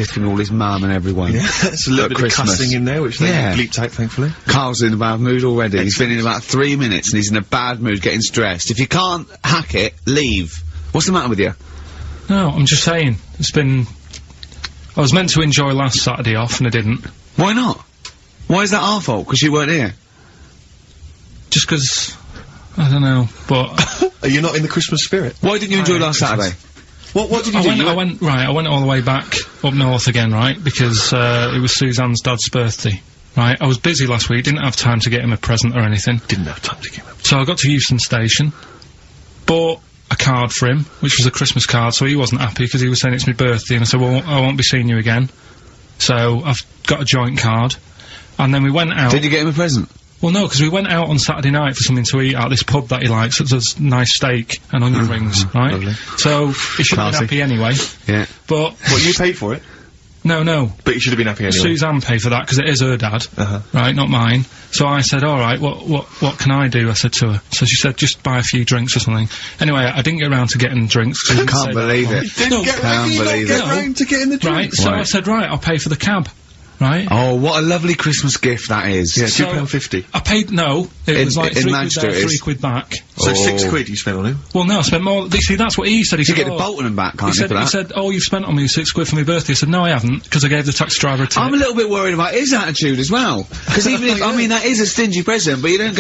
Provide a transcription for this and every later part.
stiffing all his mum and everyone. Yeah, there's a little bit of cussing in there, which they bleeped out, thankfully. Carl's in a bad mood already. He's been in about 3 minutes and he's in a bad mood, getting stressed. If you can't hack it, leave. What's the matter with you? No, I'm just saying. I was meant to enjoy last Saturday off and I didn't. Why not? Why is that our fault? Because you weren't here? Just 'cause I don't know, but... Are you not in the Christmas spirit? Why didn't you enjoy last Saturday? What did you do? I went all the way back up north again, right? Because, it was Suzanne's dad's birthday, right? I was busy last week, didn't have time to get him a present or anything. Didn't have time to get him a present. So I got to Euston Station, bought a card for him, which was a Christmas card, so he wasn't happy because he was saying it's my birthday, and I said, well, I won't be seeing you again. So I've got a joint card. And then we went out. Did you get him a present? Well, no, because we went out on Saturday night for something to eat at this pub that he likes. It does nice steak and onion rings, right? Lovely. So he should have been happy anyway. Yeah. But what, you paid for it? No. But you should have been happy anyway. Suzanne paid for that because it is her dad, right? Not mine. So I said, all right, what can I do? I said to her. So she said, just buy a few drinks or something. Anyway, I didn't get around to getting drinks. I can't believe it. Didn't get round to getting the drinks. Right. So I said, right, I'll pay for the cab. Right? Oh, what a lovely Christmas gift that is. Yeah, £2.50. I paid, no, it was like in Manchester £3 there, £3 back. So £6 you spent on him? Well, no, I spent more, see, that's what he said. He said, you get the Bolton and back, can't you, for that? He said, oh, you've spent on me £6 for my birthday. I said, no, I haven't, because I gave the taxi driver a tip. I'm a little bit worried about his attitude as well. Because even if, I mean, that is a stingy present, but you don't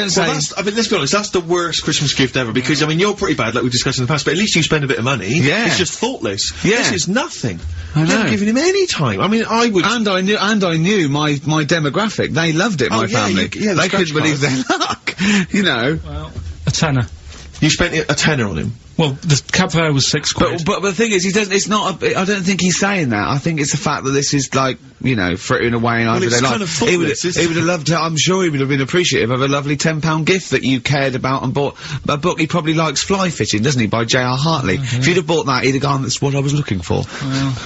say... Well, I mean, let's be honest, that's the worst Christmas gift ever, because, I mean, you're pretty bad, like we discussed in the past, but at least you spend a bit of money. Yeah. It's just thoughtless. Yeah. This is nothing. I know. You're not giving him any time. I mean, I would... And I knew my demographic. They loved it, my family. They couldn't believe their luck. You know. Well, a tenner. You spent a tenner on him? Well, the cab fare was £6. But the thing is, it's not I don't think he's saying that. I think it's the fact that this is like, you know, frittering away in everyday life. Kind of thoughtless, he would have loved to, I'm sure he would have been appreciative of a lovely £10 gift that you cared about and bought. A book he probably likes Fly Fishing, doesn't he, by J.R. Hartley. If you'd have bought that, he'd have gone, that's what I was looking for.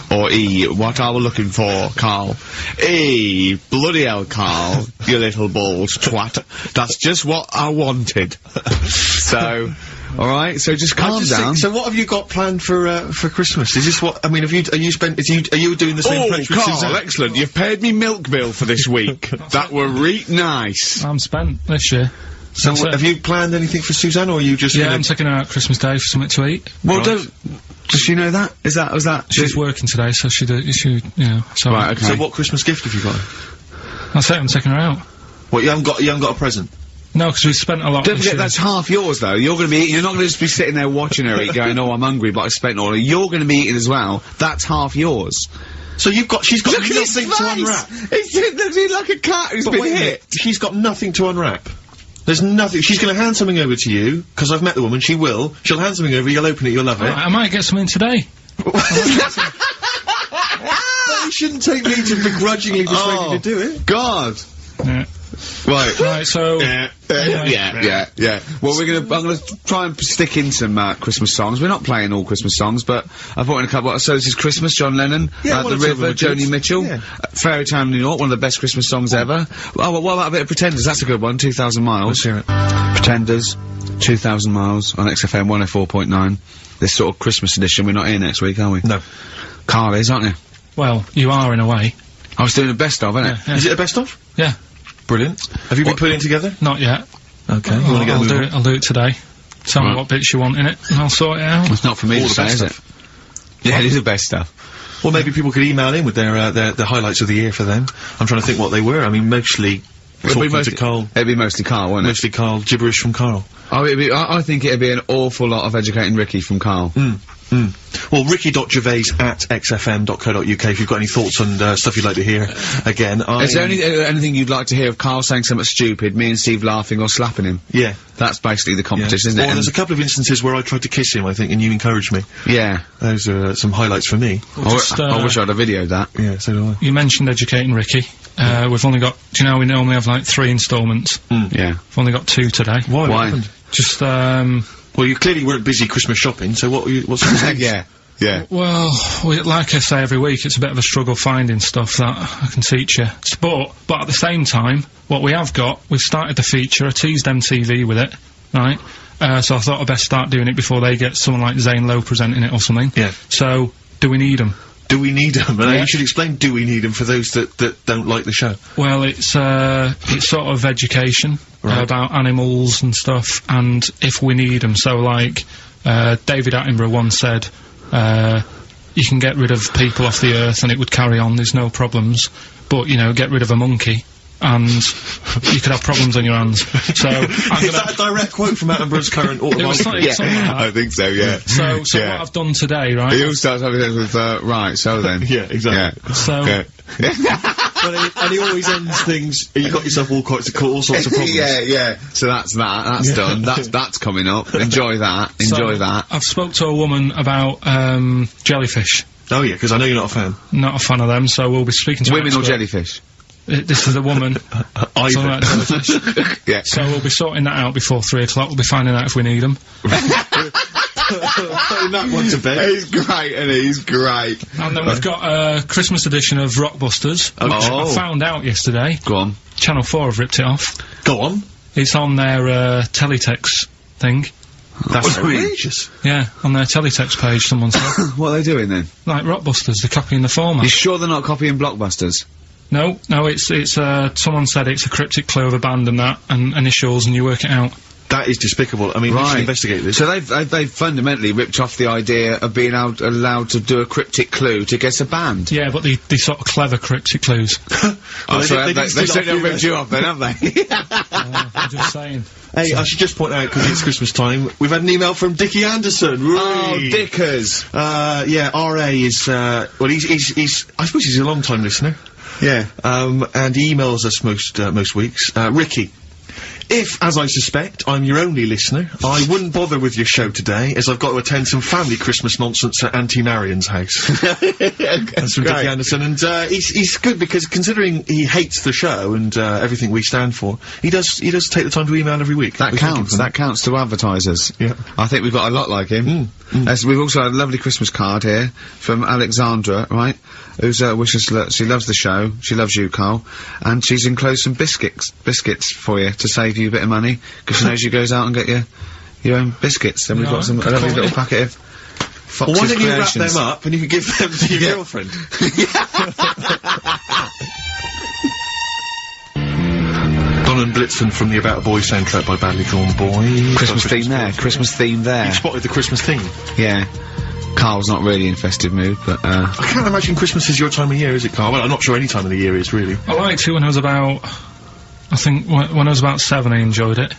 Well. Or what I was looking for, Karl. Bloody hell, Karl, you little balls twat. That's just what I wanted. So... Alright, so just calm down. So what have you got planned for Christmas? Is this what, I mean, are you doing the same French with Karl, Suzanne? excellent, you've paid me milk bill for this week. That were nice. I'm spent this year. So have you planned anything for Suzanne, or are you just I'm taking her out Christmas Day for something to eat. Well, does she know that? Was that? She's working today, so she, you know, so... Right, okay. So what Christmas gift have you got? That's it, I'm taking her out. What, you haven't got a present? No, because we spent a lot. Don't forget, that's half yours, though. You're not gonna just be sitting there watching her eat, going, oh, I'm hungry, but I spent all of it. You're gonna be eating as well. That's half yours. So she's got nothing to unwrap. He's like a cat who's been hit. She's got nothing to unwrap. There's nothing. She's gonna hand something over to you, because I've met the woman, she will. She'll hand something over, you'll open it, you'll love it. I might get something today. But you shouldn't take me to begrudgingly persuade you to do it. God. Yeah. Right, so... Yeah. Well, I'm gonna try and stick in some, Christmas songs. We're not playing all Christmas songs, but I brought in a couple. So this is Christmas, John Lennon, The River, Joni Mitchell, Fairy Tale New York, one of the best Christmas songs ever. Oh, well, what about a bit of Pretenders? That's a good one, 2,000 Miles. Let's hear it. Pretenders, 2,000 Miles, on XFM 104.9. This sort of Christmas edition, we're not here next week, are we? No. Karl is, aren't you? Well, you are in a way. I was doing a best of, innit? Yeah. Is it a best of? Yeah. Brilliant. Have you been putting together? Not yet. Okay. I'll do it today. Tell me what bits you want in it, and I'll sort it out. It's not for me to say, is it? Yeah, it is the best stuff. Well, maybe people could email in with their highlights of the year for them. I'm trying to think what they were. I mean, mostly... Karl. It'd be mostly Karl, wouldn't it? Mostly Karl. Gibberish from Karl. Oh, I think it'd be an awful lot of educating Ricky from Karl. Well, ricky.gervais@xfm.co.uk if you've got any thoughts on stuff you'd like to hear. Again, is there anything you'd like to hear of Karl saying something stupid, me and Steve laughing or slapping him? Yeah. That's basically the competition, isn't it? Well, there's a couple of instances where I tried to kiss him, I think, and you encouraged me. Yeah. Those are some highlights for me. I wish I'd have videoed that. Yeah, so do I. You mentioned educating Ricky. We've only got, do you know, we normally have like 3 installments. Yeah. We've only got 2 today. Why? What happened? Just, well, you clearly weren't busy Christmas shopping, so what's the Yeah. Well, like I say every week, it's a bit of a struggle finding stuff that I can teach you. But at the same time, what we have got, we've started the feature, I teased MTV with it, right? So I thought I'd best start doing it before they get someone like Zane Lowe presenting it or something. Yeah. So, do we need them? Do we need them? And you should explain do we need them for those that don't like the show. Well, it's sort of education about animals and stuff, and if we need them. So, like, David Attenborough once said, you can get rid of people off the earth and it would carry on, there's no problems, but, you know, get rid of a monkey and you could have problems on your hands. So is that a direct quote from Attenborough's current autobiography? Yeah, something like that. I think so, yeah. So what I've done today, right? He all starts having it with, right, so then. Yeah, exactly. Yeah. So... Okay. and he always ends things, you got yourself all sorts of problems. Yeah. So that's done. That's coming up. Enjoy that. I've spoke to a woman about, jellyfish. Oh yeah, because I know you're not a fan. Not a fan of them, so we'll be speaking to women or jellyfish? This is a woman. Either. Yeah. So we'll be sorting that out before 3 o'clock. We'll be finding out if we need them. Putting that one to bed. He's great, and he's great. And then we've got a Christmas edition of Rockbusters, which I found out yesterday. Go on. Channel 4 have ripped it off. Go on. It's on their teletext thing. That's outrageous. Yeah, on their teletext page, someone said. What are they doing then? Like Rockbusters, they're copying the format. You sure they're not copying Blockbusters? No, it's someone said it's a cryptic clue of a band and that, and initials, and you work it out. That is despicable. I mean, we should investigate this. So they've fundamentally ripped off the idea of being allowed to do a cryptic clue to guess a band. Yeah, but the sort of clever cryptic clues. They certainly ripped you off then, haven't they? I'm just saying. Hey, I should just point out, because it's Christmas time, we've had an email from Dickie Anderson. Oh, Dickers! Yeah, R.A. is, well, he's I suppose he's a long-time listener. Yeah. And he emails us most weeks. Ricky, if, as I suspect, I'm your only listener, I wouldn't bother with your show today, as I've got to attend some family Christmas nonsense at Auntie Marion's house. That's from Dickie Anderson, and he's good because considering he hates the show and everything we stand for, he does take the time to email every week. That counts. That counts to advertisers. Yeah. I think we've got a lot like him. We've also had a lovely Christmas card here from Alexandra, right? Who's she loves the show. She loves you, Karl, and she's enclosed some biscuits for you to save you a bit of money because she knows you goes out and get your own biscuits. And we've got a lovely little packet of Fox's Well, why don't you wrap Creations. them up and you can give them to your girlfriend? Don and Blitzen from the About a Boy soundtrack by Badly Drawn Boy. Christmas theme there. You spotted the Christmas theme. Yeah. Karl's not really in festive mood, but I can't imagine Christmas is your time of year, is it, Karl? Well, I'm not sure any time of the year is, really. I liked it when I was about... I think when I was about 7 I enjoyed it.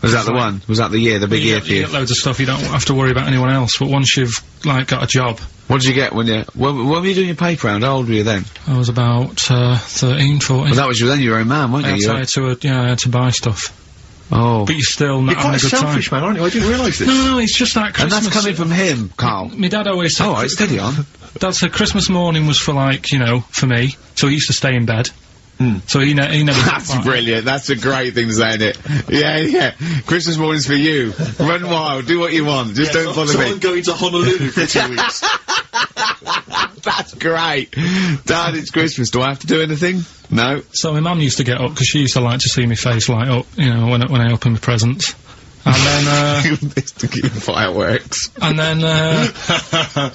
Was that the one? Was that the year, the big year for you? You get loads of stuff, you don't have to worry about anyone else, but once you've, like, got a job... What did you get when you... When were you doing your paper round? How old were you then? I was about, 13, 14. Well, that was then you were your own man, weren't you? I had to buy stuff. Oh. But you're still not having a good time. You're quite a selfish man, aren't you? I didn't realise this. No, it's just that Christmas... And that's coming from him, Karl. My dad always said... Alright, steady on. Dad said Christmas morning was for, like, you know, for me, so he used to stay in bed. So he never... That's brilliant. That's a great thing to say, isn't it? Yeah. Christmas morning's for you. Run wild. Do what you want. Just don't bother me. I'm going to Honolulu for 2 weeks. That's great. Dad, it's Christmas. Do I have to do anything? No. So my mum used to get up, because she used to like to see my face light up, you know, when I open my presents. And then, fireworks. And then I'd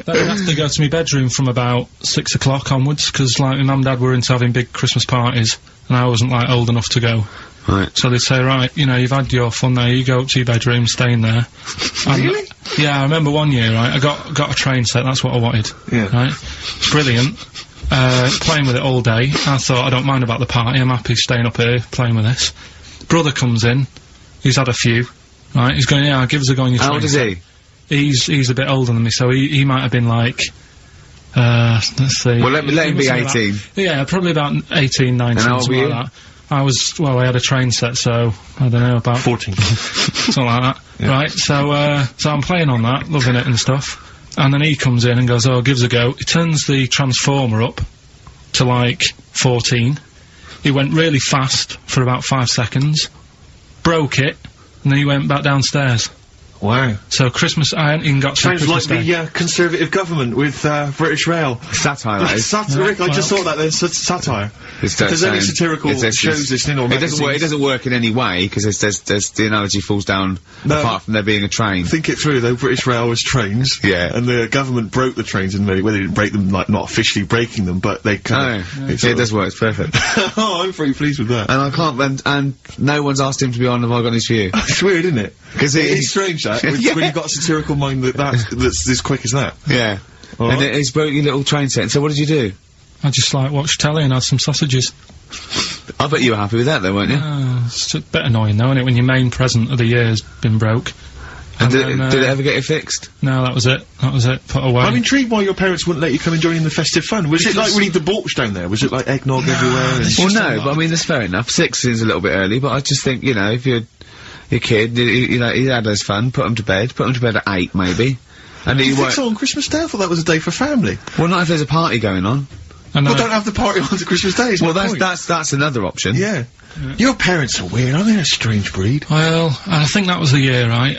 have to go to my bedroom from about 6 o'clock onwards, because, like, my mum and dad were into having big Christmas parties, and I wasn't, like, old enough to go. Right. So they'd say, right, you know, you've had your fun now, you go up to your bedroom, stay in there. Really? Yeah, I remember one year, right, I got a train set, that's what I wanted. Yeah. Right? Brilliant. Playing with it all day. I thought, I don't mind about the party, I'm happy staying up here, playing with this. Brother comes in, he's had a few, right, he's going, yeah, give us a go on your train. How old is he? He's a bit older than me, so he might have been like, let's see. Well, let him be 18. Yeah, probably about 18, 19, and how old were you? like that. I had a train set, so, I don't know, about... 14. Something like that. Yeah. Right, so I'm playing on that, loving it and stuff. And then he comes in and goes, oh, give us a go. He turns the transformer up to, like, 14. He went really fast for about 5 seconds, broke it, and then he went back downstairs. Wow. So Christmas, I hadn't even got to Sounds Christmas like Day. the Conservative government with British Rail. Satire, that is. Satire, Rick, I just thought that there's satire. If there's any satirical shows listening or magazines. It doesn't work in any way, because there's the analogy falls down apart from there being a train. Think it through, though. British Rail was trains. Yeah. And the government broke the trains in many ways. They didn't break them, like, not officially breaking them, but they kind of... It does work, it's perfect. Oh, I'm pretty pleased with that. And I can't, and no one's asked him to be on Have I Got News For You? It's weird, isn't it? Because it's strange, that, when you've got a satirical mind that's as quick as that. Yeah. All and right. he's broke your little train set. So what did you do? I just, like, watched telly and had some sausages. I bet you were happy with that, though, weren't you? It's a bit annoying, though, isn't it, when your main present of the year's been broke. And did it ever get it fixed? No, that was it. That was it. Put away. I'm intrigued why your parents wouldn't let you come and join in the festive fun. Was it like really debauched down there? Was it like eggnog everywhere? Well, no, but I mean, that's fair enough. 6 seems a little bit early, but I just think, you know, if you're your kid, you know, he had his fun, put him to bed at 8, maybe. And you think so on Christmas Day? I thought that was a day for family. Well, not if there's a party going on. Well, don't have the party on to Christmas Day. Well, that's another option. Yeah. Your parents are weird, aren't they? A strange breed. Well, I think that was the year, right?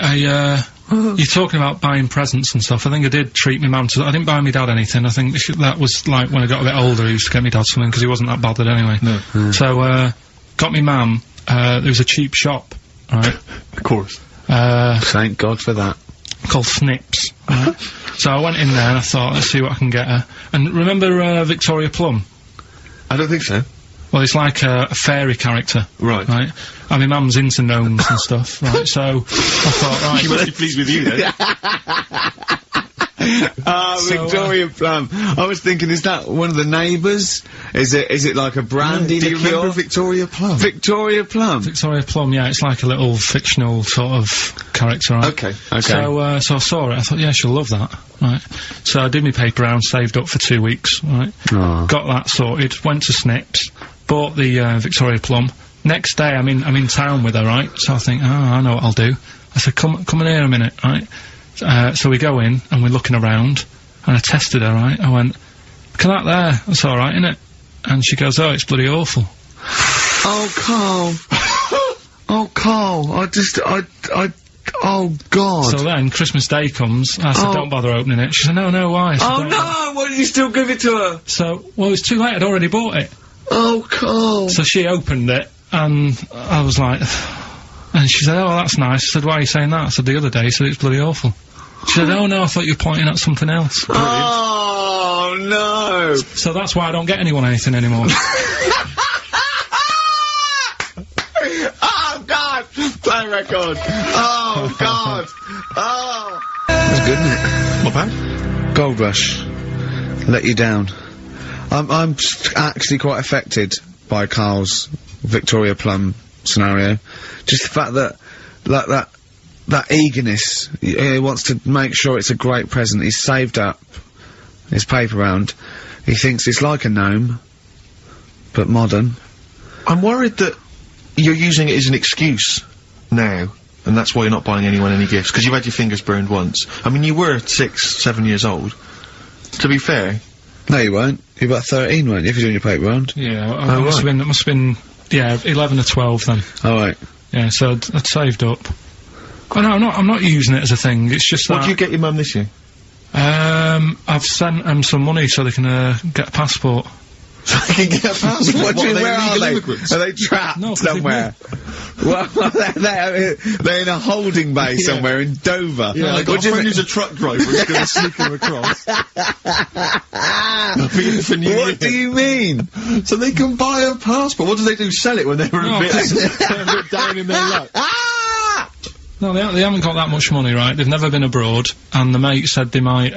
You're talking about buying presents and stuff. I think I did treat my mum to... I didn't buy my dad anything. I think that was, like, when I got a bit older, I used to get my dad something, because he wasn't that bothered anyway. No. So, got me mum, there was a cheap shop, right? Of course. Thank God for that. Called Snips, right? So I went in there and I thought, let's see what I can get her. And remember, Victoria Plum? I don't think so. Well, it's like a fairy character. Right. Right? And my mum's into gnomes and stuff, right? So, I thought, right... She must be pleased with you, then. Victoria Plum. I was thinking, is that one of the neighbours? Is it like a brandy liqueur? Do you remember Victoria Plum? Victoria Plum? Victoria Plum, yeah, it's like a little fictional sort of character, right? Okay. So I saw it, I thought, yeah, she'll love that, right? So I did my paper round, saved up for 2 weeks, right? Aww. Got that sorted, went to Snips, bought the, Victoria Plum. Next day, I'm in town with her, right? So I think, I know what I'll do. I said, come in here a minute, right? So we go in, and we're looking around, and I tested her, right? I went, look at that there, that's alright, innit? And she goes, oh, it's bloody awful. Oh, Karl. Oh, Karl, oh, God. So then, Christmas Day comes, I said, don't bother opening it. She said, no, why? I said, oh, no, why did you still give it to her? So, well, it was too late, I'd already bought it. Oh, Karl. So she opened it, and I was like... And she said, oh, that's nice. I said, why are you saying that? I said, the other day, so it's bloody awful. She said, oh, no, I thought you were pointing at something else. Oh, no. So that's why I don't get anyone anything anymore. Oh, God. Play record. Oh, God. Oh. That's good, isn't it? Not bad. Gold Rush. Let you down. I'm actually quite affected by Karl's Victoria Plum scenario. Just the fact that, that eagerness, he wants to make sure it's a great present. He's saved up his paper round. He thinks it's like a gnome, but modern. I'm worried that you're using it as an excuse now, and that's why you're not buying anyone any gifts, because you've had your fingers burned once. I mean, you were 6, 7 years old. To be fair. No, you weren't. You were about 13, weren't you, if you're doing your paper round? Yeah, it must have been, yeah, 11 or 12 then. Oh, right. Yeah, so I'd saved up. Oh, no, I'm not using it as a thing, it's just that... What did you get your mum this year? I've sent them some money so they can, get a passport. So they can get a passport? What do you mean, where are they? Immigrants? Are they trapped somewhere? Well, they're in a holding bay somewhere in Dover. Yeah, I got a friend who's a truck driver who's going to sneak them across. What do you mean? So they can buy a passport. What do they do? Sell it when they're a bit down in their luck? No, they haven't got that much money, right? They've never been abroad, and the mate said they might,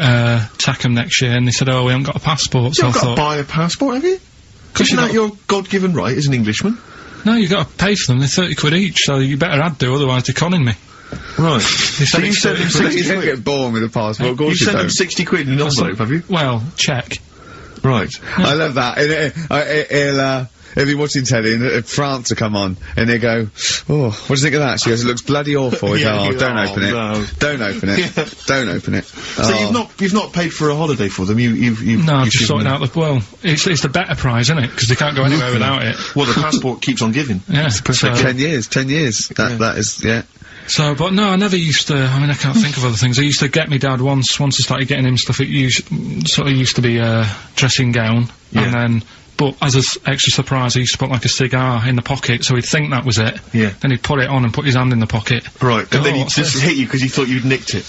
take them next year, and they said, oh, we haven't got a passport, so I thought... You've got to buy a passport, have you? Isn't that your God-given right as an Englishman? No, you've got to pay for them, they're 30 quid each, so you better add do, otherwise they're conning me. Right. So you sent them 60 You don't quid? get born with a passport, of course you sent them 60 quid in an envelope, have you? Well, check. Right. I love that. He'll be watching telly and France will come on and he'll go, oh, what do you think of that? She goes, it looks bloody awful. Yeah, oh, don't open it. No. Don't open it. Don't open it. So you've not paid for a holiday for them, you've No, just sorting out the, well, it's the better prize, isn't it? Because they can't go anywhere without it. Well, the passport keeps on giving. Yeah. So 10 years. That is, yeah. So, but no, I never used to, I mean, I can't think of other things. I used to get me dad once I started getting him stuff, it used to be a dressing gown, and then, but as an extra surprise, I used to put like a cigar in the pocket, so he'd think that was it. Yeah. Then he'd put it on and put his hand in the pocket. Right, and then he'd just hit you because he thought you'd nicked it.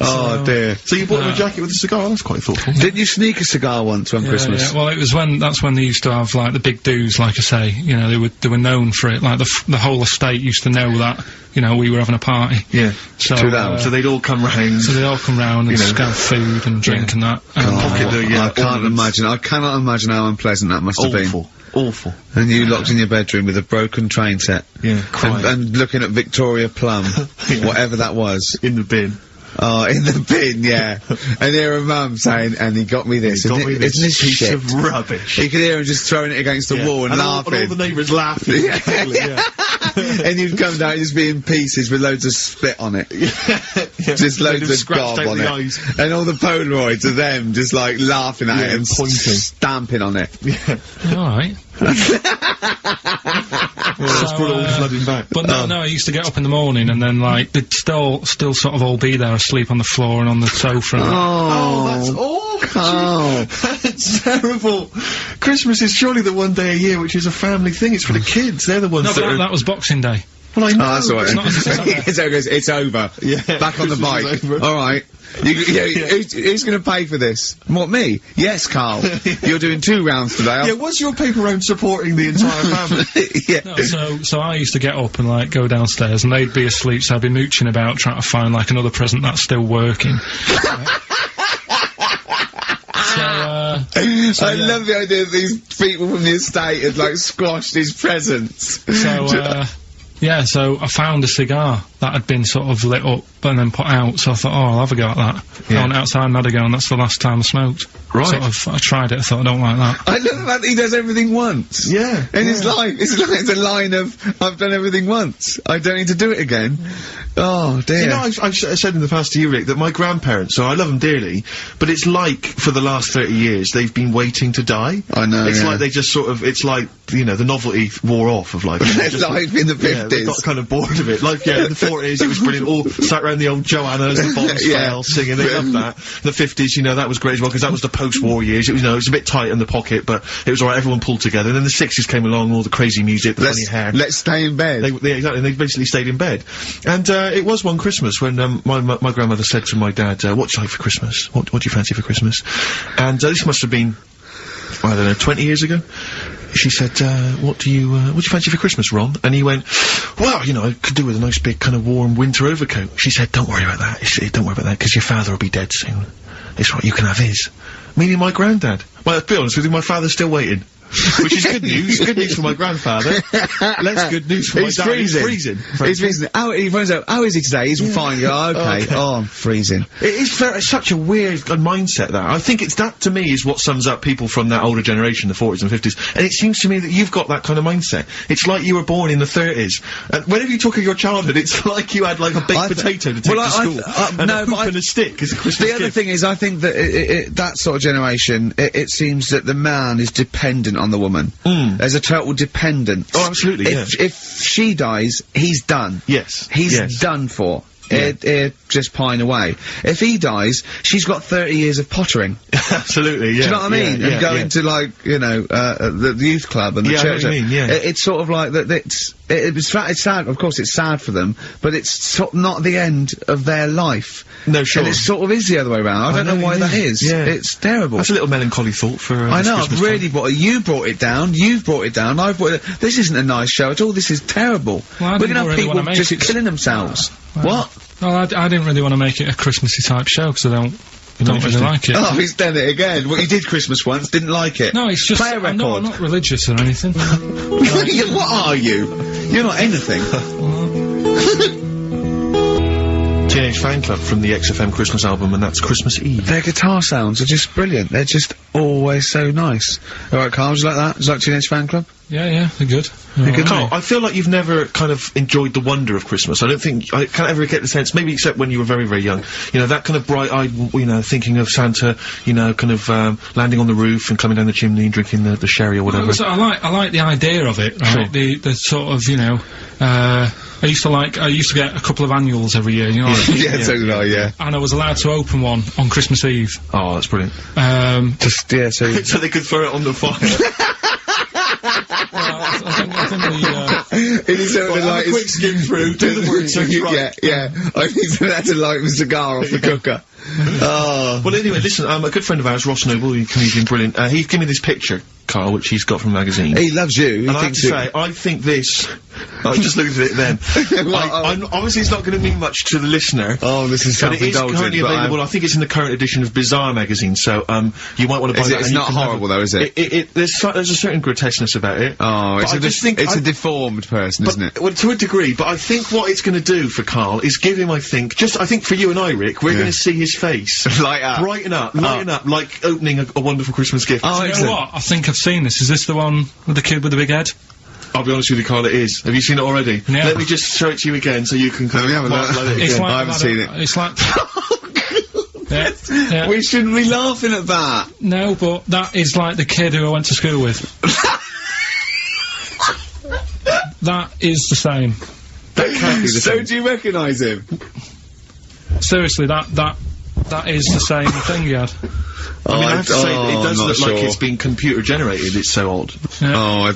Oh dear. So you bought him a jacket with a cigar? That's quite thoughtful. Didn't you sneak a cigar once on Christmas? Yeah, well, it was that's when they used to have, like, the big do's, like I say, you know, they were known for it, like, the whole estate used to know that, you know, we were having a party. Yeah. So, so they'd all come round. So they'd all come round and have food and drink and that. I cannot imagine how unpleasant that must have been. Awful. And you locked in your bedroom with a broken train set. Yeah, crying. And looking at Victoria Plum, whatever that was. In the bin. Oh, in the bin, yeah. And hear a mum saying, and he got me this. Isn't this piece shit? Of rubbish. You could hear him just throwing it against the wall and laughing. And all the neighbours laughing. And you'd come down and just be in pieces with loads of spit on it. Just loads of gob on it. Eyes. And all the Polaroids of them just, like, laughing at it and pointing. Stamping on it. Alright. Let's put it all flooding back. But no, I used to get up in the morning and then, like, they'd still sort of all be there asleep on the floor and on the sofa. That's awful. That's terrible. Christmas is surely the one day a year which is a family thing. It's for the kids. They're the ones that was Boxing Day. Well, I know. Oh, that's all right. It's over. Yeah. Back on the bike. All right. Who's going to pay for this? What, me? Yes, Karl. You're doing 2 rounds today. Yeah, was your paper round supporting the entire family? No, so I used to get up and, like, go downstairs and they'd be asleep, so I'd be mooching about trying to find, like, another present that's still working. I love the idea that these people from the estate had, like, squashed his presents. So I found a cigar that had been sort of lit up and then put out, so I thought, I'll have a go at that. I went outside and had a go, and that's the last time I smoked. Right. I tried it, I thought, I don't like that. I love that he does everything once. Yeah. In his life. It's a line of, I've done everything once. I don't need to do it again. Oh, dear. You know, I've said in the past to you, Rick, that my grandparents, so I love them dearly, but it's like, for the last 30 years, they've been waiting to die. I know, It's like they just sort of, it's like, you know, the novelty wore off of life. Life in the 50s. Yeah, they got kind of bored of it. Like, in the 40s, it was brilliant. All sat around the old Joanna's, the Bondsfell, singing. They loved that. The 50s, you know, that was great as well, because that was the post-war years. It was, you know, it was a bit tight in the pocket, but it was alright, everyone pulled together. And then the 60s came along, all the crazy music, the funny hair. Let's stay in bed. Exactly, and they basically stayed in bed. And, it was one Christmas when, my grandmother said to my dad, what do you like for Christmas? What do you fancy for Christmas? And, this must have been, I don't know, 20 years ago. She said, what do you fancy for Christmas, Ron? And he went, well, you know, I could do with a nice big kind of warm winter overcoat. She said, don't worry about that. Don't worry about that, because your father will be dead soon. It's right, you can have his. Meaning my granddad. Well, to be honest with you, my father's still waiting. Which is good news. Good news for my grandfather. Less good news for my dad. He's freezing. He's freezing. He finds out, how is he today? He's fine. Okay. Oh, I'm freezing. It's such a weird mindset, that. I think that, to me, is what sums up people from that older generation, the 40s and 50s. And it seems to me that you've got that kind of mindset. It's like you were born in the 30s. And whenever you talk of your childhood, it's like you had, like, a baked potato to take to school. And a stick as a Christmas gift. The other thing is, I think that that sort of generation, it seems that the man is dependent on the woman. There's a total dependence. Oh, absolutely, If she dies, he's done. Yes. He's done for. Just pine away. If he dies, she's got 30 years of pottering. Absolutely, yeah. Do you know what I mean? And going to, like, you know, the youth club and the church. I mean, it's sort of like that. It's sad. Of course, it's sad for them, but it's not the end of their life. No, sure. And it sort of is the other way around. I don't know why that is. Yeah. It's terrible. That's a little melancholy thought for. I know. I've really brought it. You brought it down. You've brought it down. I've brought it. This isn't a nice show at all. This is terrible. Well, we're gonna have people just killing themselves. What? Well, I didn't really want to make it a Christmassy type show because I don't really like it. Oh, he's done it again. Well, you did Christmas once, didn't like it. No, it's just play a record. I'm not religious or anything. What are you? You're not anything. Teenage Fan Club from the XFM Christmas album, and that's Christmas Eve. Their guitar sounds are just brilliant. They're just always so nice. All right, Karl, would you like that? Would you like Teenage Fan Club? Yeah, they're good. Carl, I feel like you've never kind of enjoyed the wonder of Christmas. I can't ever get the sense, maybe except when you were very, very young, you know, that kind of bright-eyed, you know, thinking of Santa, you know, kind of, landing on the roof and coming down the chimney and drinking the sherry or whatever. Well, I like the idea of it, right? Sure. The sort of, you know, I used to get a couple of annuals every year, you know. So did I, yeah. And I was allowed to open one on Christmas Eve. Oh, that's brilliant. So they could throw it on the fire. I think it is sort of like a quick skim through, do the words right. Yeah. I think so that's to light the cigar off the cooker. Oh. Well, anyway, listen, a good friend of ours, Ross Noble, the comedian, brilliant, he gave me this picture, Carl, which he's got from a magazine. He loves you. And I have to say, I think this... I was just looking at it then. Obviously, it's not going to mean much to the listener. Oh, this is self-indulgent. But it is currently available. I think it's in the current edition of Bizarre magazine, so, you might want to buy that. It's not horrible, though, is it? There's a certain grotesqueness about it. Oh, it's a deformed person, isn't it? Well, to a degree, but I think what it's going to do for Carl is give him, I think for you and I, Rick, we're going to see his face. Light up. Lighten up, like opening a wonderful Christmas gift. Oh, you know what? I think I've seen this. Is this the one with the kid with the big head? I'll be honest with you, Carl, it is. Have you seen it already? Yeah. Let me just show it to you again so you can kind of I haven't seen it. It's like... yeah. We shouldn't be laughing at that. No, but that is like the kid who I went to school with. That is the same. That can't be the same. So do you recognise him? Seriously, that is the same thing he had. I mean, I have to say, it does look like it's been computer generated, it's so odd. Yeah.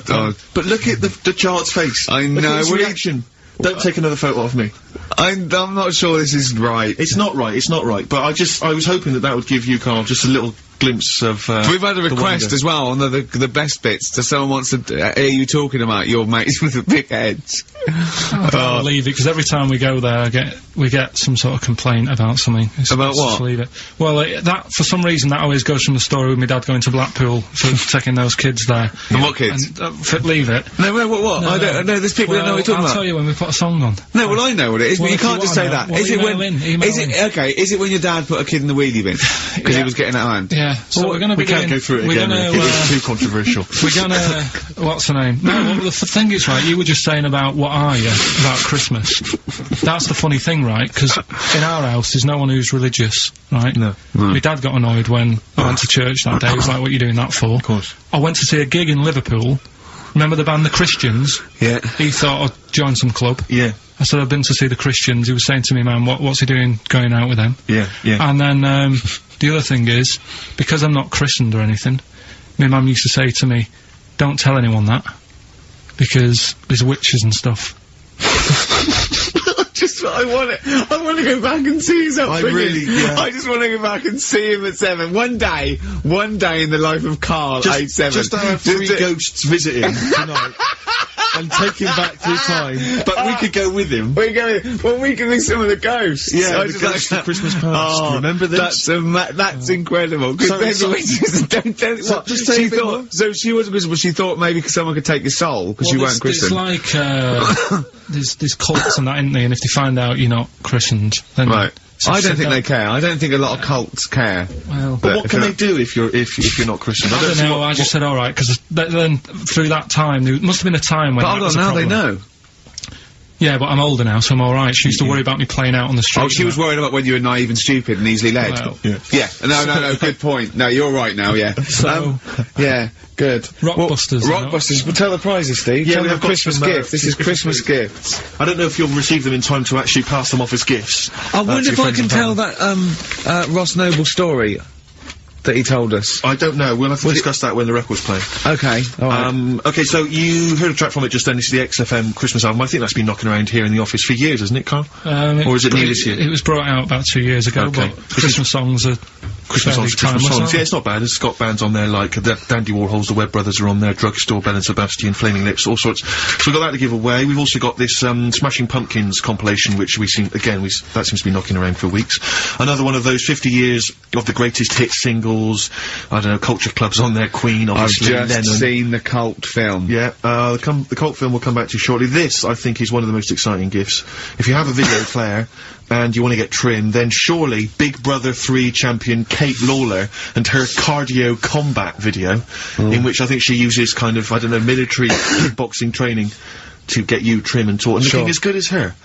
But look at the child's face. I know. Look at his reaction. Don't take another photo of me. I'm not sure this is right. It's not right, but I was hoping that would give you, Carl, just a little glimpse of, we've had a request as well on the best bits, so someone wants to hear you talking about your mates with the big heads. I can't believe it, because every time we go there, we get some sort of complaint about something. About what? Just leave it. Well, that, for some reason, that always goes from the story with my dad going to Blackpool, taking those kids there. And what kids? And, leave it. No, what? I don't know, there's people that know what you're talking about. I'll tell you when we put a song on. No, well, I know what it is, but you can't just say that. Well, is it when your dad put a kid in the wheelie bin? Because he was getting out of hand? Yeah, so we're gonna be can't go through it again. It's too controversial. We're gonna... What's the name? No, well, the thing is, right, you were just saying about what are you, about Christmas. That's the funny thing, right, because in our house there's no one who's religious, right? No. My dad got annoyed when I went to church that day. He was like, what are you doing that for? Of course. I went to see a gig in Liverpool. Remember the band The Christians? Yeah. He thought I'd join some club. Yeah. I said, I've been to see The Christians. He was saying to me, man, what's he doing going out with them? Yeah. And then, the other thing is, because I'm not christened or anything, my mum used to say to me, don't tell anyone that, because there's witches and stuff. I want to go back and see his upbringing. I just want to go back and see him at 7. One day in the life of Karl, age 7. Just to have 3 ghosts visiting tonight. And take him back through time. But we could go with him. We can be some of the ghosts. Yeah, the ghosts of Christmas past. Oh, remember this? That's incredible. Because just say so she wasn't Christian, but she thought maybe someone could take your soul, because you weren't Christian. It's like, there's cults and that, isn't there? And if they find out you're not christened, then... Right. I don't think they care. I don't think a lot of cults care. Well, but what can they do if you're not Christian? I don't know. I just said all right, because then through that time there must have been a time when. But hold on, now they know. Yeah, but I'm older now, so I'm all right. She used to worry about me playing out on the street. Oh, she was worried about when you were naive and stupid and easily led. Well, yeah. No. Good point. No, you're right now. Yeah. So, yeah. Good. Rockbusters. Rockbusters. Well, tell the prizes, Steve. Yeah, tell we have Christmas gift. This is Christmas gifts. I don't know if you'll receive them in time to actually pass them off as gifts. I wonder if I can tell that Ross Noble story that he told us. I don't know. We'll have to discuss that when the record's playing. Okay. All right. Okay, so you heard a track from it just then. This is the XFM Christmas album. I think that's been knocking around here in the office for years, hasn't it, Karl? Or is it new this year? It was brought out about 2 years ago, but Christmas songs are Christmas songs. Yeah, it's not bad. There's Scott bands on there, like Dandy Warhols, the Webb Brothers are on there, Drugstore, Bell and Sebastian, Flaming Lips, all sorts. So we've got that to give away. We've also got this Smashing Pumpkins compilation, which that seems to be knocking around for weeks. Another one of those 50 years of the greatest hit singles. singles, I don't know, culture clubs on their Queen, obviously. I've just Lennon. seen the cult film. Yeah, the cult film will come back to you shortly. This, I think, is one of the most exciting gifts. If you have a video player and you want to get trim, then surely Big Brother 3 champion Kate Lawler and her cardio combat video, in which I think she uses kind of, I don't know, military kickboxing training to get you trim and taut and looking as good as her.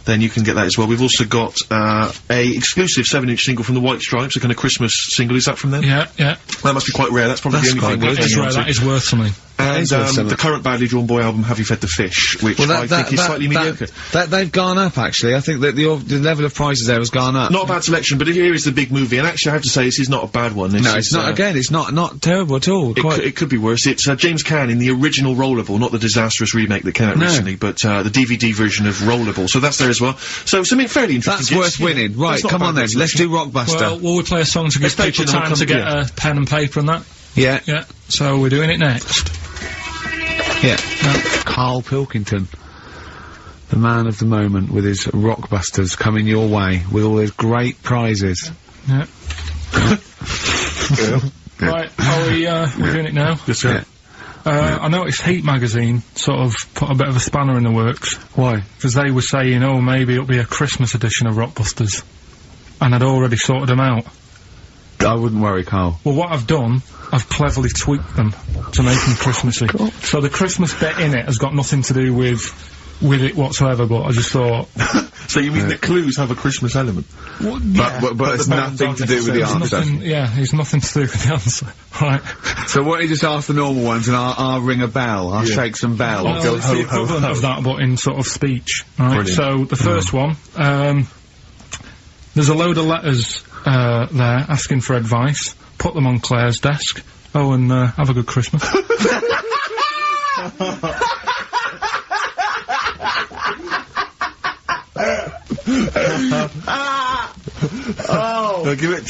Then you can get that as well. We've also got a exclusive 7-inch single from the White Stripes, a kind of Christmas single. Is that from them? Yeah, yeah. That must be quite rare. That's probably the only thing worth That is rare. That is worth something. And the current Badly Drawn Boy album, Have You Fed the Fish, which I think is slightly mediocre. They've gone up, actually. I think that the level of prices there has gone up. Not a bad selection, but here is the big movie, and actually I have to say this is not a bad one. No, it's not, again, it's not terrible at all. It could be worse. It's James Caan in the original Rollerball, not the disastrous remake that came out recently, but the DVD version of Rollerball. So that's there as well. So something fairly interesting. That's worth winning. Right, come on then, let's do Rockbuster. Well, will we play a song to give people time to get a pen and paper and that? Yeah. Yeah, so we're doing it next. Yeah. Karl Pilkington, the man of the moment with his Rockbusters coming your way with all those great prizes. Yeah. Right, we're doing it now? Yes, sir. Yeah. I noticed Heat magazine sort of put a bit of a spanner in the works. Why? Because they were saying, oh, maybe it'll be a Christmas edition of Rockbusters. And I'd already sorted them out. I wouldn't worry, Karl. Well, what I've done, I've cleverly tweaked them to make them Christmassy. God. So the Christmas bit in it has got nothing to do with it whatsoever, but I just thought... So you mean the clues have a Christmas element? Well, yeah. But it's nothing to do with the answer. It's nothing to do with the answer. Right. So why don't you just ask the normal ones and I'll ring a bell, I'll shake some bells. Well, Go it's the equivalent of that, but in sort of speech. Right. Brilliant. So the first one, there's a load of letters there asking for advice. Put them on Claire's desk. Oh, and have a good Christmas.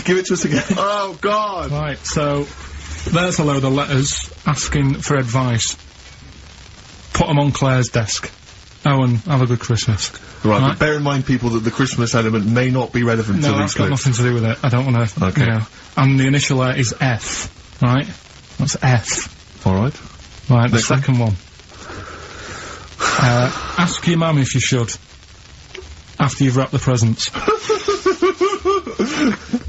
Give it to us again. Oh, God! Right, so there's a load of letters asking for advice. Put them on Claire's desk. Oh, and have a good Christmas. Right, but bear in mind, people, that the Christmas element may not be relevant to these clues. No, that's got nothing to do with it. I don't want to, you know. And the initial there is F, right? That's F. Alright. Right, the second one. Ask your mum if you should. After you've wrapped the presents.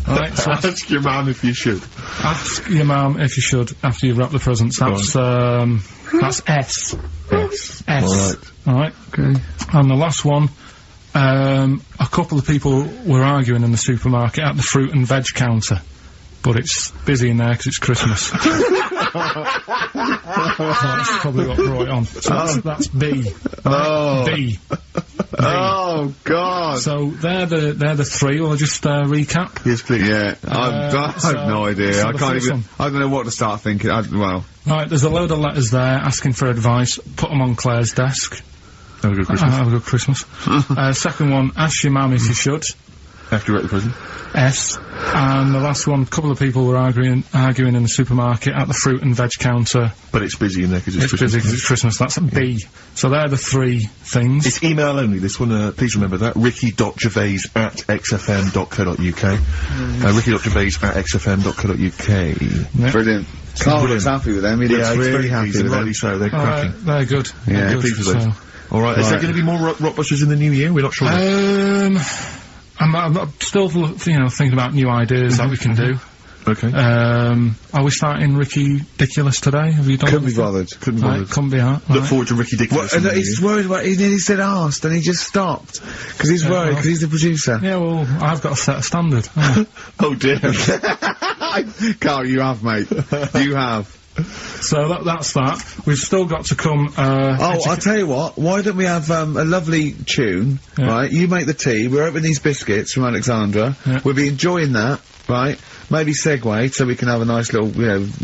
Right, so ask your mum if you should. Ask your mum if you should after you've wrapped the presents. That's, that's S. S. S. Alright. Alright. Okay. And the last one, a couple of people were arguing in the supermarket at the fruit and veg counter. But it's busy in there because it's Christmas. That's probably what brought it on. So that's B. Oh. B. Oh, God. So they're the three. I'll just recap. Yes, please. Yeah. I have no idea. I can't even... I don't know what to start thinking. Well... Right, there's a load of letters there asking for advice. Put them on Claire's desk. Have a good Christmas. Have a good Christmas. Second one, ask your mum if you should. After you write the present. S. And the last one, a couple of people were arguing in the supermarket at the fruit and veg counter. But it's busy in there because it's Christmas. Busy because it's Christmas. That's a B. So they're the three things. It's email only, this one, please remember that. ricky.gervais@xfm.co.uk. ricky.gervais@xfm.co.uk. Yep. Brilliant. Karl looks happy with them. He looks really happy with them. So they're cracking. They're good. Yeah, they're pleased with those. Alright, is there going to be more Rockbusters in the new year? We're not sure. I'm still, thinking about new ideas that we can do. Okay. Are we starting Ricky Ridiculous today? Have you done Couldn't be bothered. Couldn't be bothered. Couldn't be hard. Look forward to Ricky Ridiculous. Well, he's worried about, he nearly said asked, and he just stopped. Because he's worried, because he's the producer. Yeah, well, I've got to set a standard. Oh dear. Karl, you have, mate. You have. So that's that. We've still got to come, I'll tell you what, why don't we have, a lovely tune, right? You make the tea, we're opening these biscuits from Alexandra. Yeah. We'll be enjoying that, right? Maybe segue, so we can have a nice little,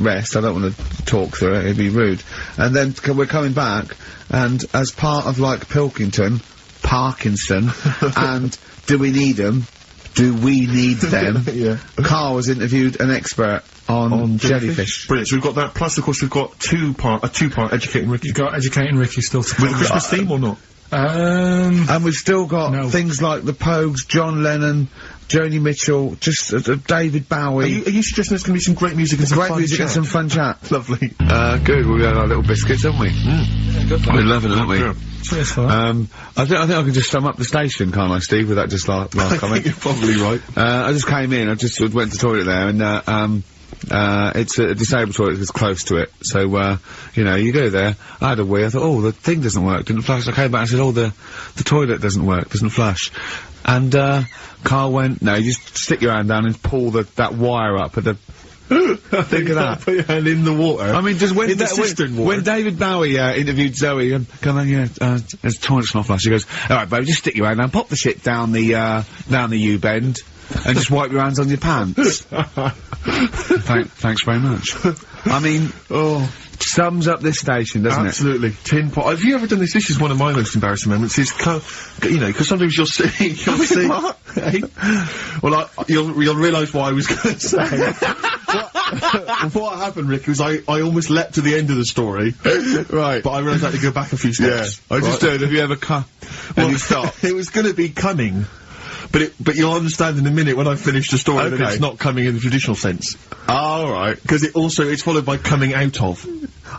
rest. I don't want to talk through it, it'd be rude. And then we're coming back, and as part of, like, Pilkington, Parkinson, and Do We Need 'Em? Do We Need Them? Yeah. Karl has interviewed an expert on jellyfish. Brilliant. So we've got that, plus of course we've got a two-part Educating Ricky. You've got Educating Ricky still to come. With a Christmas theme or not? And we've still got things like the Pogues, John Lennon, Joni Mitchell, just David Bowie. Are you suggesting there's going to be some great music and some fun chat? And some fun chat. Lovely. Good. We've had our little biscuits, haven't we? Yeah, good. We're loving it, haven't we? Cheers for that. I think I can just sum up the station, can't I, Steve, with that just last comment? I think you're probably right. I just came in, I just went to the toilet there, and, it's a disabled toilet that's close to it, so, you know, you go there, I had a wee, I thought, oh, the thing doesn't work, didn't flush, I came back and said, oh, the toilet doesn't work, doesn't flush. And, Karl went, no, you just stick your hand down and pull that wire up at the... Think of that. Put your hand in the water. I mean, just when David Bowie interviewed Zoe, come on, there's toilets not flush. He goes, all right, babe, just stick your hand down, pop the shit down the U-bend, and just wipe your hands on your pants. Thanks very much. I mean, sums up this station, doesn't it? Absolutely. Tin pot. Have you ever done this? This is one of my most embarrassing moments. Is, you know, because sometimes you'll see. Hey? Well, you'll realise what I was going to say. What happened, Rick, was I almost leapt to the end of the story. Right. But I realised I had to go back a few steps. Yeah. I just did. Have you ever and you stopped? It was going to be cunning. But you'll understand in a minute when I finish the story that it's not coming in the traditional sense. Oh, right. Because it's followed by coming out of.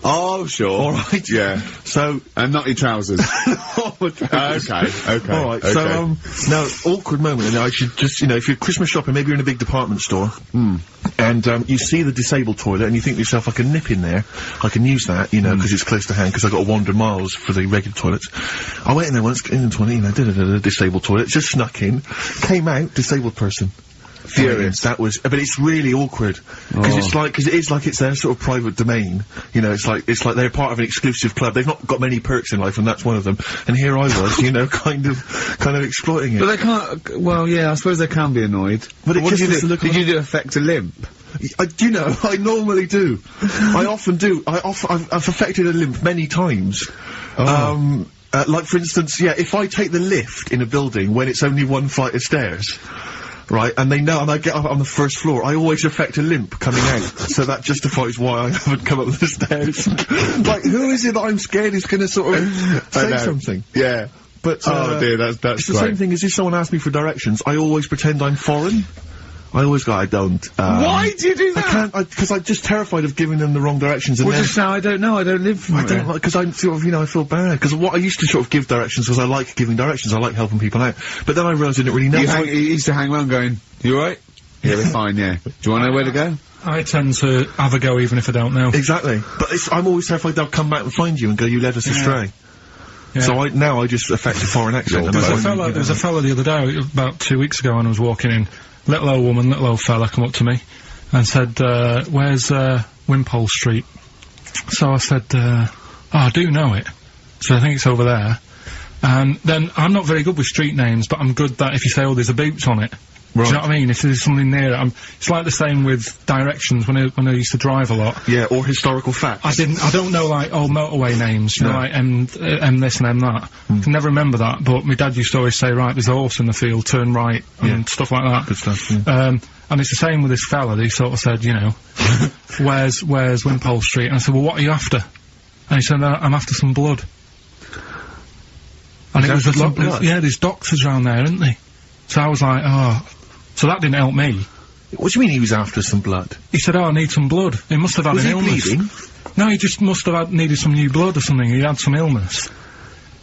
Oh, sure. Alright. Yeah. So. And not your trousers. Okay. Alright, so, now, awkward moment, and I should just, you know, if you're Christmas shopping, maybe you're in a big department store, and, you see the disabled toilet, and you think to yourself, I can nip in there, I can use that, you know, because it's close to hand, because I've got to wander miles for the regular toilets. I went in there once, in the toilet, you know, disabled toilet, just snuck in, came out, disabled person. Furious. That was, but it's really awkward because it's their sort of private domain. You know, it's like they're part of an exclusive club. They've not got many perks in life, and that's one of them. And here I was, you know, kind of exploiting it. But they can't. Well, yeah, I suppose they can be annoyed. But what did you do? Did you affect a limp? You know, I normally do. I often do. I've affected a limp many times. Like for instance, if I take the lift in a building when it's only one flight of stairs. Right, and they know, and I get up on the first floor, I always affect a limp coming out, so that justifies why I haven't come up the stairs. Like, who is it that I'm scared is gonna sort of say something? Yeah. But, oh dear, that's it's the same thing as if someone asks me for directions, I always pretend I'm foreign. I always go, I don't. Why do you do that? I can't, because I'm just terrified of giving them the wrong directions. And just now, I don't know, I don't live from there. Because I sort of, you know, I feel bad. Because what I used to sort of give directions was I like giving directions, I like helping people out. But then I realised I didn't really know. You used to hang around going, you alright? Yeah, we're fine, yeah. Do you want to know where to go? I tend to have a go even if I don't know. Exactly. But I'm always terrified they'll come back and find you and go, you led us astray. Yeah. So I just affect a foreign accent. There was a fella the other day, about 2 weeks ago, when I was walking in. Little old woman, little old fella come up to me and said, where's, Wimpole Street? So I said, I do know it. So I think it's over there. And then, I'm not very good with street names, but I'm good that if you say, oh, there's a Boots on it. Right. Do you know what I mean? If there's something near it, it's like the same with directions when I used to drive a lot. Yeah, or historical facts. I don't know, like, old motorway names, you know, like M this and M that. I can never remember that, but my dad used to always say, right, there's a horse in the field, turn right, and stuff like that. Good stuff, yeah. And it's the same with this fella, he sort of said, you know, where's Wimpole Street? And I said, well, what are you after? And he said, I'm after some blood. And it was yeah, there's doctors around there, isn't they? So I was like, oh. So that didn't help me. What do you mean he was after some blood? He said, oh, I need some blood. He must have had an illness. Bleeding? No, he just must have needed some new blood or something. He had some illness.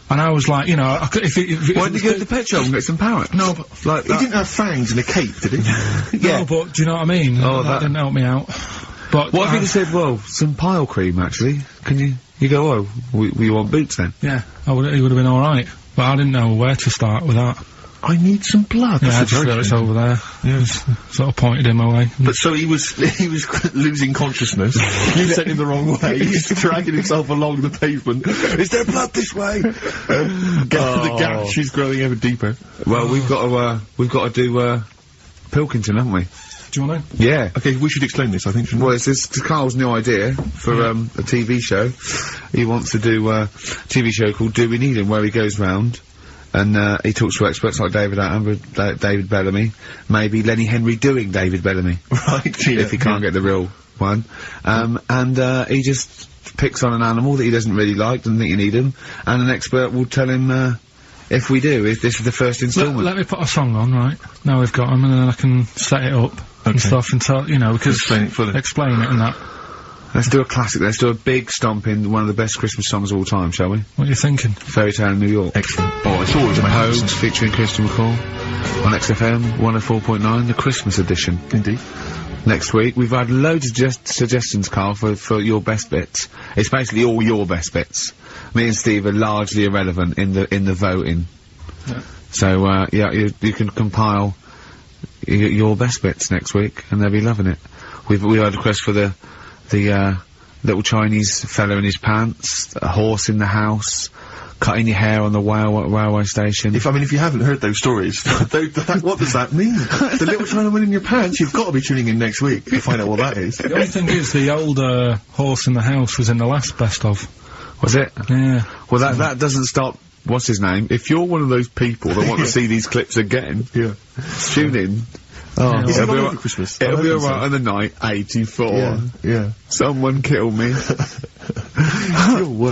And I was like, you know, why didn't he go to the pet shop and get some parrot? No, but like he didn't have fangs and a cape, did he? Yeah. No, but do you know what I mean? Oh, that didn't help me out. But what if he said, well, some pile cream, actually? Can you go, oh, we want Boots then? Yeah, he would have been alright. But I didn't know where to start with that. I need some blood. Yeah, I just feel it's over there. Yeah, sort of pointed him away. But so he was losing consciousness. You sent him the wrong way. He's dragging himself along the pavement. Is there blood this way? The gash is growing ever deeper. Well, we've got to do Pilkington, haven't we? Do you want to? Yeah. Okay, we should explain this, I think. Well, it's Karl's new idea for a TV show. He wants to do a TV show called Do We Need Him, where he goes round and he talks to experts like David Attenborough, David Bellamy, maybe Lenny Henry doing David Bellamy. Right, yeah. If he can't get the real one. And he just picks on an animal that he doesn't really like, doesn't think you need him, and an expert will tell him if we do, this is the first instalment. Let me put a song on, right? Now we've got them, and then I can set it up and stuff and tell, you know, because explain it and that. Let's do a classic. Let's do a big stomp in one of the best Christmas songs of all time, shall we? What are you thinking? Fairy Tale in New York. Excellent. Oh, it's always my Hoax featuring Christian McCall on XFM 104.9, the Christmas edition. Indeed. Next week, we've had loads of suggestions, Karl, for your best bits. It's basically all your best bits. Me and Steve are largely irrelevant in the voting. Yeah. So, you can compile your best bits next week, and they'll be loving it. We had a request for the little Chinese fella in his pants, a horse in the house, cutting your hair on the railway station. If you haven't heard those stories, what does that mean? The little Chinaman in your pants, you've got to be tuning in next week to find out what that is. The only thing is, the old horse in the house was in the last best of. Was it? Yeah. Well, that doesn't stop. What's his name? If you're one of those people that want to see these clips again, tune in. Oh, yeah, it'll be alright Christmas. It'll be alright on the night 84. Yeah. Someone kill me. I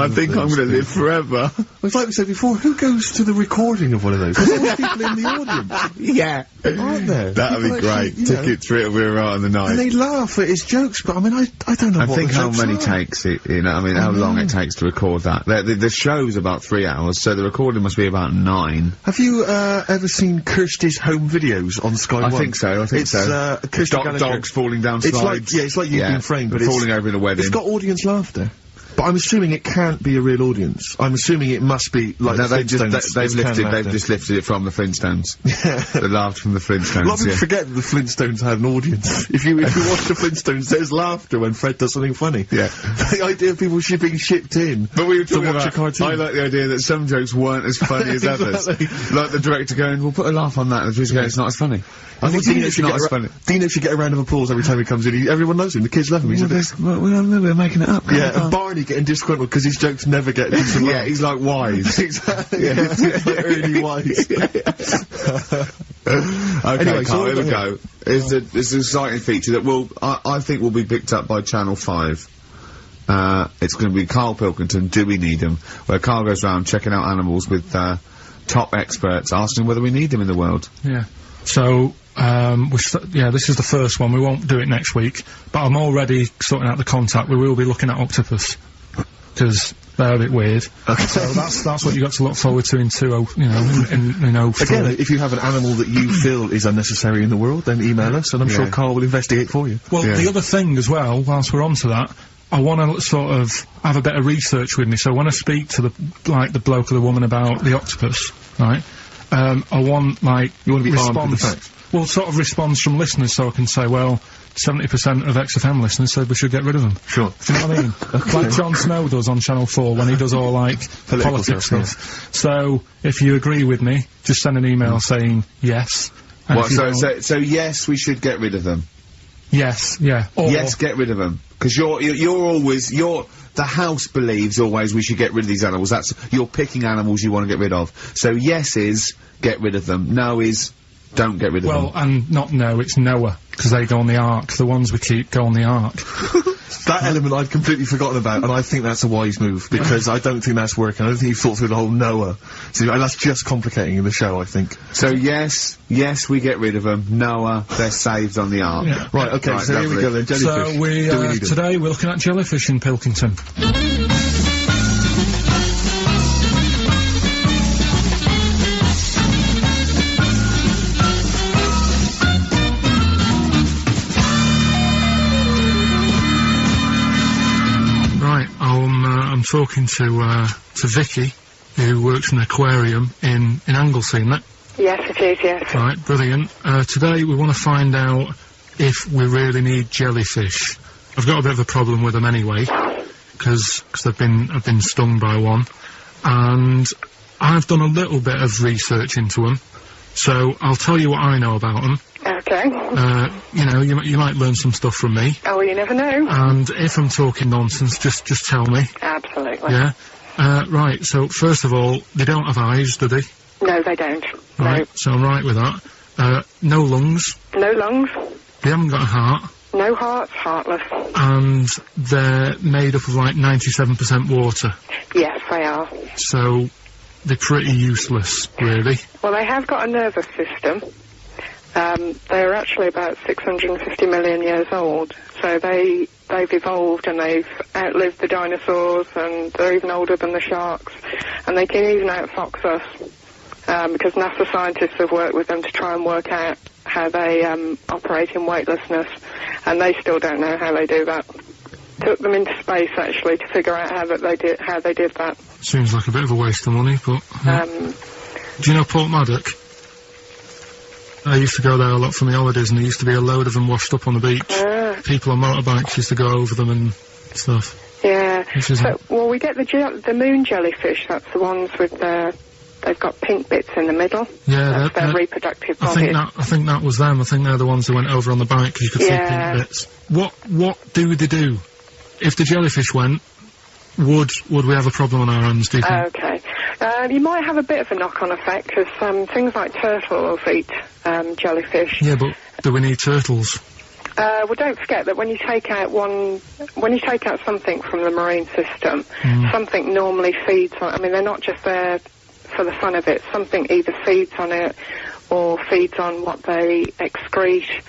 think I'm gonna live forever. It's like we said before, who goes to the recording of one of those? There's always people in the audience. Yeah. Aren't there? That'd be great. Tickets for It'll Be Alright on the night. And they laugh at his jokes, but I mean, I don't know I think how many takes it, how long it takes to record that. The show's about 3 hours, so the recording must be about 9. Have you, ever seen Kirsty's home videos on Sky One? I think so. It's dogs falling down slides. It's like You've Been Framed, but falling over in a wedding. It's got audience laughter. But I'm assuming it can't be a real audience. I'm assuming it must be like they've just lifted it from the Flintstones. Yeah. They laughed from the Flintstones. A lot of people forget that the Flintstones had an audience. If you watch the Flintstones, there's laughter when Fred does something funny. Yeah. The idea of people being shipped in. But we were talking to watch about, a cartoon. I like the idea that some jokes weren't as funny as others. Like the director going, "We'll put a laugh on that," and the producer going, "It's not as funny." I think Dino should get a round of applause every time he comes in. Everyone knows him. The kids love him. We're making it up. Yeah, and Barney getting disgruntled because his jokes never get decent. Yeah, he's like wise. Exactly. Yeah, he's like really wise. Okay, anyway, Karl, here we go. It's an exciting feature that I think will be picked up by Channel 5. It's going to be Karl Pilkington, Do We Need Him? Where Karl goes around checking out animals with top experts, asking whether we need them in the world. Yeah. So, this is the first one. We won't do it next week, but I'm already sorting out the contact. We will be looking at octopus, because they're a bit weird. Okay. So that's what you got to look forward to in 20, Again, if you have an animal that you feel is unnecessary in the world, then email us, and I'm sure Karl will investigate for you. Well, the other thing as well, whilst we're on to that, I want to sort of have a bit of research with me, so when I speak to the bloke or the woman about the octopus, right, I want, you want to be armed with the facts? Well, sort of response from listeners, so I can say, well, 70% of XFM listeners said we should get rid of them. Sure. Do you know what I mean? Okay. Like Jon Snow does on Channel 4 when he does all, politics stuff. Yeah. So, if you agree with me, just send an email saying yes. So yes, we should get rid of them? Yes, yeah. Or yes, get rid of them. Because the house believes always we should get rid of these animals. You're picking animals you want to get rid of. So yes is, get rid of them. No is, don't get rid of them. Well, and not no, it's Noah, because they go on the ark. The ones we keep go on the ark. That element I'd completely forgotten about, and I think that's a wise move, because I don't think that's working. I don't think you thought through the whole Noah. So that's just complicating the show, I think. So yes, we get rid of them. Noah, they're saved on the ark. Yeah. Right, okay, so lovely. Here we go then, jellyfish. So today we're looking at jellyfish in Pilkington. I'm talking to Vicky, who works in an aquarium in Anglesey, isn't it? Yes, it is, yes. Right, brilliant. Today we want to find out if we really need jellyfish. I've got a bit of a problem with them anyway, because I've been stung by one, and I've done a little bit of research into them, so I'll tell you what I know about them. Okay. You might learn some stuff from me. Oh, well, you never know. And if I'm talking nonsense, just tell me. Absolutely. Yeah? Right, so first of all, they don't have eyes, do they? No, they don't. Right, no. So I'm right with that. No lungs. No lungs. They haven't got a heart. No hearts, heartless. And they're made up of 97% water. Yes, they are. So, they're pretty useless, really. Well, they have got a nervous system. They're actually about 650 million years old, so they've evolved and they've outlived the dinosaurs, and they're even older than the sharks, and they can even outfox us, because NASA scientists have worked with them to try and work out how they operate in weightlessness, and they still don't know how they do that. Took them into space, actually, to figure out how they did that. Seems like a bit of a waste of money, but... do you know Port Maddock? I used to go there a lot for my holidays, and there used to be a load of them washed up on the beach. People on motorbikes used to go over them and stuff. Yeah. Well, we get the moon jellyfish. That's the ones with they've got pink bits in the middle. Yeah, that's their reproductive bodies. I think that was them. I think they're the ones who went over on the bike because you could see pink bits. What do they do? If the jellyfish went, would we have a problem on our hands, do you think? Okay. You might have a bit of a knock-on effect, because things like turtles eat jellyfish. Yeah, but do we need turtles? Well, don't forget that when you take out something from the marine system, something normally feeds on. I mean, they're not just there for the fun of it. Something either feeds on it or feeds on what they excrete.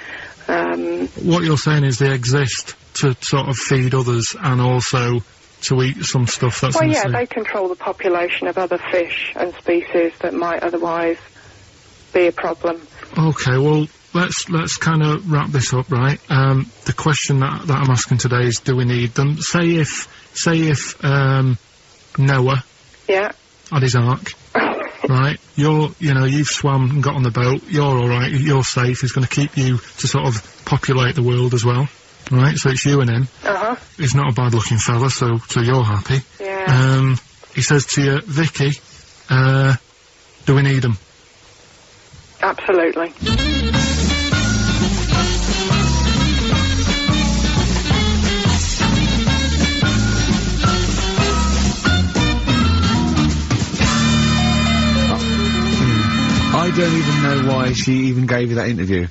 What you're saying is they exist to sort of feed others and also to eat some stuff that's in the sea. They control the population of other fish and species that might otherwise be a problem. Okay, well, let's kind of wrap this up, right? The question that I'm asking today is, do we need them? Say if Noah had his ark, right? You've swum and got on the boat, you're alright, you're safe, he's going to keep you to sort of populate the world as well. Right, so it's you and him. He's not a bad-looking fella, so you're happy. Yeah. He says to you, Vicky, do we need him? Absolutely. I don't even know why she even gave you that interview.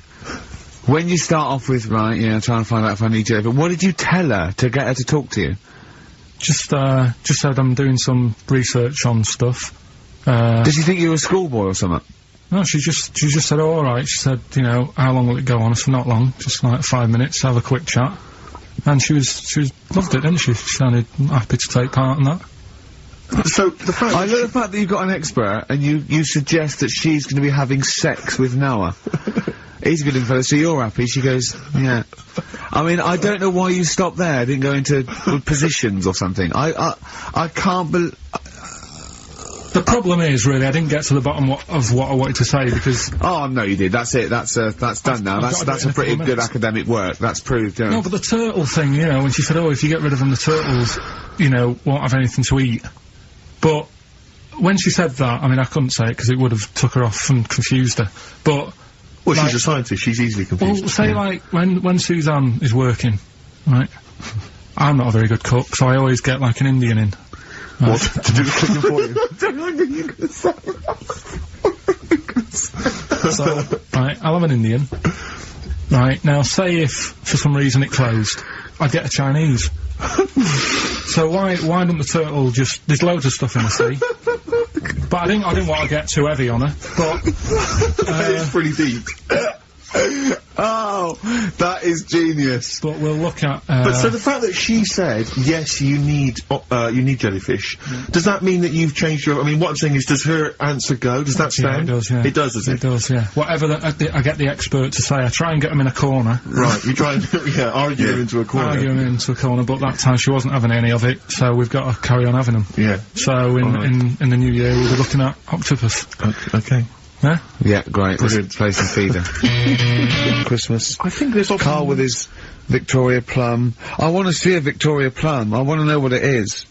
When you start off with, right, trying to find out if I need you, but what did you tell her to get her to talk to you? Just said I'm doing some research on stuff. Did she think you were a schoolboy or something? No, she just said, oh, alright. She said, how long will it go on? I said, not long, just like 5 minutes, have a quick chat. And she loved it, didn't she? She sounded happy to take part in that. So, I love the fact that you've got an expert, and you suggest that she's going to be having sex with Noah. He's a good fella, so you're happy. She goes, yeah. I mean, I don't know why you stopped there. Didn't go into positions or something. I can't believe... The problem is, really, I didn't get to the bottom of what I wanted to say, because... Oh, no, you did. That's it. That's done now. That's a pretty good academic work. That's proved, No, but the turtle thing, when she said, oh, if you get rid of them, the turtles, won't have anything to eat. But when she said that, I mean, I couldn't say it because it would have took her off and confused her. But... Well, she's a scientist, she's easily confused. Well, say, like, when Suzanne is working, right, I'm not a very good cook, so I always get, like, an Indian in. Right? What? To do the cooking for you? I don't think you can say So, right, I'll have an Indian. Right, now, say if, for some reason, it closed, I'd get a Chinese. So why don't the turtle just... There's loads of stuff in the sea. But I didn't want to get too heavy on her, but... It's pretty deep. Oh, that is genius. But we'll look at... But so the fact that she said, yes, you need jellyfish, does that mean that you've changed your... I mean, what I'm saying is, does her answer go? Does that stand? Yeah, it does, yeah. It does, does it? It does, yeah. Whatever I get the expert to say, I try and get them in a corner. Right, you try and, argue them into a corner. Argue them into a corner, but that time she wasn't having any of it, so we've got to carry on having them. Yeah. So in the new year, we'll be looking at octopus. Okay. Yeah? Yeah, great. Brilliant. Place and feeder. Christmas. I think there's Karl with his Victoria plum. I want to see a Victoria plum. I want to know what it is.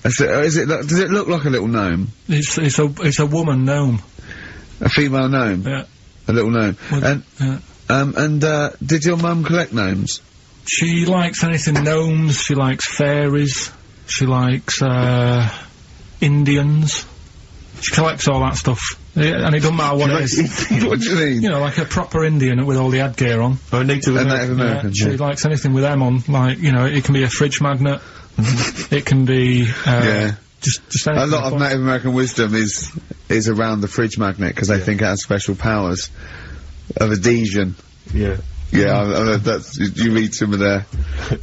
Does it look like a little gnome? It's a woman gnome. A female gnome? Yeah. A little gnome. Yeah. Did your mum collect gnomes? She likes anything gnomes, she likes fairies, she likes, Indians. She collects all that stuff. And it doesn't matter what it is. What do you mean? Like a proper Indian with all the headgear on. Or a Native American. She likes anything with them on, like, it can be a fridge magnet. It can be, just a lot of Native American wisdom is around the fridge magnet because they think it has special powers of adhesion. Yeah. Yeah, that's, you read some of their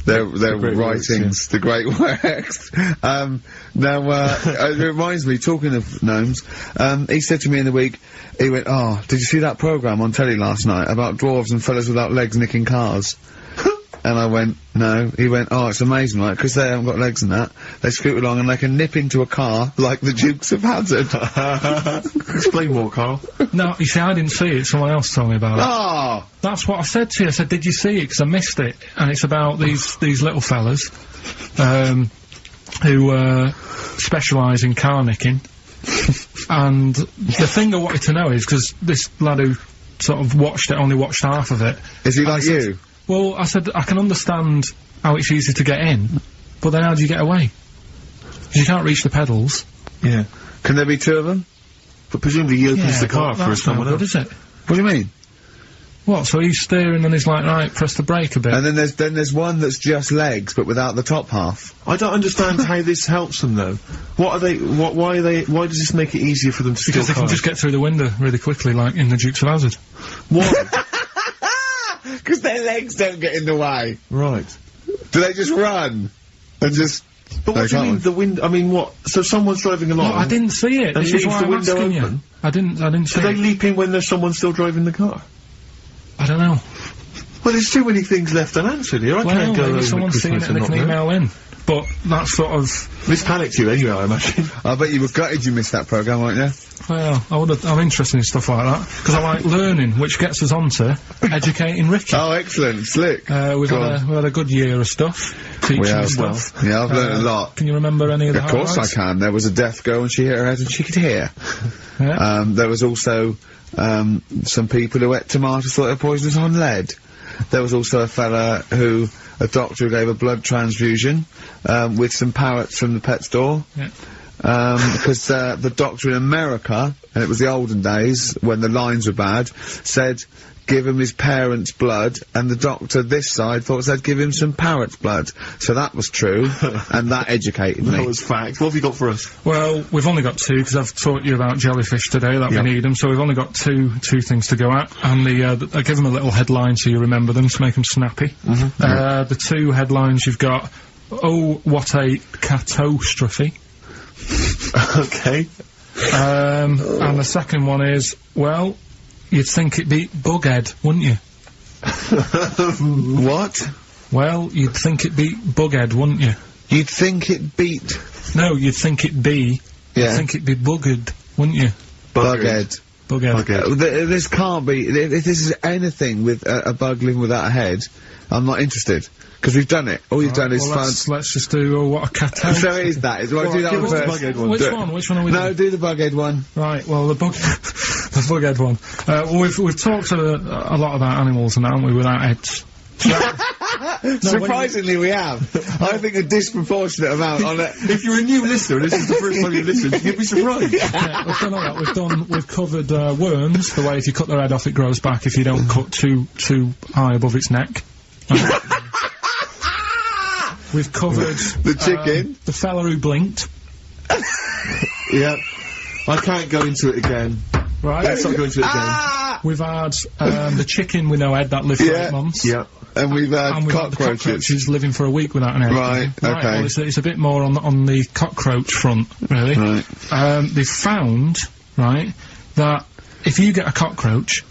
writings, the great works. It reminds me, talking of gnomes, he said to me in the week, he went, "Oh, did you see that programme on telly last night about dwarves and fellas without legs nicking cars?" And I went, "No." He went, "Oh, it's amazing, right? Because they haven't got legs and that. They scoot along and they can nip into a car like the Dukes of Hazzard." Explain more, Karl. No, you see, I didn't see it. Someone else told me about it. Oh! That's what I said to you. I said, "Did you see it?" Because I missed it. And it's about these little fellas, who, specialise in car nicking. And the thing I wanted to know is, because this lad who sort of only watched half of it. Is he like you? Well, I said, I can understand how it's easy to get in, but then how do you get away? Because you can't reach the pedals. Yeah. Can there be two of them? But presumably he opens the car for someone else. What is it? What do you mean? What, so he's steering and he's like, right, press the brake a bit. And then there's one that's just legs, but without the top half. I don't understand how this helps them, though. Why does this make it easier for them to steal Because they can just get through the window really quickly, like in the Dukes of Hazzard. What? Because their legs don't get in the way. Right. Do they just run? And just... But what do you mean, the window? I mean, what? So someone's driving along... No, I didn't see it. And This is why the I'm window asking open? you. I didn't see Do it. they leap in when there's someone still driving the car? I don't know. Well, there's too many things left unanswered here. I can't go maybe over someone's seen Christmas it and and they not can know. email in. But that's sort of... This panicked you anyway, I imagine. I bet you were gutted you missed that programme, weren't you? Well, I'm interested in stuff like that. Because I like learning, which gets us on to educating Ricky. Oh, excellent. Slick. We've had a good year of stuff. Teaching We have, stuff. Yeah, I've learned a lot. Can you remember any of the Of course I highlights? can. There was a deaf girl and she hit her head and she could hear. Yeah. There was also some people who ate tomatoes thought they were poisonous on lead. There was also a doctor who gave a blood transfusion with some parrots from the pet store. Yeah. Because the doctor in America, and it was the olden days when the lines were bad, said give him his parents' blood, and the doctor this side thought said give him some parrot's blood. So that was true, and that educated me. That was fact. What have you got for us? Well, we've only got two, because I've taught you about jellyfish today, that we need them, so we've only got two things to go at, and I give them a little headline so you remember them, to make them snappy. The two headlines you've got, "Oh, what a catastrophe." Okay. And the second one is, well, you'd think it'd be Bughead, wouldn't you? What? Well, you'd think it'd be Bughead, wouldn't you? You'd think it beat... No, you'd think it'd be... Yeah. You'd think it'd be Buggered, wouldn't you? Bughead. Bughead. This can't be... If this is anything with a bug living without a head, I'm not interested. Because we've done it. All you've done is let's just do, oh, what a catastrophe. So it is that. Do I do that one first? Which one are we doing? No, do the Bughead one. Right, well, the Bughead one. Well, we've talked a lot about animals and that, haven't we, without heads. Surprisingly, we have. I think a disproportionate amount on it. If you're a new listener, and this is the first time you listen, you'd be surprised. Yeah, we've done all that. We've covered worms, the way if you cut their head off, it grows back if you don't cut too high above its neck. We've covered the chicken, the fella who blinked. Yeah, I can't go into it again. Right, let's not go into it again. We've had the chicken with no head that lived for 8 months. Yeah, and we've had cockroaches living for a week without an head. Right, okay. Well, it's a bit more on the cockroach front, really. Right. They've found that if you get a cockroach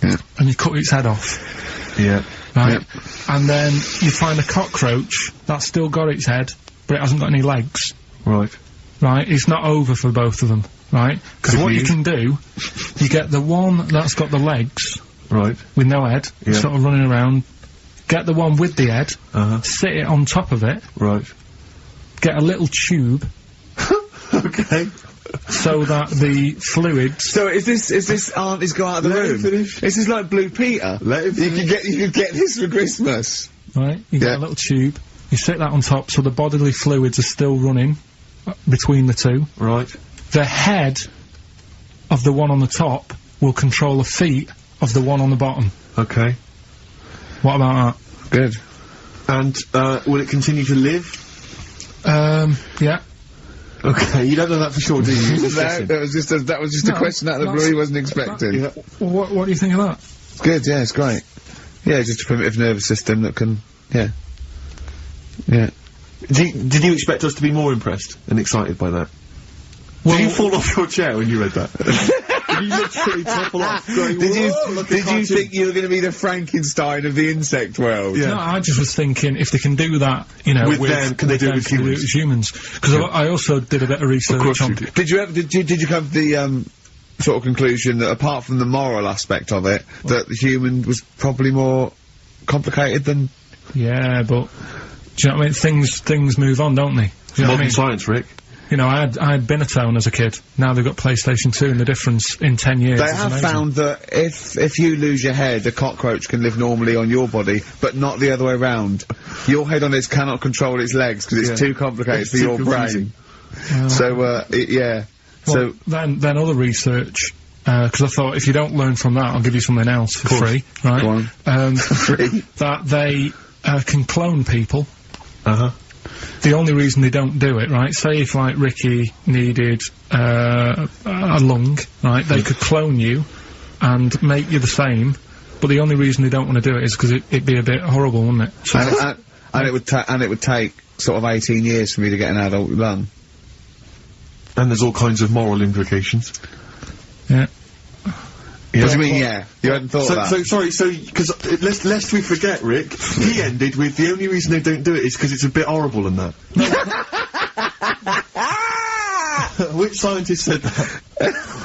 and you cut its head off. Yeah. Right. Yep. And then you find a cockroach that's still got its head, but it hasn't got any legs. Right. Right? It's not over for both of them. Right? Because what you can do, you get the one that's got the legs. Right. With no head, sort of running around. Get the one with the head. Sit it on top of it. Right. Get a little tube. Okay. So that the fluids... So is this auntie's go out of the room? This is like Blue Peter. You could get this for Christmas. Right, you get a little tube, you stick that on top so the bodily fluids are still running between the two. Right. The head of the one on the top will control the feet of the one on the bottom. Okay. What about that? Good. And, will it continue to live? Yeah. Okay, you don't know that for sure, do you? No, that was just a question out of the blue he wasn't expecting. Yeah. What do you think of that? It's good, yeah, it's great. Yeah, just a primitive nervous system that can, yeah. Did you expect us to be more impressed and excited by that? Well, did you fall off your chair when you read that? Did you literally topple off? Did you think you were going to be the Frankenstein of the insect world? Yeah. No, I just was thinking if they can do that, you know, with them, can they do it with humans? Because I also did a bit of research on. Did you come to the sort of conclusion that apart from the moral aspect of it, that the human was probably more complicated than? Yeah, but do you know what I mean? Things move on, don't they? Do you know what I mean? Science, Rick. You know, I had Binatone as a kid. Now they've got PlayStation 2, and the difference in 10 years They have found that if you lose your head, a cockroach can live normally on your body, but not the other way round. Your head on it cannot control its legs because it's too complicated for your brain. So, yeah. Well, so then other research, because I thought if you don't learn from that, I'll give you something else for free, right? Go on. Free. That they can clone people. Uh-huh. The only reason they don't do it, right, say if, like, Ricky needed, a lung, right, they could clone you and make you the same, but the only reason they don't want to do it is because it'd be a bit horrible, wouldn't it? So and it would take sort of 18 years for me to get an adult lung. And there's all kinds of moral implications. Yeah. What do you mean, yeah? You hadn't thought of that? Because, lest we forget, Rick, he ended with the only reason they don't do it is because it's a bit horrible and that. Which scientist said that?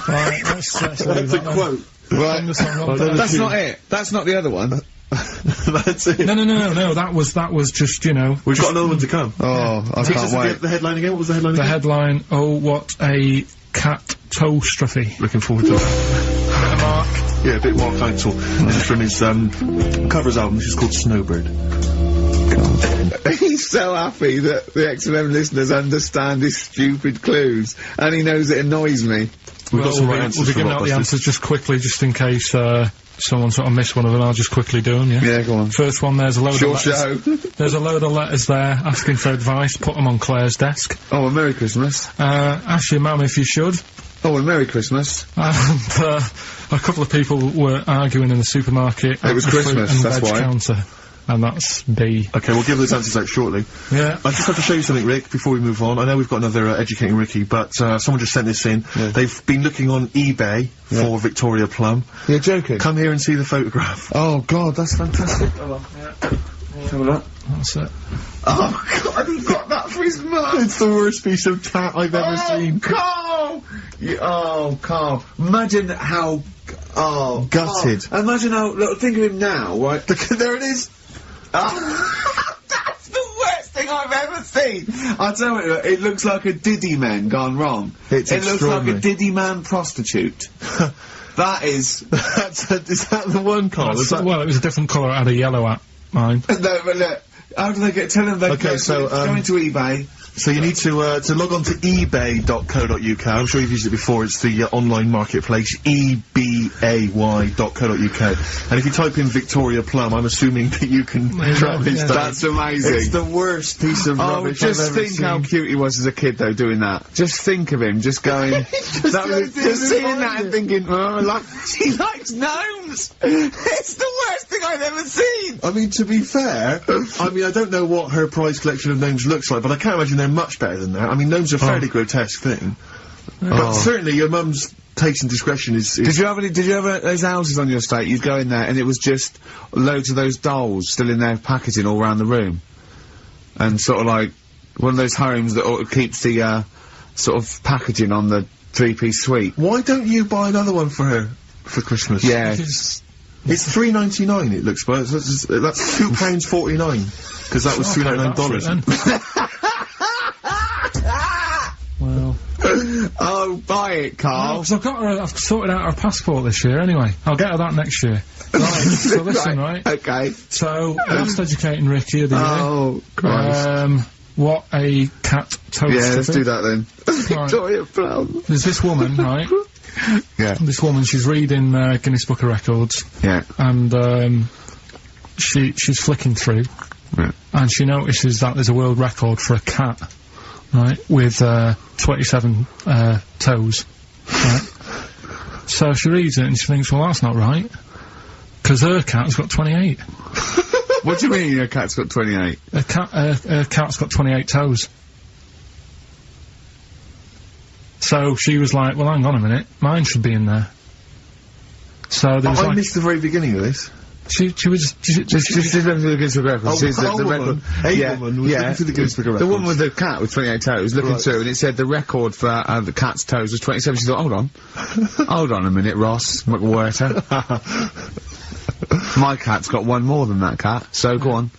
Right, that's a quote. Right. That's not it. That's not the other one. That's it. No, that was just, you know... We've got another one to come. Oh, I can't wait. The headline again? What was the headline again? The headline, oh, what a catastrophe. Looking forward to that. Mark. Yeah, a bit Mark Heinzel. This is from his covers album, which is called Snowbird. God. He's so happy that the XFM listeners understand his stupid clues, and he knows it annoys me. We've got some right answers. We'll be giving out the answers just quickly, just in case someone sort of missed one of them. I'll just quickly do them, yeah? Yeah, go on. First one, there's a load of letters. Show. There's a load of letters there asking for advice. Put them on Claire's desk. Oh, well, Merry Christmas. Ask your mum if you should. Oh, well, Merry Christmas. And a couple of people were arguing in the supermarket. It was Christmas, that's why. Counter. And that's B. Okay, we'll give those answers out shortly. Yeah. I just have to show you something, Rick, before we move on. I know we've got another Educating Ricky, but someone just sent this in. Yeah. They've been looking on eBay for Victoria Plum. You're joking? Come here and see the photograph. Oh, God, that's fantastic. Have a look. That's it. Oh, God, he got that for his mum! It's the worst piece of tat I've ever seen. Carl! Oh, Carl. Imagine how... Oh, gutted. Oh, imagine how... Look, think of him now, right? There it is! Oh, that's the worst thing I've ever seen! I tell you, it looks like a Diddy man gone wrong. It looks like a Diddy man prostitute. That is... is that the one, Carl? Well, it was a different colour. It had a yellow at mine. No, but look, how do they get... Tell them they go into eBay... So you need to log on to ebay.co.uk. I'm sure you've used it before. It's the online marketplace, ebay.co.uk. And if you type in Victoria Plum, I'm assuming that you can track this down. That's amazing. It's the worst piece of rubbish I've ever seen. Just think how cute he was as a kid, though, doing that. Just think of him, just going... just seeing that and thinking, oh, he likes gnomes! It's the worst thing I've ever seen! I mean, to be fair, I don't know what her prize collection of gnomes looks like, but I can't imagine they're much better than that. I mean, gnomes are a fairly grotesque thing. But certainly your mum's taste and discretion is... Did you have those houses on your estate? You'd go in there and it was just loads of those dolls still in their packaging all around the room. And sort of like one of those homes that keeps the sort of packaging on the three-piece suite. Why don't you buy another one for her for Christmas? Yeah. It's $3.99 it looks, but that's £2.49. Because that was $3.99. Well. Oh, buy it, Carl. No, 'cause I've sorted out her passport this year anyway. I'll get her that next year. Right, so listen, right? Okay. So, last Educating Ricky of the year. Oh, Christ. What a catastrophe. Yeah, let's do that then. Victoria Plum. There's this woman, right? Yeah. This woman, she's reading Guinness Book of Records. Yeah. And, she's flicking through. Yeah. And she notices that there's a world record for a cat right, with 27 toes, right? So she reads it and she thinks, well, that's not right, because her cat's got 28. What do you mean her cat's got 28? Her cat's got 28 toes. So she was like, well, hang on a minute, mine should be in there. So there was I missed the very beginning of this. She was... She's looking for the Guinness Book of Records. A woman was looking for the Guinness Book of Records. The woman with the cat with 28 toes looking through, and it said the record for the cat's toes was 27. She thought, hold on. Hold on a minute, Ross McWhirter. My cat's got one more than that cat, so go on.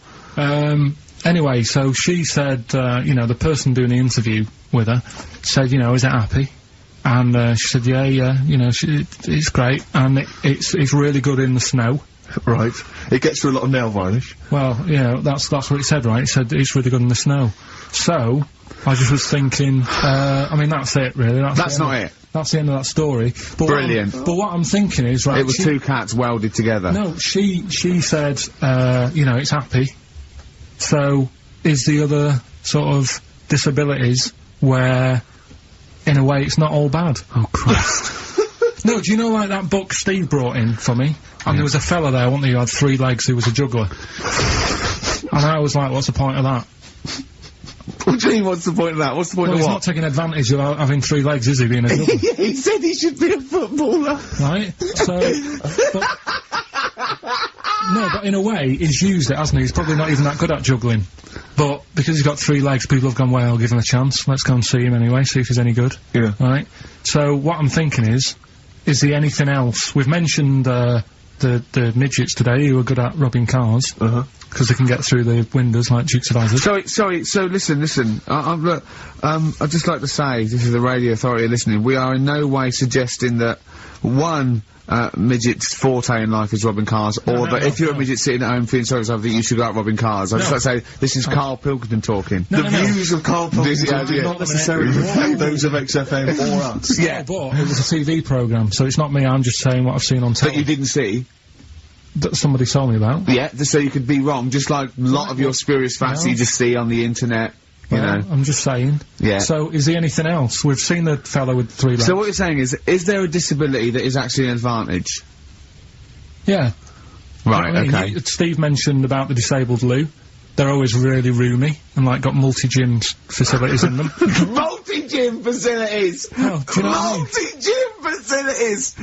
Anyway, so she said, you know, the person doing the interview with her said, you know, is it happy? And she said, yeah, you know, it's great, and it's really good in the snow. Right. It gets through a lot of nail varnish. Well, yeah, that's what it said, right? It said it's really good in the snow. So, I just was thinking, I mean, that's it, really. That's not it. That's the end of that story. But brilliant. But what I'm thinking is, right... It was two cats welded together. No, she said, you know, it's happy. So, is the other sort of disabilities where, in a way, it's not all bad? Oh, Christ. No, do you know, like, that book Steve brought in for me? And there was a fella there, wasn't there, who had 3 legs, who was a juggler. And I was like, what's the point of that? What do you mean, what's the point of that? What's the point of what? He's not taking advantage of having 3 legs, is he, being a juggler? Yeah, he said he should be a footballer. Right? So, no, but in a way, he's used it, hasn't he? He's probably not even that good at juggling. But, because he's got 3 legs, people have gone, well, I'll give him a chance. Let's go and see him anyway, see if he's any good. Yeah. Right? So, what I'm thinking is there anything else? We've mentioned, the midgets today who are good at robbing cars. Because they can get through the windows like Dukes of Hazzard. Sorry, so listen. I'd just like to say, this is the Radio Authority listening, we are in no way suggesting that, one, midget's forte in life is robbing cars, or that if you're a midget sitting at home feeling sorry for yourself, that you should go out robbing cars. I'd just like to say, this is Karl Pilkington talking. The views of Karl Pilkington do not necessarily reflect those of XFM or us. Yeah, but it was a TV programme, so it's not me, I'm just saying what I've seen on telly. That you didn't see? That somebody told me about. Yeah, so you could be wrong, just like a lot of your spurious facts you just see on the internet, you know. I'm just saying. Yeah. So, is there anything else? We've seen the fellow with 3 legs. So what you're saying is there a disability that is actually an advantage? Yeah. Right, I mean, okay. Steve mentioned about the disabled loo. They're always really roomy, and like got multi-gym facilities in them. Multi-gym facilities! Oh, do you know multi-gym facilities!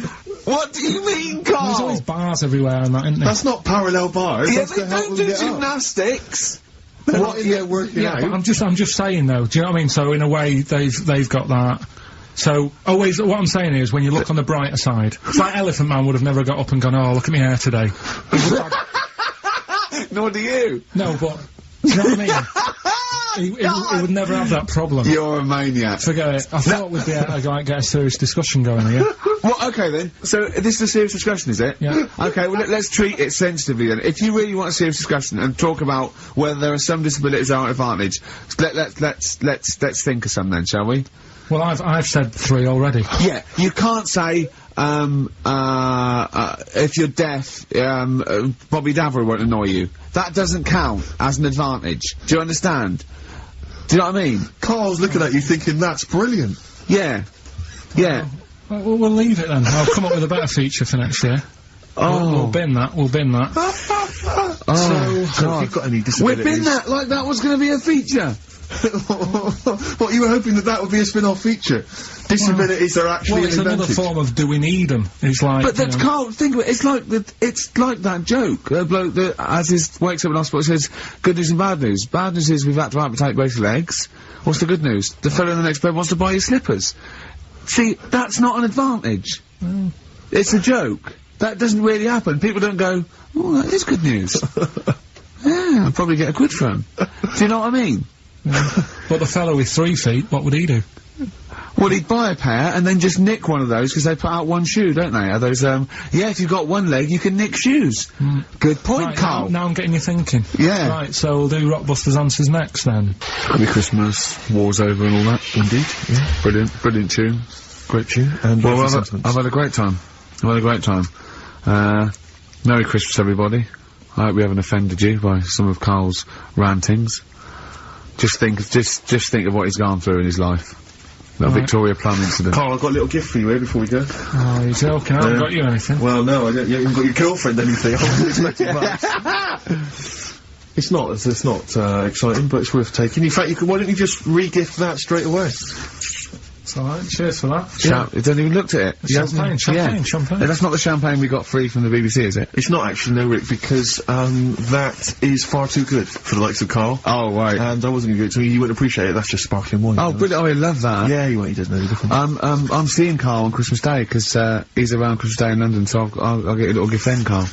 What do you mean, Karl? There's always bars everywhere and that, isn't there? That's not parallel bars. Yeah, That's they don't do gymnastics! What in there working out? But I'm just saying though, do you know what I mean? So in a way, they've got that. So, always, what I'm saying is, when you look on the brighter side, it's like Elephant Man would have never got up and gone, oh, look at my hair today. Nor do you. No, but, do you know what I mean? He would never have that problem. You're a maniac. Forget it. I thought we'd be able to, like, get a serious discussion going here. Well, okay then. So, this is a serious discussion, is it? Yeah. Okay, well, let's treat it sensitively then. If you really want a serious discussion and talk about whether there are some disabilities that are an advantage, let's think of some then, shall we? Well, I've said 3 already. Yeah, you can't say, if you're deaf, Bobby Davery won't annoy you. That doesn't count as an advantage. Do you understand? Do you know what I mean? Karl's looking at you thinking, that's brilliant. Yeah. Yeah. Well, we'll leave it then. I'll come up with a better feature for next year. Oh. We'll bin that, Oh, So if you've got any disabilities... We've been that, like that was going to be a feature. What, you were hoping that would be a spin-off feature? Disabilities are actually it's an advantage. another form of do we need them? It's like, but that's Karl, think of it, it's like that joke, a bloke that, wakes up in hospital says, good news and bad news. Bad news is we've had to amputate both legs. What's the good news? The fellow in the next bed wants to buy you slippers. See, that's not an advantage. It's a joke. That doesn't really happen. People don't go, oh, that is good news. Yeah, I'll probably get a quid from him. Do you know what I mean? But the fellow with 3 feet, what would he do? Well, he'd buy a pair and then just nick one of those because they put out one shoe, don't they? Are those, yeah, if you've got one leg, you can nick shoes. Good point, right, Karl. Now I'm getting you thinking. Yeah. Right, so we'll do Rockbusters Answers next then. Happy Christmas, war's over and all that. Indeed, yeah. Brilliant tune. Great tune. And well, I've had a great time. Merry Christmas, everybody. I hope we haven't offended you by some of Karl's rantings. Just think of what he's gone through in his life. That Victoria Plum incident. Carl, I've got a little gift for you here before we go. Oh, you're joking. I haven't got you anything. Well, no, I don't. You haven't got your girlfriend anything. I wasn't expecting much. It's not exciting, but it's worth taking. In fact, why don't you just re-gift that straight away? It's alright, cheers for that. It hasn't even looked at it. Champagne. That's not the champagne we got free from the BBC, is it? It's not actually, no, Rick, because, that is far too good for the likes of Karl. Oh, right. And I wasn't going to give it to you, you wouldn't appreciate it, that's just sparkling wine. Oh, brilliant, I love that. Yeah, he doesn't know the difference. I'm seeing Karl on Christmas Day, because, he's around Christmas Day in London, so I'll get a little gift then, Karl.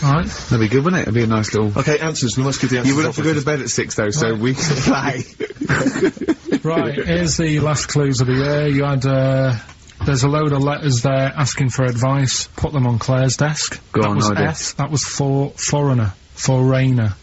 Alright. That'd be good, wouldn't it? It'd be a nice little... Okay, answers, we must give the answers. You would have to go to bed at 6, though, so we can play. Right, here's the last clues of the year. You had, there's a load of letters there asking for advice. Put them on Claire's desk. That was F. That was foreigner. Foreigner.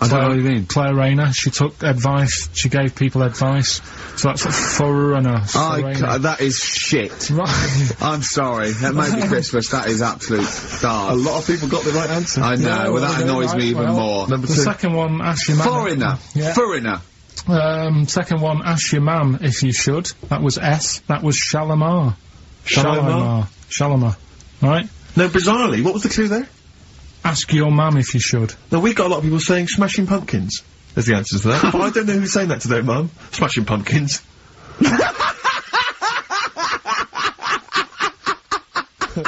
I don't know what you mean. Claire Rayner. She took advice. She gave people advice. So that's foreigner. That is shit. Right. I'm sorry. That may be Christmas. That is absolute stars. A lot of people got the right answer. I know. Well, that annoys me even more. Number 2. The second one, ask your mum. Foreigner. Yeah. Foreigner. Second one, ask your mum if you should. That was S. That was Shalimar. Shalimar. Right? No, bizarrely, what was the clue there? Ask your mum if you should. No, we got a lot of people saying Smashing Pumpkins as the answers to that. But I don't know who's saying that to their mum. Smashing Pumpkins.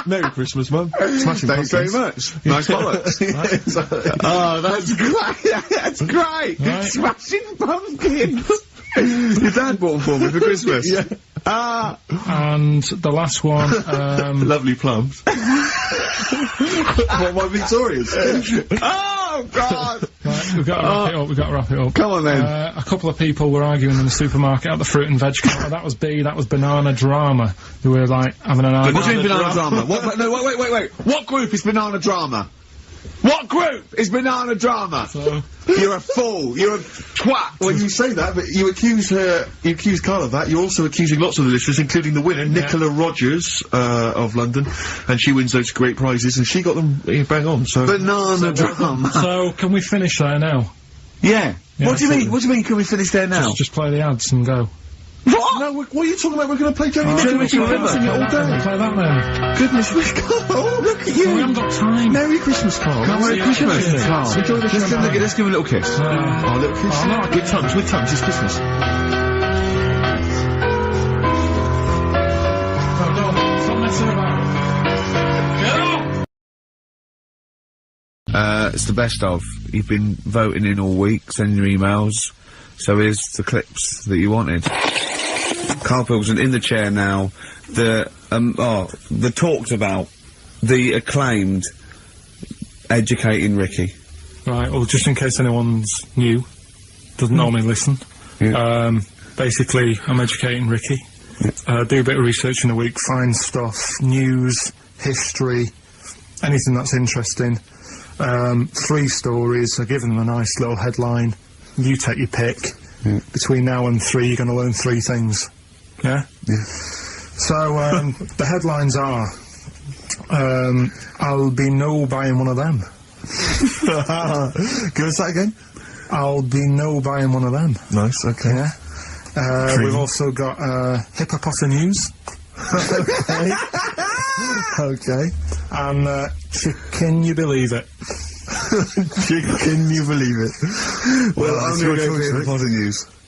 Merry Christmas, Mum. Smashing Thanks Pumpkins. very much. Nice bollocks. Oh, that's great. That's great. Right. Smashing Pumpkins. Your dad bought them for me for Christmas. Yeah. And the last one, Lovely plums. What, my Victorians? Oh, God. Right, we've got to wrap it up. Come on, then. A couple of people were arguing in the supermarket at the fruit and veg counter. That was B, that was Banana Drama. They were, like, having an argument. What do you mean Banana Drama? What, no, wait. What group is Banana Drama? What group is Banana Drama? You're a fool. You're a twat. When you say that, but you accuse Karl of that, you're also accusing lots of the listeners, including the winner, Nicola Rogers, of London, and she wins those great prizes, and she got them bang on, so... Banana Drama. So, can we finish there now? Yeah. What do you mean? What do you mean, can we finish there now? Just play the ads and go. What? No, what are you talking about? We're going to play Joni Joni Mitchell. Mitchell We're sing it all day. Play that then. Goodness, we can't. Oh, look at you. We haven't got time. Merry Christmas, Karl. Merry Christmas, Karl. Enjoy the show. Let's give him a little kiss. Oh, a little kiss. Oh, no, With tongues, it's Christmas. Stop messing about. Get up! It's the best of. You've been voting in all week, sending your emails. So here's the clips that you wanted. Karl Pilkington in the chair now. The talked about, the acclaimed Educating Ricky. Right, well, just in case anyone's new, doesn't normally listen. Yeah. Basically, I'm educating Ricky. Do a bit of research in a week, find stuff, news, history, anything that's interesting. 3 stories, I give them a nice little headline. You take your pick. Yeah. Between now and 3, you're going to learn 3 things. Yeah? Yeah. So, the headlines are, I'll be no buying one of them. Give us that again. I'll be no buying one of them. Nice, okay. Yeah. We've also got, hippopotamus. Okay. Okay. And, can you believe it? Can you believe it? Well, I'm going to go for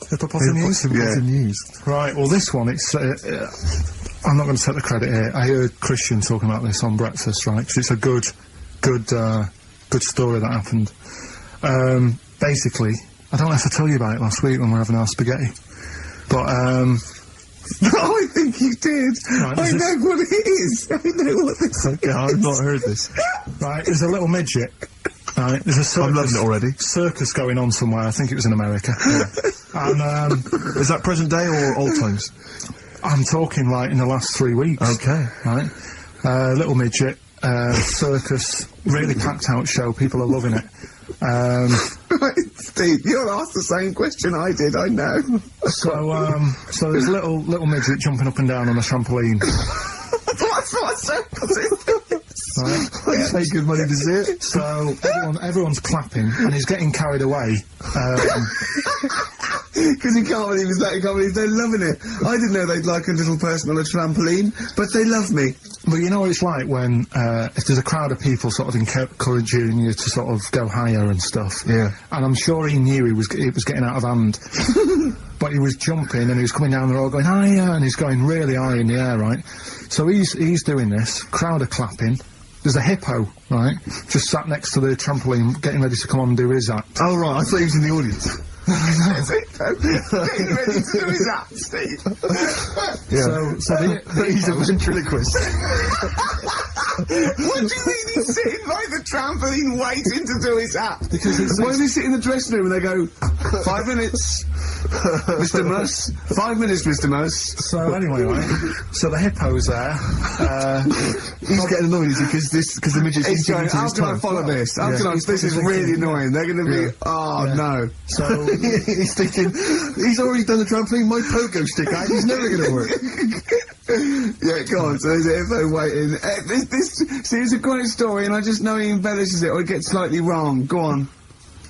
Hippopotamus. Hippopotamus? Right, well, this one, it's, I'm not going to take the credit here. I heard Christian talking about this on Breakfast, right? 'Cause it's a good story that happened. Basically, I don't know if I told you about it last week when we were having our spaghetti, but, Oh, I think you did. Right, I know what it is. I know what this is. Okay, I've not heard this. right, there's a little midget. Right, there's a circus. I'm loving it already. Circus going on somewhere. I think it was in America. And, Is that present day or old times? I'm talking, like, in the last 3 weeks. Okay. Right? Little midget, circus, really packed out show, people are loving it. Right, Steve, you'll ask the same question I did, I know. So there's little midget jumping up and down on a trampoline. That's what circus is. Right? I'd pay good money to see it. So everyone's clapping, and he's getting carried away. Because he can't believe it's that, he can't believe they're loving it. I didn't know they'd like a little person on a trampoline, but they love me. But you know what it's like when, if there's a crowd of people sort of encouraging you to sort of go higher and stuff. Yeah. And I'm sure he knew it was getting out of hand. But he was jumping and he was coming down the road going higher, and he's going really high in the air, right? So he's doing this, crowd are clapping. There's a hippo, right, just sat next to the trampoline, getting ready to come on and do his act. Oh, right, I thought he was in the audience. Getting ready to do his act, Steve. Yeah. So he's a ventriloquist. What do you mean he's sitting by the trampoline waiting to do his act? Because why does he sit in the dressing room and they go, 5 minutes, Mr. Mus, 5 minutes, Mr. Mus. So anyway, right, so the hippo's there, he's getting annoyed because the midget's he's going, into how his can I time. follow this? How can I, this is really annoying. They're going to be, oh no. So he's thinking, he's already done the trampoline, my pogo stick out, he's never going to work. Yeah, go on, so there's a hippo waiting. See, it's a great story, and I just know he embellishes it, or it gets slightly wrong. Go on.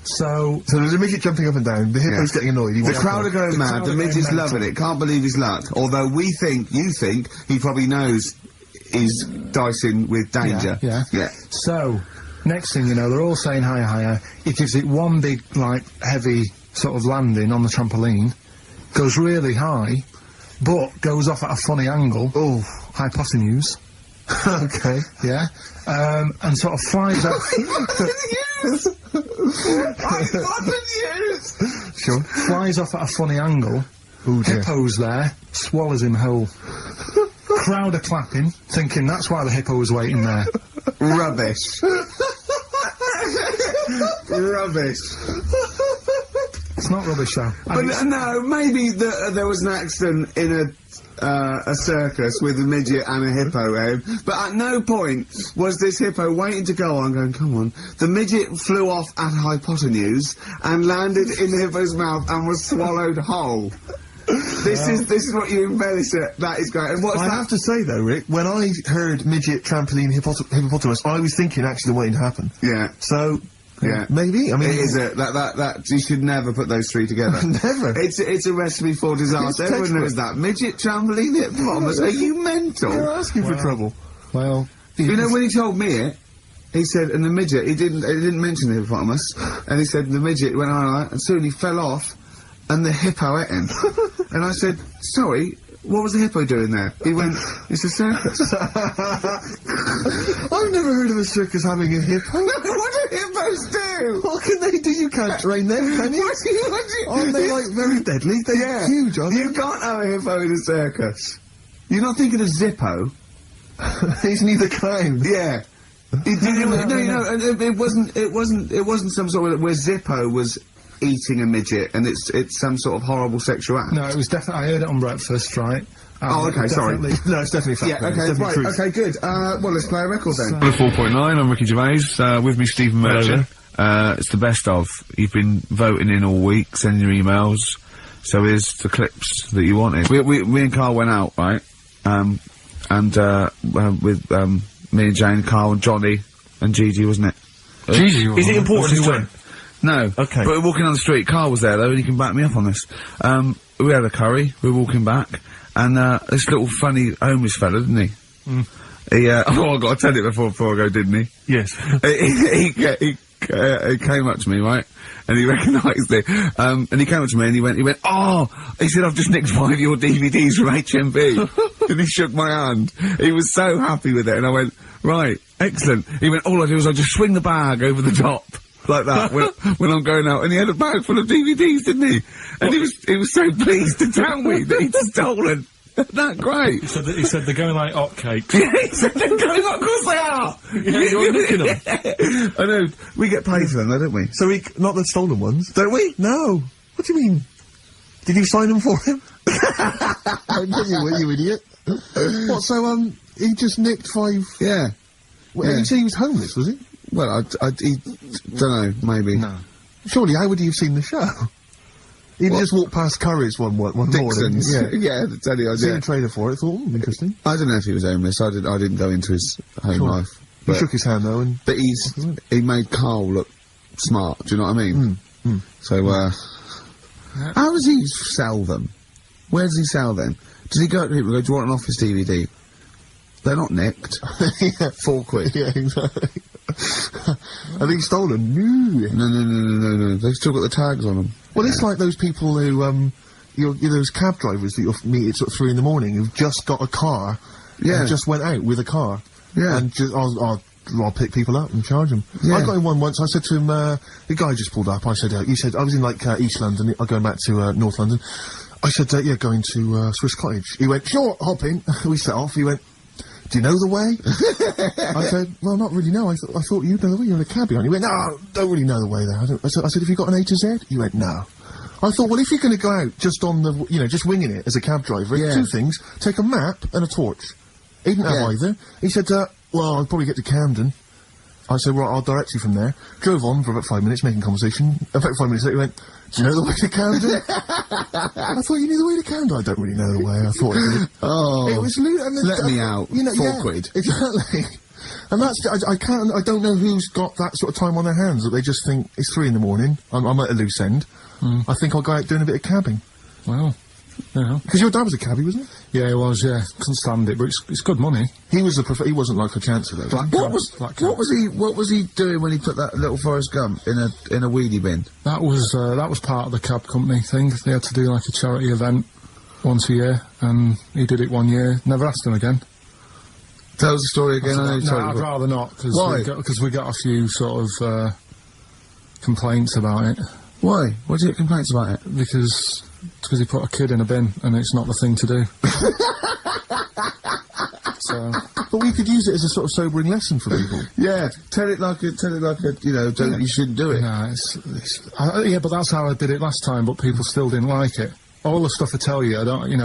So there's a midget jumping up and down, the hippo's getting annoyed. The crowd are going mad, the midget's loving it, can't believe his luck. Although you think, he probably knows he's dicing with danger. Yeah. So, next thing you know, they're all saying higher, higher. He gives it one big, like, heavy sort of landing on the trampoline, goes really high, but goes off at a funny angle. Oh, hypotenuse. Okay. Yeah. And sort of flies up. Hypotenuse! Sure. Flies off at a funny angle. Oh dear. Hippo's there, swallows him whole. Crowd are clapping, thinking that's why the hippo was waiting there. Rubbish. Rubbish. It's not rubbish, though. But no, maybe there was an accident in a circus with a midget and a hippo, but at no point was this hippo waiting to go on, going, come on. The midget flew off at hypotenuse and landed in the hippo's mouth and was swallowed whole. This is what you embellish it. That is great. And what's I have to say though, Rick, when I heard midget trampoline hippopotamus, I was thinking actually the waiting to happen. Yeah. So. Yeah, maybe. I mean, it is that you should never put those three together. Never. It's a recipe for disaster. Everyone knows that. Midget trampoline hippopotamus. Are you mental? You're asking for trouble. Well, you know when he told me it, he said, and the midget. He didn't mention the hippopotamus, and he said the midget went on, and soon he fell off, and the hippo ate him. And I said, sorry. What was the hippo doing there? He went, it's a circus. I've never heard of a circus having a hippo. No, what do hippos do? What can they do? You can't train them, can you? Aren't they, like, very deadly? They're huge, aren't they? You can't have a hippo in a circus. You're not thinking of Zippo. Isn't he the clown? Yeah. It wasn't some sort of where Zippo was eating a midget, and it's some sort of horrible sexual act. No, it was definitely. I heard it on breakfast, right? Oh, okay, sorry. No, it's definitely fact. Yeah, okay, right, truth. Okay, good. Well, let's play a record then. 4.9, I'm Ricky Gervais, with me Stephen Merchant. It's the best of. You've been voting in all week, sending your emails, so here's the clips that you wanted. Me and Karl went out, right? With me and Jane, Karl and Johnny and Gigi, wasn't it? Gigi, is it important who went? No. Okay. But we're walking on the street, Karl was there though, and he can back me up on this. We had a curry, we were walking back, and this little funny homeless fella, didn't he? Mm. He, oh, I gotta tell it before I go, didn't he? Yes. he came up to me, right? And he recognised it. And he came up to me and he went, oh! He said, I've just nicked 5 of your DVDs from HMV. And he shook my hand. He was so happy with it, and I went, right, excellent. He went, all I do is I just swing the bag over the top. Like that, when I'm going out, and he had a bag full of DVDs, didn't he? And he was so pleased to tell me that he'd stolen. That great. He said they're going like hotcakes. Yeah, he said they're going like, of course they are! Yeah, you're nicking them. I know, we get paid for them though, don't we? So not the stolen ones? Don't we? No. What do you mean? Did you sign them for him? I know you were, you idiot. What, so, he just nicked 5... Yeah. Well, you say he was homeless, was he? Well, don't know, maybe. No. Surely, how would he have seen the show? He'd just walked past Curry's one morning. Dixon's. Yeah. Yeah, that's any idea. Seen a trailer for it, thought, interesting. I don't know if he was homeless, I didn't go into his home life. He shook his hand though, and... But he made Karl look smart, do you know what I mean? So, How does he sell them? Where does he sell them? Does he go to people and go, do you want an Office DVD? They're not nicked. Yeah. £4. Yeah, exactly. I think stolen. No. They've still got the tags on them. Well, it's like those people who, you're those cab drivers that you'll meet at sort of 3 in the morning who've just got a car. Yeah. And just went out with a car. Yeah. And just, I'll pick people up and charge them. Yeah. I got in one once, I said to him, the guy just pulled up, I said, he said, I was in like, East London, I'm going back to, North London. I said, yeah, going to, Swiss Cottage. He went, sure, hop in. We set off, he went, do you know the way? I said, well, not really, no, I thought you'd know the way, you're in a cab, aren't you? He went, no, don't really know the way there. I said, have you got an A to Z? He went, no. I thought, well, if you're gonna go out just on the, just winging it as a cab driver, two things, take a map and a torch. He didn't have either. He said, well, I'll probably get to Camden. I said, right, I'll direct you from there. Drove on for about 5 minutes, making conversation. About 5 minutes later, he went, do you know the way to Camden? I thought you knew the way to Camden. I don't really know the way. I thought it did. Oh. It was let me out. £4. Exactly. And that's, I don't know who's got that sort of time on their hands, that they just think, it's 3 in the morning, I'm at a loose end. I think I'll go out doing a bit of cabbing. Wow. Yeah. Because your dad was a cabbie, wasn't he? Yeah, he was, yeah. Couldn't stand it, but it's good money. He was he wasn't like a chancer, though. What was he doing when he put that little Forrest Gump in a weedy bin? That was part of the cab company thing. They had to do like a charity event once a year, and he did it one year. Never asked him again. Tell us the story again. I'd rather not, because we got a few sort of complaints about it. Why? Why did you get complaints about it? Because he put a kid in a bin, and it's not the thing to do. So, but we could use it as a sort of sobering lesson for people. Yeah, tell it like a, you shouldn't do it. Nah, yeah, but that's how I did it last time, but people still didn't like it. All the stuff I tell you,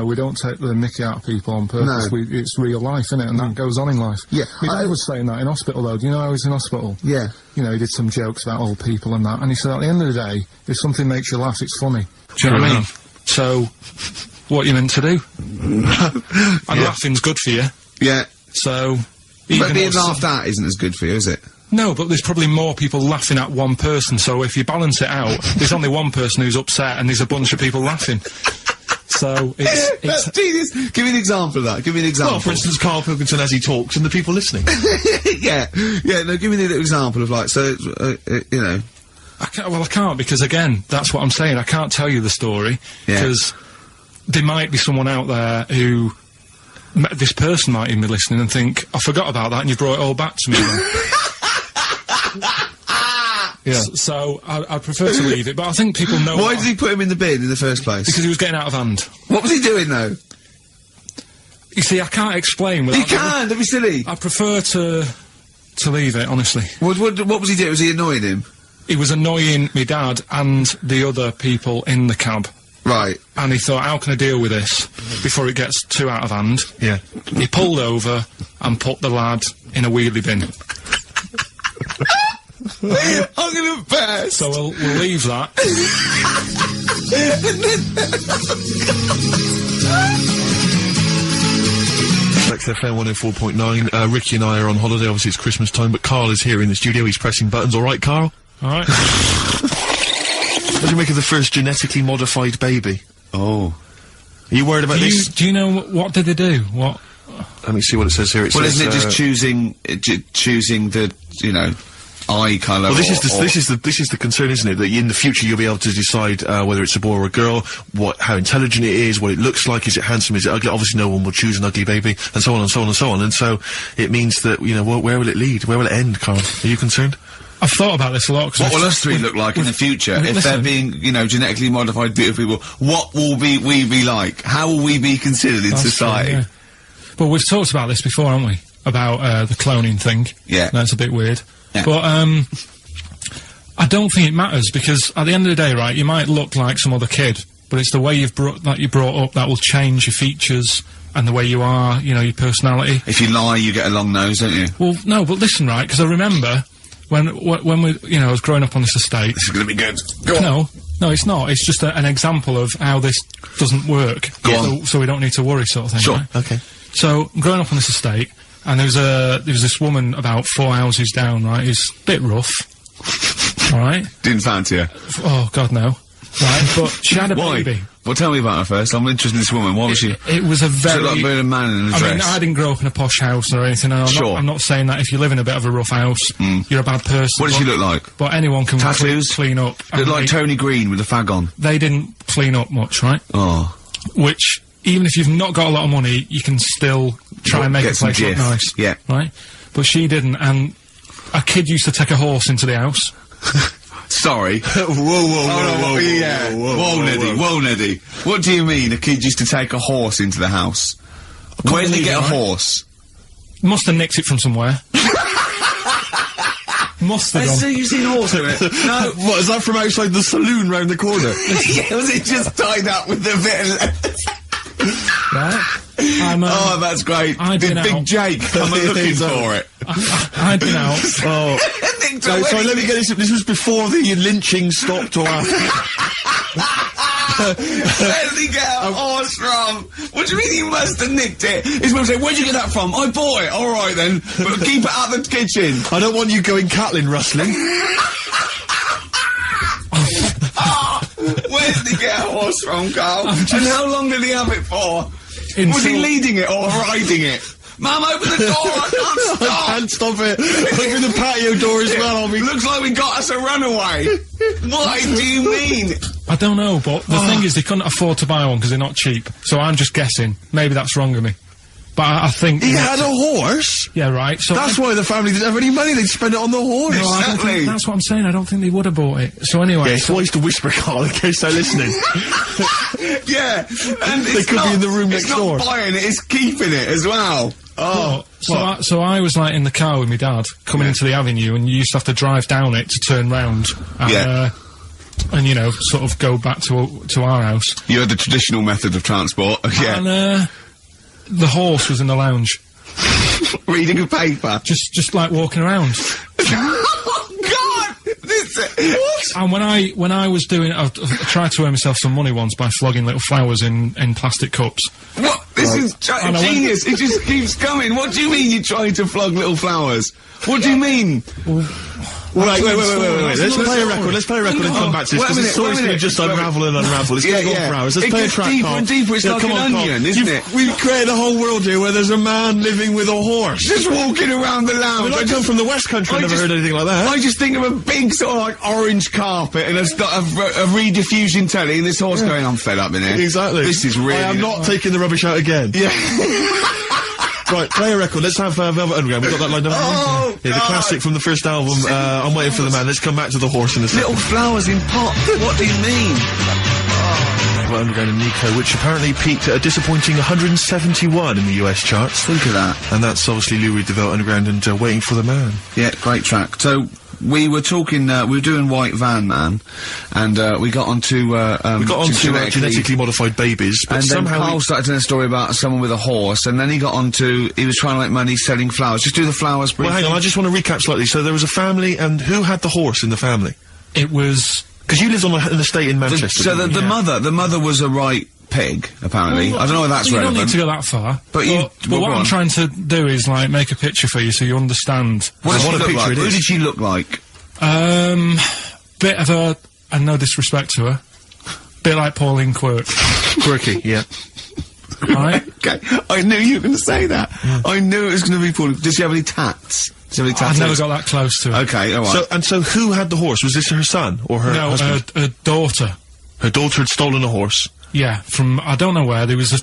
we don't take the mickey out of people on purpose. No. It's real life, innit? And that goes on in life. Yeah. My dad was saying that in hospital, though. Do you know I was in hospital? Yeah. He did some jokes about old people and that, and he said, at the end of the day, if something makes you laugh, it's funny. Do you know what I mean? So, what you meant to do? And laughing's good for you. Yeah. So... But being laughed at isn't as good for you, is it? No, but there's probably more people laughing at one person, so if you balance it out, there's only one person who's upset and there's a bunch of people laughing. So, it's genius. Give me an example of that. Give me an example. Well, for instance, Karl Pilkington as he talks and the people listening. Yeah, no, give me an example of, like, so, I can't, because again, that's what I'm saying, I can't tell you the story, because there might be someone out there who... This person might even be listening and think, I forgot about that and you brought it all back to me then. So I prefer to leave it, but I think people know... Why did he put him in the bin in the first place? Because he was getting out of hand. What was he doing, though? You see, I can't explain without... You can! Don't be silly! I prefer to leave it, honestly. What was he doing? Was he annoying him? He was annoying my dad and the other people in the cab. Right. And he thought, how can I deal with this before it gets too out of hand? Yeah. He pulled over and put the lad in a wheelie bin. I'm gonna burst! So we'll leave that. XFM 104.9. Ricky and I are on holiday, obviously it's Christmas time, but Karl is here in the studio, he's pressing buttons. Alright, Karl? Alright. What do you make of the first genetically modified baby? Oh. Are you worried about this? Do you know what did they do? What? Let me see what it says here. Well, isn't it just choosing the, eye colour? Well, this is the concern, isn't it? That in the future you'll be able to decide whether it's a boy or a girl, how intelligent it is, what it looks like, is it handsome, is it ugly? Obviously, no one will choose an ugly baby, and so on and so on and so on. And so it means that where will it lead? Where will it end, Karl? Are you concerned? I've thought about this a lot. What will us three look like in the future if they're being, genetically modified beautiful people? What will we be like? How will we be considered in society? True, yeah. Well, we've talked about this before, haven't we? About the cloning thing. Yeah. That's a bit weird. Yeah. But I don't think it matters, because at the end of the day, right, you might look like some other kid, but it's the way you're brought up that will change your features and the way you are, your personality. If you lie, you get a long nose, don't you? Well, no, but listen, right, because I remember when we, I was growing up on this estate. This is going to be good. Go on. No, it's not. It's just an example of how this doesn't work. Go on. So we don't need to worry, sort of thing. Sure. Right? Okay. So growing up on this estate, and there was this woman about 4 houses down, right? Who's a bit rough. All right. Didn't fancy her. Oh God, no. right? But she had a baby. Well, tell me about her first. I'm interested in this woman. Why was she? It was a very... She looked like a man in a dress. I mean, I didn't grow up in a posh house or anything. I'm not saying that if you live in a bit of a rough house, you're a bad person. What did she look like? But anyone can clean up. Looked like Tony Green with a fag on. They didn't clean up much, right? Oh. Which, even if you've not got a lot of money, you can still try and make a place look nice. Yeah. Right? But she didn't, and a kid used to take a horse into the house. Sorry. Whoa, Neddy. What do you mean a kid used to take a horse into the house? Where did he get a horse? Must have nicked it from somewhere. Must have So you've seen a horse in it? No. What, is that from outside the saloon round the corner? Yeah, was it just tied up with the bit of right? Oh, that's great. Did Big Jake come looking for it? I'd been out. Oh. Sorry, let me get this. This was before the lynching stopped or after. Where did he get a horse from? What do you mean he must have nicked it? His mum said, where'd you get that from? I bought it. Alright then, but keep it out of the kitchen. I don't want you going Catlin rustling. Where did he get a horse from, Karl? And how long did he have it for? Was he leading it or riding it? Mum, open the door! I can't stop! I can't stop it! Open the patio door as well, Looks like we got us a runaway! What do you mean? I don't know, but the thing is, they couldn't afford to buy one because they're not cheap. So I'm just guessing. Maybe that's wrong of me. But I think... He had a horse? Yeah, right. So that's why the family didn't have any money, they'd spend it on the horse. No, I don't think, that's what I'm saying, I don't think they would have bought it. So anyway... Yeah, it's wise to whisper, Karl, in case they're listening. Yeah, and they could be in the room next door. It's not buying it, it's keeping it as well. Oh, so I was like in the car with my dad coming into the avenue, and you used to have to drive down it to turn round. And you know, sort of go back to our house. You had the traditional method of transport, yeah. And the horse was in the lounge, reading a paper, just like walking around. What? And when I was doing, I tried to earn myself some money once by flogging little flowers in plastic cups. What? This is genius. It just keeps coming. What do you mean you're trying to flog little flowers? What do you mean? Wait. Let's play a record. Let's play a record and come back to this, because the story's going to just unravel and unravel. It's going to go on for hours. Let's play a track, deeper and deeper. It's like an onion, isn't it? We've created a whole world here where there's a man living with a horse. Just walking around the lounge. I come from the West Country, I've never heard anything like that. I just think of a big sort of like orange carpet and a rediffusion telly and this horse going, I'm fed up in here. Exactly. This is really... I am not taking the rubbish out again. Yeah. Right, play a record. Let's have Velvet Underground. We've got that lined up. Oh, yeah, the classic from the first album, I'm Waiting for the Man. Let's come back to the horse in a second. Little flowers in pots. What do you mean? Velvet Underground and Nico, which apparently peaked at a disappointing 171 in the US charts. Think of that. And that's obviously Lou Reed, the Velvet Underground, and Waiting for the Man. Yeah, great track. So, we were talking, we were doing White Van Man, and we got onto genetically modified babies, but and somehow then Karl started telling a story about someone with a horse, and then he got onto, he was trying to make money selling flowers. Just do the flowers briefly. Well, hang on, I just want to recap slightly. So there was a family, and who had the horse in the family? It was... Because you lived on an estate in Manchester. So the mother was a right pig, apparently. I don't know if that's relevant. You don't need to go that far. But what I'm trying to do is, like, make a picture for you so you understand what a picture it is. Who did she look like? Bit of a, and no disrespect to her, bit like Pauline Quirk. Quirky, yeah. Right? Okay, I knew you were going to say that. Yeah. I knew it was going to be Pauline. Did she have any tats? I've never got that close to her. Okay, alright. So who had the horse? Was this her son or her husband? No, her daughter. Her daughter had stolen a horse? Yeah, from, I don't know where, there was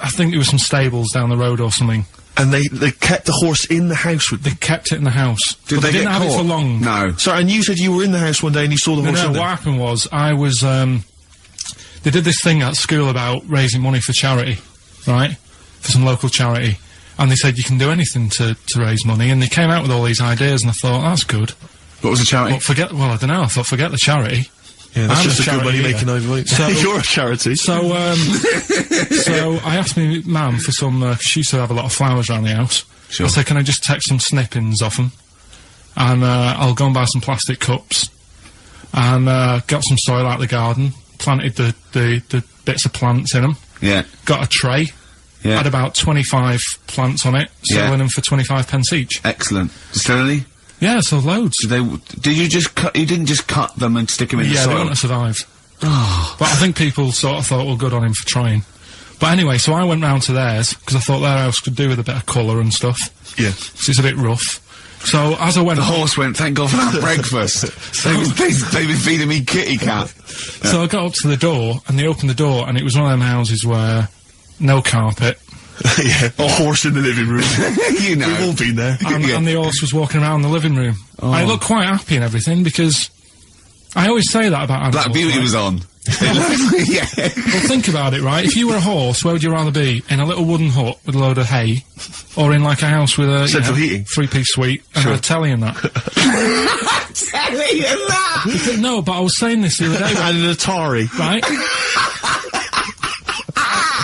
I think it was some stables down the road or something. And they kept the horse in the house with them? They kept it in the house. Did they didn't have it for long. No. Sorry, and you said you were in the house one day and you saw the horse in there? No, what happened was, I was, they did this thing at school about raising money for charity, right? For some local charity. And they said you can do anything to raise money, and they came out with all these ideas, and I thought, that's good. What was the charity? Well, I don't know, I thought, forget the charity. Yeah, that's just a good money-making overweight. So, you're a charity. So, so I asked my mum for some, she used to have a lot of flowers around the house. Sure. I said, can I just take some snippings off them? And, I'll go and buy some plastic cups. And, got some soil out of the garden, planted the bits of plants in them. Yeah. Got a tray. Yeah. Had about 25 plants on it, selling them for 25 pence each. Excellent. Still any? Yeah, so loads. Did you just cut, you didn't just cut them and stick them in the soil? Yeah, they want to survive. But I think people sort of thought, well, good on him for trying. But anyway, so I went round to theirs, because I thought their house could do with a bit of colour and stuff. Yeah. So it's a bit rough. So as I went... The horse went, thank God for that breakfast. They've been feeding me kitty cat. So I got up to the door, and they opened the door, and it was one of them houses where no carpet. Yeah, a horse in the living room. You know. We've all been there. And the horse was walking around the living room. I looked quite happy and everything, because I always say that about animals. Black Beauty was on. Yeah. Well, think about it, right? If you were a horse, where would you rather be? In a little wooden hut with a load of hay, or in like a house with a central heating, 3-piece suite and a telly and that? Telly and that. No, but I was saying this the other day. And an Atari, right?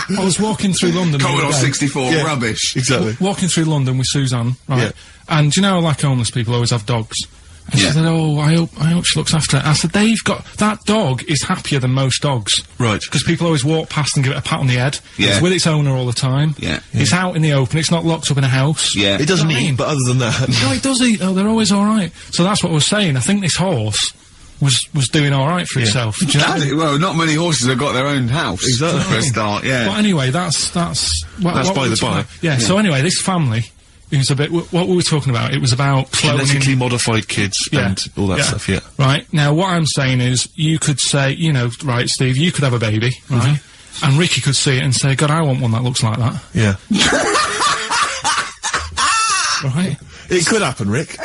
I was walking through London. Commodore 64 rubbish. Exactly. Walking through London with Suzanne, right? Yeah. And you know, like homeless people always have dogs. And she said, oh, I hope she looks after it. I said, that dog is happier than most dogs. Right. Because people always walk past and give it a pat on the head. Yeah. It's with its owner all the time. Yeah. It's out in the open, it's not locked up in a house. Yeah. It doesn't eat, but other than that... No, it does eat, though, they're always alright. So that's what I was saying, I think this horse was doing alright for itself. Do you know what I mean? Well, not many horses have got their own house. Exactly. For a start, yeah. But anyway, that's by the by. Yeah, so anyway, this family... It was a bit, what we were talking about, it was about cloning... Genetically modified kids and all that stuff, yeah. Right, now what I'm saying is, you could say, you know, right, Steve, you could have a baby, right? And Ricky could see it and say, God, I want one that looks like that. Yeah. Right? It could happen, Rick.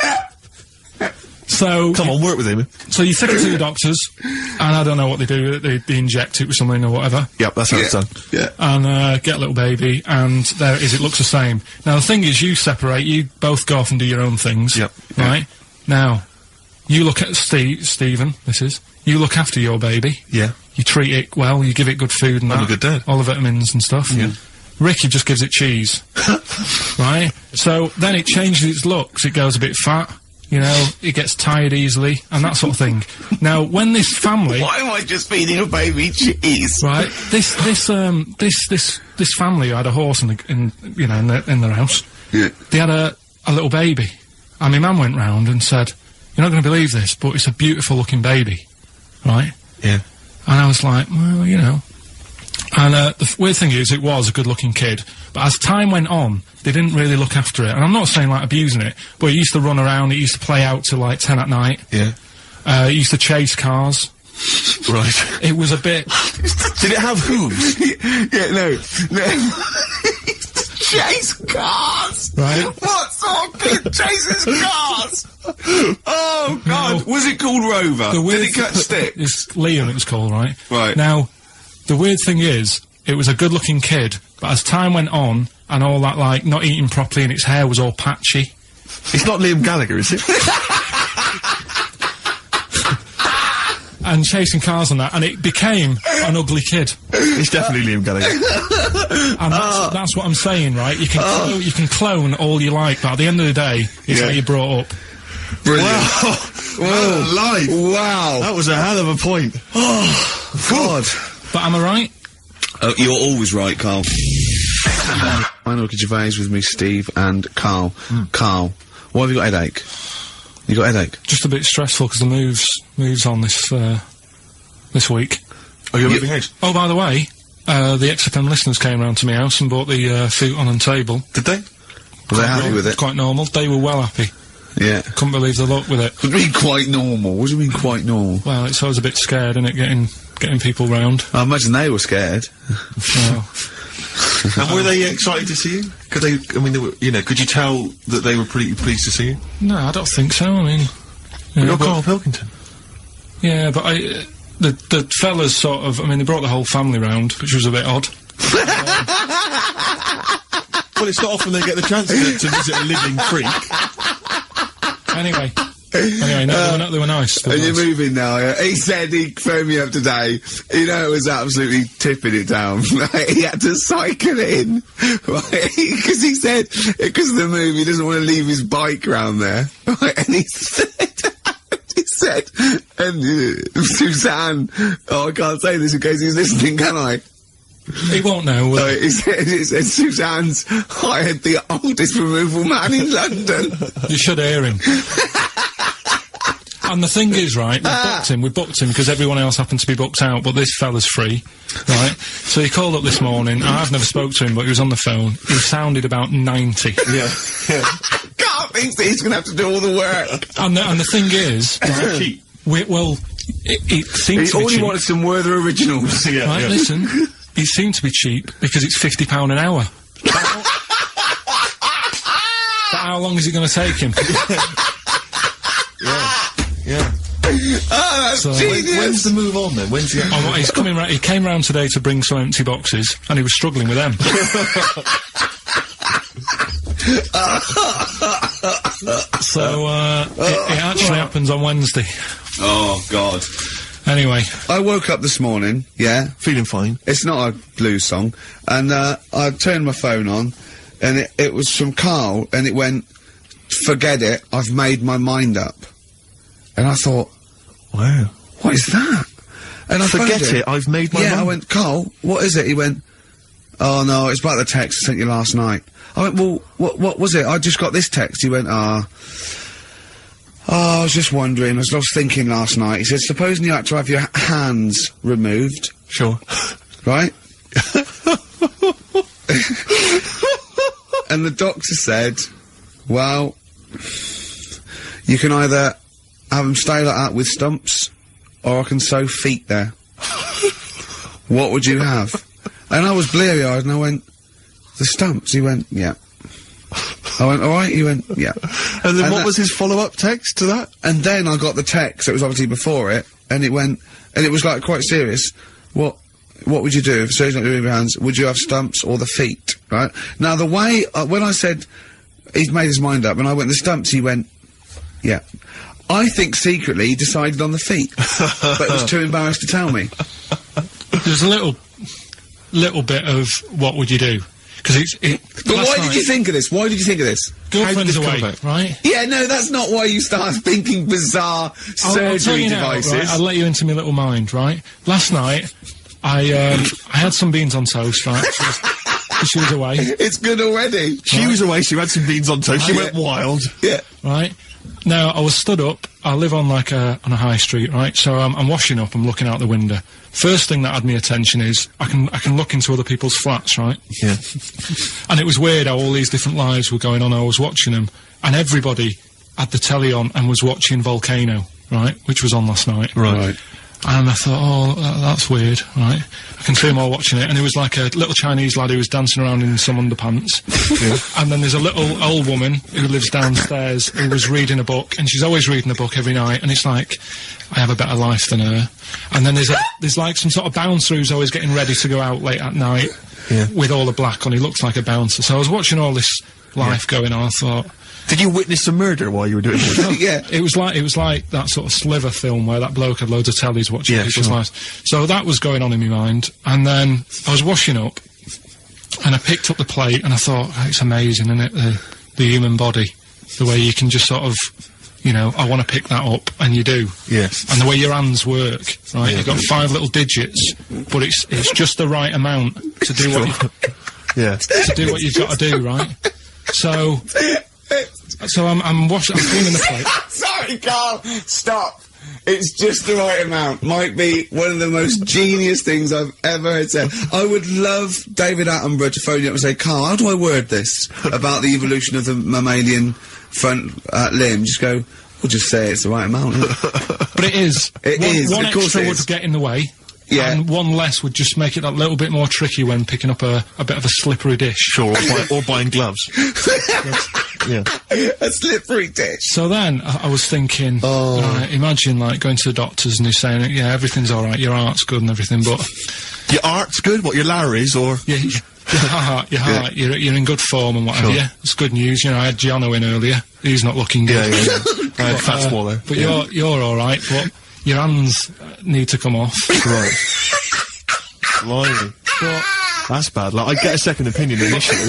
So... Come on, work with him. So you take it to the doctors, and I don't know what they do, they inject it with something or whatever. Yep, that's how it's done. Yeah. And, get a little baby, and there it is, it looks the same. Now, the thing is, you separate, you both go off and do your own things. Yep. Right? Now, you look at Stephen, you look after your baby. Yeah. You treat it well, you give it good food and I'm a good dad. all the vitamins and stuff. Yeah. Ricky just gives it cheese. Right? So, then it changes its looks, it goes a bit fat. You know, it gets tired easily, and that sort of thing. Now, when this family... Why am I just feeding a baby cheese? Right, this family who had a horse in their house. Yeah. They had a little baby. And my mum went round and said, you're not going to believe this, but it's a beautiful looking baby. Right? Yeah. And I was like, well, you know. And the weird thing is, it was a good-looking kid. But as time went on, they didn't really look after it. And I'm not saying, like, abusing it, but it used to run around, it used to play out till, like, 10 at night. Yeah. It used to chase cars. Right. It was a bit... Did it have hooves? Yeah, no. Chase cars! Right. What sort of kid chases cars? Oh, God. Was it called Rover? Did it cut sticks? It's Liam, it was called, right? Right. Now, the weird thing is, it was a good-looking kid, but as time went on, and all that, like, not eating properly and its hair was all patchy... It's not Liam Gallagher, is it? And chasing cars and that, and it became an ugly kid. It's definitely Liam Gallagher. And that's what I'm saying, right? You can clone all you like, but at the end of the day, it's how you're brought up. Brilliant. Wow. Well, live. Wow. That was a hell of a point. Oh, God. But am I right? You're always right, Karl. I'm Ricky Gervais with me, Steve, and Karl. Karl, why have you got a headache? You got a headache? Just a bit stressful because the moves on this week. Oh, you're moving house? Oh, by the way, the XFM listeners came round to my house and bought the futon and table. Did they? Were they happy with it? Quite normal. They were well happy. Yeah. Couldn't believe the luck with it. What do you mean quite normal? What do you mean quite normal? Well, it's always a bit scared, isn't it, getting people round. I imagine they were scared. Well. And were they excited to see you? Could they, I mean, they were, you know, could you tell that they were pretty pleased to see you? No, I don't think so, I mean... You're Karl Pilkington. Yeah, but the fellas sort of, I mean, they brought the whole family round, which was a bit odd. Well, it's not often they get the chance to visit a living freak. Anyway, no, they were nice. And you're moving now, yeah? He said, he phoned me up today, you know, it was absolutely tipping it down. He had to cycle in, right? Because he said, because of the move, he doesn't want to leave his bike round there, right? And he said, and Suzanne, oh, I can't say this in case he's listening, can I? He won't know. He said Suzanne's hired the oldest removal man in London. You should hear him. And the thing is, right, we booked him because everyone else happened to be booked out, but this fella's free, right? So he called up this morning, I've never spoke to him, but he was on the phone. He sounded about 90. Yeah. God thinks that he's gonna have to do all the work. And the thing is, it seems to be All he cheap. wanted some Werther originals. Right, listen, it seemed to be cheap because it's £50 an hour. But how long is it going to take him? Yeah. Oh, that's genius. When's the move on then? When's he? He's coming round. He came round today to bring some empty boxes, and he was struggling with them. So it actually happens on Wednesday. Oh God. Anyway, I woke up this morning. Yeah, Feeling fine. it's not a blues song, and I turned my phone on, and it was from Karl, and it went, "Forget it, I've made my mind up." And I thought, Wow. what is that? And I phoned Forget him. it, I've made my mind. I went, "Karl, what is it?" He went, "Oh no, it's about the text I sent you last night." I went, "Well, what was it? I just got this text." He went, I was just wondering, I was thinking last night." He said, "Supposing you had to have your hands removed, Sure. right?" And the doctor said, "Well, you can either have them stay like that with stumps, or I can sew feet there. What would you have?" And I was bleary-eyed, and I went, "The stumps?" He went, "Yeah." I went, "All right?" He went, "Yeah." And then what was his follow-up text to that? And then I got the text, it was obviously before it, and it went, and it was like quite serious. What would you do if surgeon's not doing your hands? Would you have stumps or the feet, right? Now the way, when I said he's made his mind up, and I went, "The stumps," he went, "Yeah." I think secretly he decided on the feet, but was too embarrassed to tell me. There's a little bit of what would you do? Because But why did you think of this? Why did you think of this? Girlfriend's How did this away, come about? right? Yeah, no, that's not why you start thinking bizarre I'll tell surgery you now, devices. right? I'll let you into my little mind, right? Last night, I had some beans on toast, right? She was away, It's good already. She was away, she had some beans on toast, she went wild. Yeah. right? Now, I was stood up, I live on like on a high street, right? So I'm washing up, I'm looking out the window. First thing that had my attention is, I can look into other people's flats, right? Yeah. And it was weird how all these different lives were going on, I was watching them, and everybody had the telly on and was watching Volcano, right? Which was on last night. Right. And I thought, oh, that's weird, right? I can see them all watching it, and there was like a little Chinese lad who was dancing around in some underpants. And then there's a little old woman who lives downstairs who was reading a book, and she's always reading a book every night, and it's like, I have a better life than her. And then there's like some sort of bouncer who's always getting ready to go out late at night with all the black on. He looks like a bouncer. So I was watching all this life going on, I thought, Did you witness some murder while you were doing this? Yeah. It was like that sort of Sliver film where that bloke had loads of tellies watching people's lives. So that was going on in my mind, and then I was washing up, and I picked up the plate, and I thought, oh, it's amazing, isn't it, the human body, the way you can just sort of, you know, I want to pick that up, and you do. Yes. And the way your hands work, right? You've got 5 little digits, but it's just the right amount to do what to do what you've got to do, right? So I'm cleaning the plate. Sorry, Karl, stop. It's just the right amount. Might be one of the most genius things I've ever heard said. I would love David Attenborough to phone you up and say, Karl, how do I word this about the evolution of the mammalian front limb? Just go, we'll just say it's the right amount. Isn't it? But it is. One of course extra it would is. get in the way. Yeah. And one less would just make it that little bit more tricky when picking up a bit of a slippery dish. Sure, or buying gloves. Yeah. A slippery dish. So then, I was thinking, imagine, like, going to the doctors and he's saying, yeah, everything's alright, your heart's good and everything, but... Your art's good? What, your Larry's, or...? Yeah, your heart, you're in good form and what have you. It's good news, you know, I had Gianno in earlier, he's not looking good. I had Fat Swallow. But you're alright, but your hands need to come off. Right. Blimey. That's bad. Like, I'd get a second opinion initially.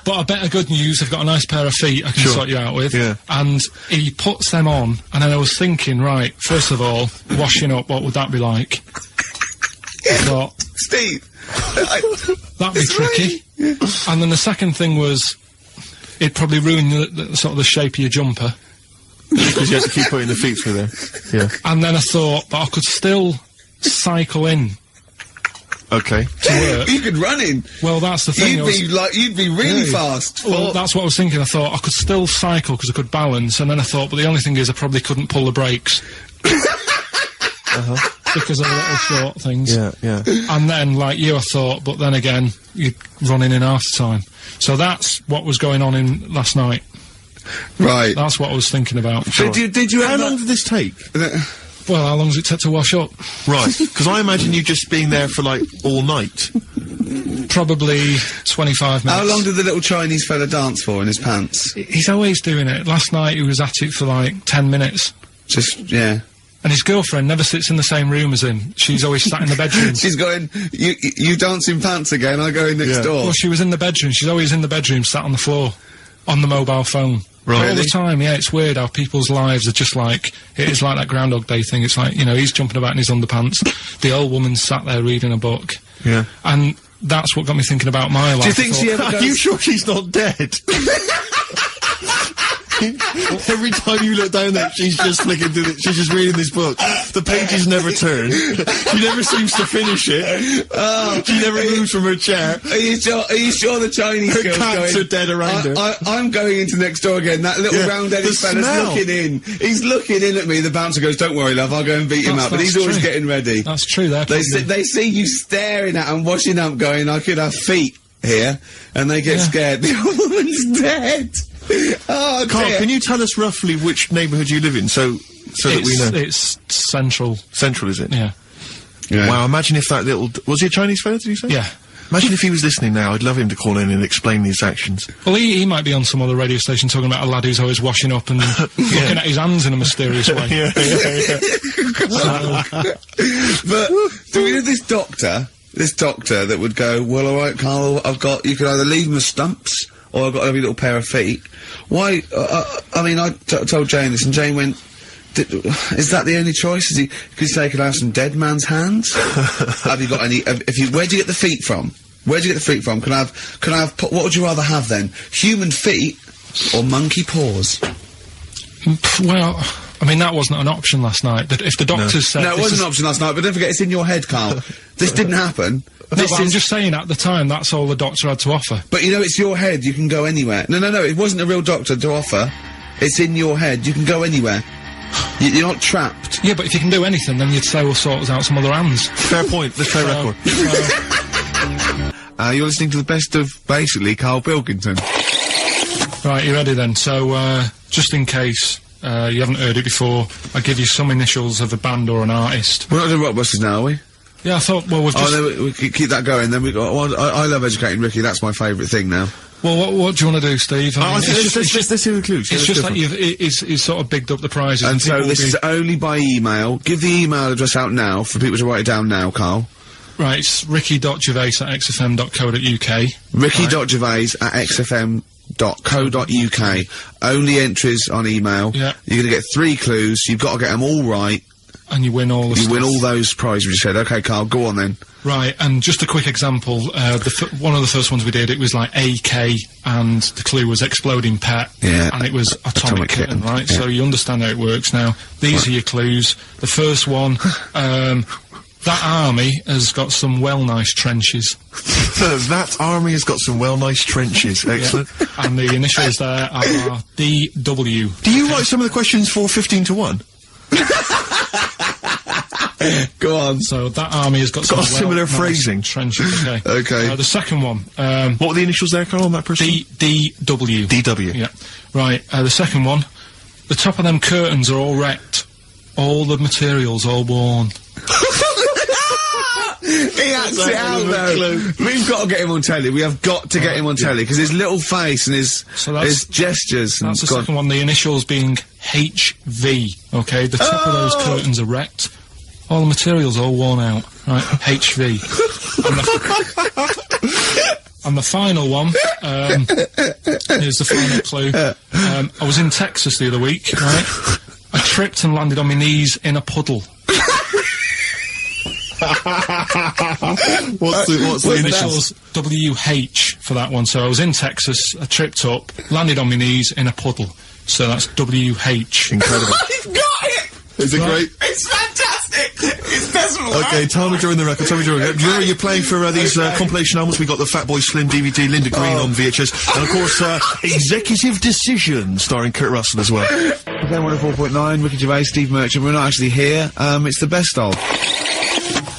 But I better good news, I've got a nice pair of feet I can sort you out with. Yeah. And he puts them on, and then I was thinking, right, first of all, washing up, what would that be like? I thought, Steve. that'd be tricky. And then the second thing was, it'd probably ruin the sort of the shape of your jumper. Because you had to keep putting the feet through there. Yeah. And then I thought, but I could still cycle in. Okay. To work. You could run in. Well, that's the thing. You'd be really fast. Well, that's what I was thinking. I thought I could still cycle because I could balance, and then I thought, but the only thing is I probably couldn't pull the brakes. Because of the little short things. Yeah. And then, like you, I thought, but then again, you'd run in half the time. So that's what was going on in last night. Right. That's what I was thinking about. But did you How long did this take? Well, how long does it take to wash up? Right, because I imagine you just being there for, like, all night. Probably 25 minutes. How long did the little Chinese fella dance for in his pants? He's always doing it. Last night he was at it for, like, 10 minutes. Yeah. And his girlfriend never sits in the same room as him. She's always sat in the bedroom. She's going, you dance in pants again, I go in next door. Well, she was in the bedroom. She's always in the bedroom, sat on the floor, on the mobile phone. Right. All the time, yeah, it's weird how people's lives are just like, it is like that Groundhog Day thing. It's like, you know, he's jumping about in his underpants. The old woman's sat there reading a book. Yeah. And that's what got me thinking about my life. Do you think she ever Are you sure she's not dead? Every time you look down there, she's just flicking through it. She's just reading this book. The pages never turn. She never seems to finish it. She never moves from her chair. Are you sure the Chinese Her girl's cats going, are dead around her. I'm going into next door again. That little round-headed fella's smell. looking in. He's looking in at me. The bouncer goes, "Don't worry, love, I'll go and beat him up." But he's always getting ready. That's true. They see you staring at him, washing up, going, "I could have feet here," and they get scared. The old woman's dead. Oh, Karl, dear. can you tell us roughly which neighbourhood you live in, so that we know? It's central. Central, is it? Yeah. Wow, imagine if that little... Was he a Chinese fella, did you say? Yeah. Imagine if he was listening now. I'd love him to call in and explain these actions. Well, he might be on some other radio station talking about a lad who's always washing up and looking at his hands in a mysterious way. But do we have this doctor that would go, "Well, all right, Karl, you can either leave them as stumps, or I've got every little pair of feet." Why? I mean, I told Jane this, and Jane went, "Is that the only choice? Could you say, could I have some dead man's hands? Have you got any? Where do you get the feet from? Where do you get the feet from? Can I have? What would you rather have then? Human feet or monkey paws?" Well, I mean, that wasn't an option last night. That if the doctors said... No, it wasn't an option last night, but don't forget, it's in your head, Karl. This didn't happen. No, but I'm just saying, at the time, that's all the doctor had to offer. But, you know, it's your head, you can go anywhere. No, it wasn't a real doctor to offer. It's in your head, you can go anywhere. You're not trapped. Yeah, but if you can do anything, then you'd say we'll sort us out some other hands. Fair point, let's play record. You're listening to the best of, basically, Karl Pilkington. Right, you ready then? So, just in case... you haven't heard it before, I'll give you some initials of a band or an artist. We're not doing Rockbusters now, are we? Yeah, I thought, well, we've just... Oh, then we keep that going, then we've got... Well, I love educating Ricky, that's my favourite thing now. Well, what do you want to do, Steve? I mean, let's hear the clues. It's just like he's sort of bigged up the prizes. And so this is only by email. Give the email address out now for people to write it down now, Karl. Right, it's ricky.gervais@xfm.co.uk. ricky.gervais@xfm.co.uk. Only entries on email. Yeah. You're gonna get 3 clues. You've got to get them all right. And you win all the You win all those prizes we just said. Okay, Karl, go on then. Right, and just a quick example, one of the first ones we did, it was like AK, and the clue was exploding pet. Yeah. And it was atomic kitten, right? Yeah. So you understand how it works now. These are your clues. The first one, that army has got some well-nice trenches. That army has got some well-nice trenches. Excellent. Yeah. And the initials there are DW. Do you write some of the questions for 15 to 1? Go on. So that army has got some similar phrasing. trenches, okay. Okay. The second one, what were the initials there, Karl, on that person? DW. DW. Yeah. Right, the second one, the top of them curtains are all wrecked. All the materials all worn. He acts it out, though. We've got to get him on telly. We have got to get him on telly, because his little face and his gestures... That's the second one, the initials being HV, okay? The top of those curtains are wrecked. All the materials all worn out, right? HV. And the final one, here's the final clue. I was in Texas the other week, right? I tripped and landed on my knees in a puddle. What's the initials? WH for that one. So I was in Texas, I tripped up, landed on my knees in a puddle. So that's WH. Incredible. You've got it! Is it great? It's fantastic! It's decimal. Okay, time during the record, Gervais, you're playing for these compilation albums. We got the Fatboy Slim DVD, Linda Green on VHS, and of course, Executive Decision, starring Kurt Russell as well. Okay, 104.9, Ricky Gervais, Steve Merchant. We're not actually here. It's the best of.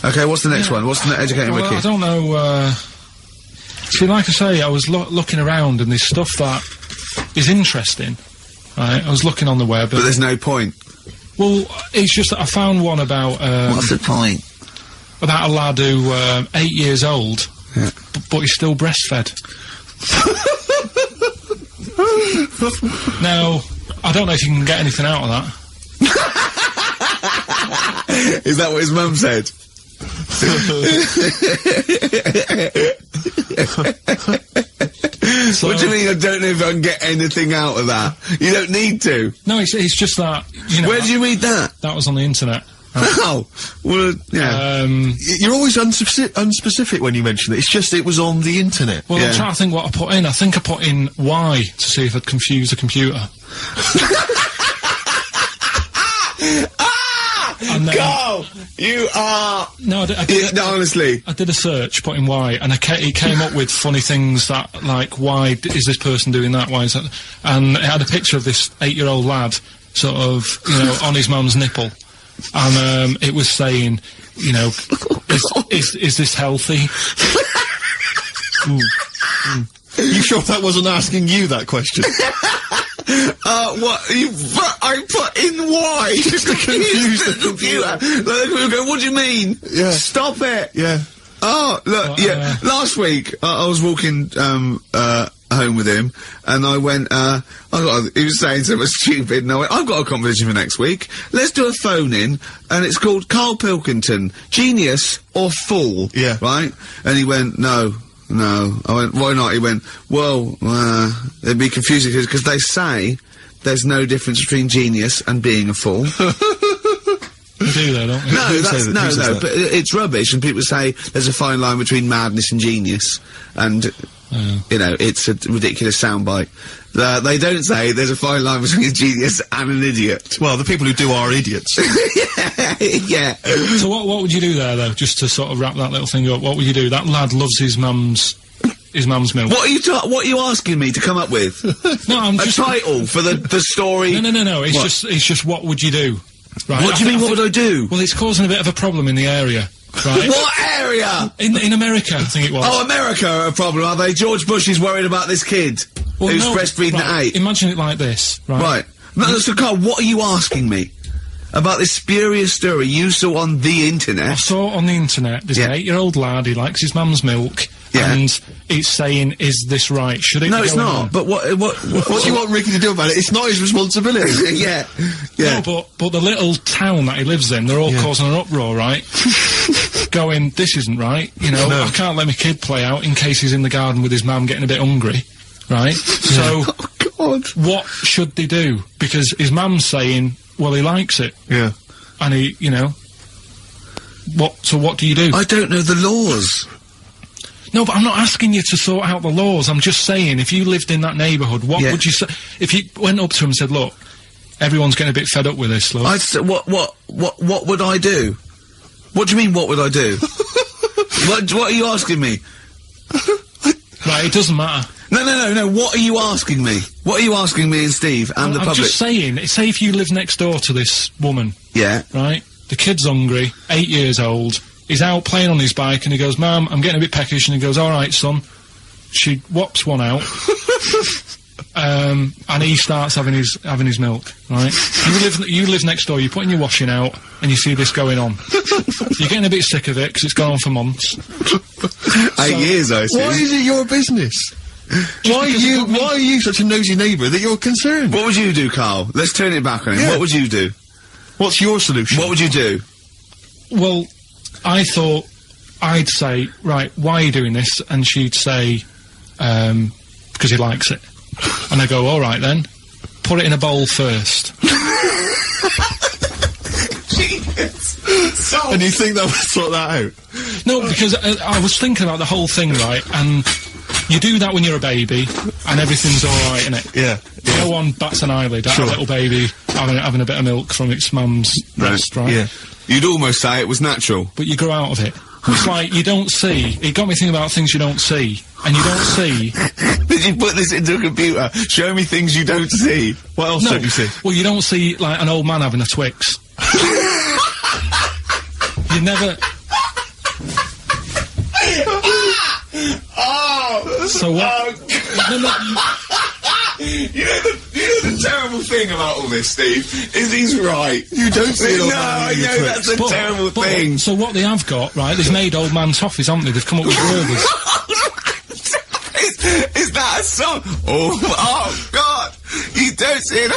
Okay, what's the next one? What's the educating Ricky? I don't know, see, like I say, I was looking around and there's stuff that is interesting, right? I was looking on the web. But there's no point. Well, it's just that I found one about, what's the point? About a lad who, 8 years old, yeah. but he's still breastfed. Now, I don't know if you can get anything out of that. Is that what his mum said? So, what do you mean I don't know if I can get anything out of that? You don't need to. No, it's just that, you know... Where did you read that? That was on the internet. Oh! Well, yeah. You're always unspecific when you mention it. It's just it was on the internet. Well, I'm trying to think what I put in. I think I put in Y to see if I'd confuse the computer. Go! You are... No, no, honestly. I did a search, put in Y, and it came up with funny things that, like, why is this person doing that? Why is that? And it had a picture of this 8-year-old lad, sort of, you know, on his mum's nipple. And, it was saying, you know, is this healthy? You sure that wasn't asking you that question? What? I put in Y just to confuse the computer. Like, go, what do you mean? Yeah. Stop it. Yeah. Oh, look, yeah. Last week, I was walking, home with him, and I went, he was saying something stupid, and I went, I've got a competition for next week. Let's do a phone-in, and it's called Karl Pilkington, Genius or Fool. Yeah. Right? And he went, No. I went, why not? He went, well, it'd be confusing because they say there's no difference between genius and being a fool. You do that, don't you? No, but it's rubbish, and people say there's a fine line between madness and genius, and, you know, it's a ridiculous soundbite. They don't say there's a fine line between a genius and an idiot. Well, the people who do are idiots. Yeah. So what would you do there, though, just to sort of wrap that little thing up? What would you do? That lad loves his mum's milk. What are you asking me to come up with? No, I'm just... A title for the story? No, it's just what would you do? Right? What do you mean, what would I do? Well, it's causing a bit of a problem in the area. Right? What area? In America, I think it was. Oh, America are a problem, are they? George Bush is worried about this kid who's breastfeeding at 8. Imagine it like this, right? Right. No, so, Karl, what are you asking me? About this spurious story you saw on the internet? I saw it on the internet. There's an 8-year-old lad, he likes his mum's milk, and it's saying, is this right? Should it be No, it's not. on? But what do you want Ricky to do about it? It's not his responsibility. Yeah. No, but the little town that he lives in, they're all causing an uproar, right? Going, this isn't right, you know, I can't let my kid play out in case he's in the garden with his mum getting a bit hungry, right? So, oh, God. What should they do? Because his mum's saying, well, he likes it. Yeah. And he, you know, so what do you do? I don't know the laws. No, but I'm not asking you to sort out the laws. I'm just saying, if you lived in that neighbourhood, what would you say? If you went up to him and said, look, everyone's getting a bit fed up with this, look. I'd say, what would I do? What do you mean, what would I do? What are you asking me? Right, it doesn't matter. No, what are you asking me? What are you asking me and Steve and the public? I'm just saying, say if you live next door to this woman. Yeah. Right? The kid's hungry, 8 years old, he's out playing on his bike and he goes, Mum, I'm getting a bit peckish, and he goes, alright, son. She whops one out. And he starts having his milk, right? You live next door, you're putting your washing out, and you see this going on. You're getting a bit sick of it, because it's gone on for months. 8 years, I see. Why is it your business? Why are you such a nosy neighbour that you're concerned? What would you do, Karl? Let's turn it back on him. Yeah. What would you do? What's your solution? What would you do? Well, I thought I'd say, right, why are you doing this? And she'd say, because he likes it. And I go, alright then, put it in a bowl first. And you think that would sort that out? No, because I was thinking about the whole thing, right, and you do that when you're a baby, and everything's alright, innit? Yeah. no one bats an eyelid at a little baby having a bit of milk from its mum's breast, right? Yeah. You'd almost say it was natural. But you grow out of it. It's like, you don't see. It got me thinking about things you don't see. And you don't see... Did you put this into a computer? Show me things you don't see. What else don't you see? Well, you don't see, like, an old man having a Twix. You never... So what? You know the terrible thing about all this, Steve, is he's right. You don't see it all. No, I know, that's a terrible thing. So what they have got, right, they've made old man toffees, haven't they? They've come up with Werther's. Is that a song? Oh, God! You don't see it.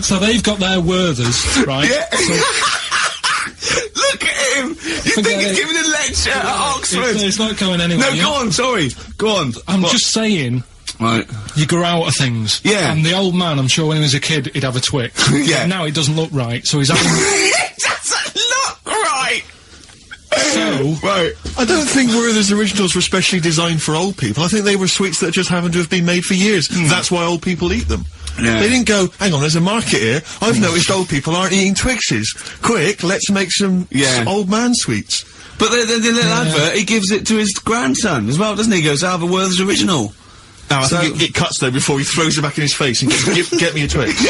So they've got their Werther's, right? Yeah. Look at him! You think he's giving a lecture at Oxford? It's not going anywhere. No, go on, sorry. Go on. I'm just saying... Right. You grow out of things. Yeah. And the old man, I'm sure when he was a kid, he'd have a Twix. Yeah. But now it doesn't look right, so he's having... It doesn't look right! So... Right. I don't think Werther's originals were specially designed for old people. I think they were sweets that just happened to have been made for years. That's why old people eat them. Yeah. They didn't go, hang on, there's a market here. I've noticed old people aren't eating Twixes. Quick, let's make some old man sweets. But the little advert, he gives it to his grandson as well, doesn't he? He goes, I have a Werther's original. No, I think it cuts though before he throws it back in his face and goes, get me a Twix.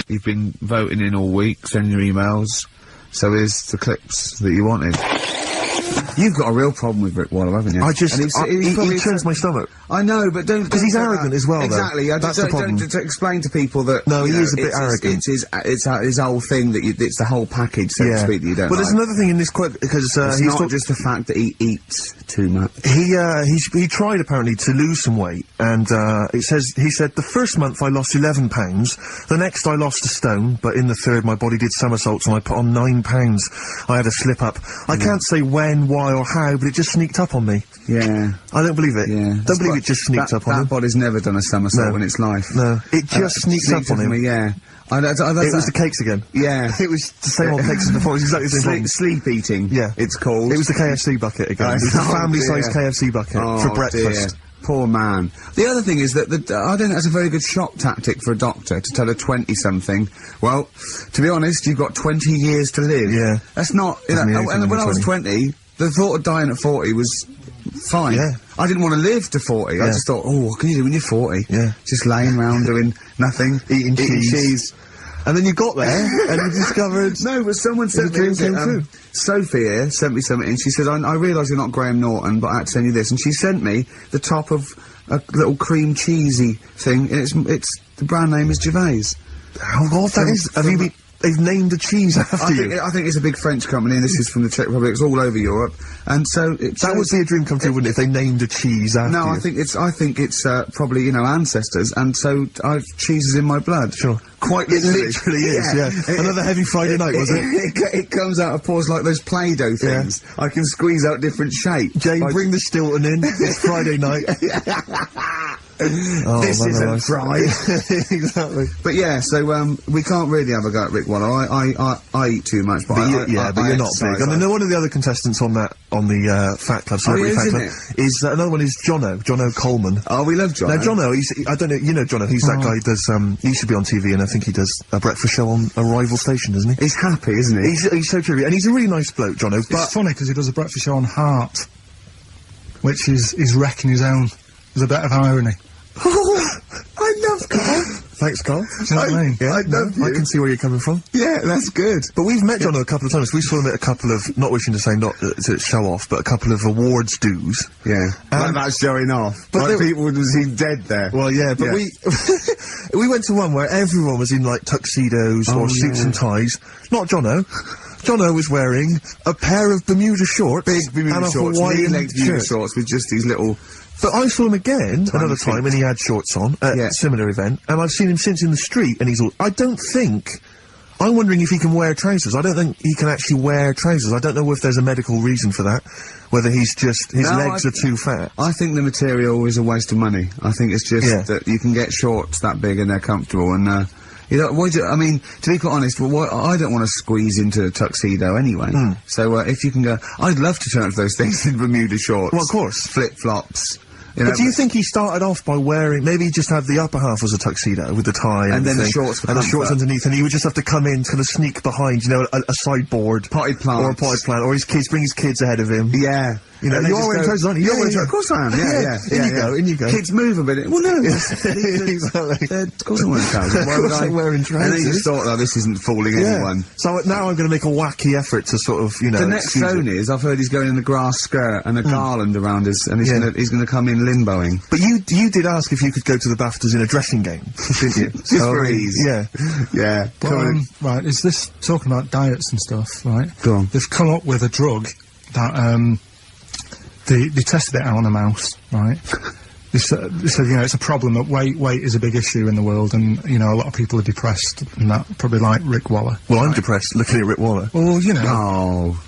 You've been voting in all week, sending your emails. So here's the clips that you wanted. You've got a real problem with Rick Waller, haven't you? He turns my stomach. I know, but don't... Because he's arrogant as well, exactly, though. That's the problem. To explain to people that... No, he is a bit arrogant. It's his whole thing that it's the whole package, so to speak, that you don't But there's another thing in this quote, because it's not just the fact that he eats too much. He tried, apparently, to lose some weight, and he said, the first month I lost 11 pounds, the next I lost a stone, but in the third my body did somersaults and I put on 9 pounds. I had a slip up. I can't say when, why or how, but it just sneaked up on me. Yeah. I don't believe it. Yeah. Don't believe it just sneaked up on him. That body's never done a somersault in its life. No. It just sneaked up on him. Yeah. It was the cakes again. Yeah. It was the same old cakes as before. It was exactly the same thing. Sleep eating. Yeah. It's called. It was the KFC bucket again. It was the family-sized KFC bucket for breakfast. Dear. Poor man. The other thing is that I don't think that's a very good shock tactic for a doctor to tell a 20-something, well, to be honest, you've got 20 years to live. Yeah. That's not... and when I was 20, the thought of dying at 40 was fine. Yeah. I didn't want to live to 40. I just thought, what can you do when you're 40? Yeah. Just laying around doing nothing. Eating cheese. And then you got there, and you discovered... No, but someone sent me... Sophie here sent me something, and she said, I realise you're not Graham Norton, but I had to send you this. And she sent me the top of a little cream cheesy thing, and it's the brand name is Gervais. Oh, God, that is... They've named the cheese after you. I think it's a big French company, and this is from the Czech Republic. It's all over Europe, and so that would be a dream come true, wouldn't it? If they named a cheese after you. No, I think it's probably ancestors, and so cheese is in my blood. Sure, quite literally. It literally is. Yeah. Another heavy Friday night, was it? It comes out of pores like those Play-Doh things. Yeah. I can squeeze out different shapes. Jane, bring the Stilton in. It's Friday night. This isn't fried. Exactly. But yeah, so we can't really have a go at Rick Waller. I eat too much, but but you're not big. I mean, one of the other contestants on the Fat Club, Celebrity Fat Club, is another one is Jono Coleman. Oh, we love Jono. Now Jono, I don't know, you know Jono, he's that guy who does he used to be on TV, and I think he does a breakfast show on a rival station, doesn't he? He's happy, isn't he? He's so true, and he's a really nice bloke, Jono. But it's funny because he does a breakfast show on Heart, which is wrecking his own. There's a bit of irony. I love Karl. Thanks, Karl. Do you know what I mean? Yeah, I can see where you're coming from. Yeah, that's good. But we've met Jono a couple of times. We saw him at a couple of, not wishing to say not to show off, but a couple of awards dues. Yeah, like that's showing off. But like people would have seen dead there. Well, yeah, but we went to one where everyone was in like tuxedos or suits and ties. Not Jono. Jono was wearing a pair of Bermuda shorts, big Bermuda and a shorts, Hawaiian Bermuda shorts with just these little. But I saw him again another time, and he had shorts on at a similar event, and I've seen him since in the street, and he's all. I'm wondering if he can wear trousers. I don't think he can actually wear trousers. I don't know if there's a medical reason for that. Whether he's just his legs are too fat. I think the material is a waste of money. I think it's just that you can get shorts that big and they're comfortable, and you know, I mean, to be quite honest, I don't want to squeeze into a tuxedo anyway. So if you can go, I'd love to turn up those things in Bermuda shorts. Well, of course. Flip-flops. You know, but do you think he started off by wearing, maybe he just had the upper half was a tuxedo with the tie and then the shorts for and the shorts underneath, and he would just have to come in, kind of sneak behind, you know, a sideboard. Potted plant. Or a potted plant, or bring his kids ahead of him. Yeah. You know, you are wearing trousers, aren't you? You're wearing trousers. Of course I am, yeah. In you go. Kids move a bit. Well, no. Exactly. Of course I'm wearing trousers. Why would I? Wearing trousers. And then you just thought, oh, this isn't fooling anyone. So now I'm going to make a wacky effort to sort of, you know... The next zone is, I've heard he's going in a grass skirt and a garland around his, and he's gonna come in limboing. But you did ask if you could go to the BAFTAs in a dressing gown, didn't you? Just for ease. Yeah. Yeah. But, right, is this talking about diets and stuff, right? Go on. They've come up with a drug that, they tested it out on a mouse, right? They said, you know, it's a problem that weight is a big issue in the world, and, you know, a lot of people are depressed, and that, probably like Rick Waller. Well, I'm depressed looking at Rick Waller. Well, you know. Oh.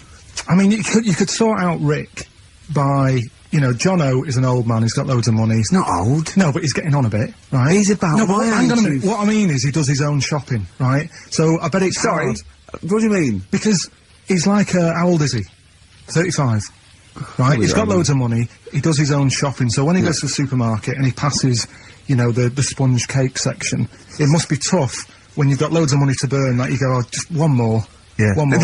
I mean, you could sort out Rick by, you know, Jono is an old man, he's got loads of money. He's not old. No, but he's getting on a bit, right? He's about no, but my hang on a age. minute. What I mean is he does his own shopping, right? So I bet it's Sorry. hard. What do you mean? Because he's like, how old is he? 35. Right, he's got loads of money, he does his own shopping, so when he goes to the supermarket and he passes, you know, the sponge cake section, it must be tough when you've got loads of money to burn, like you go, oh, just one more. Yeah. One more.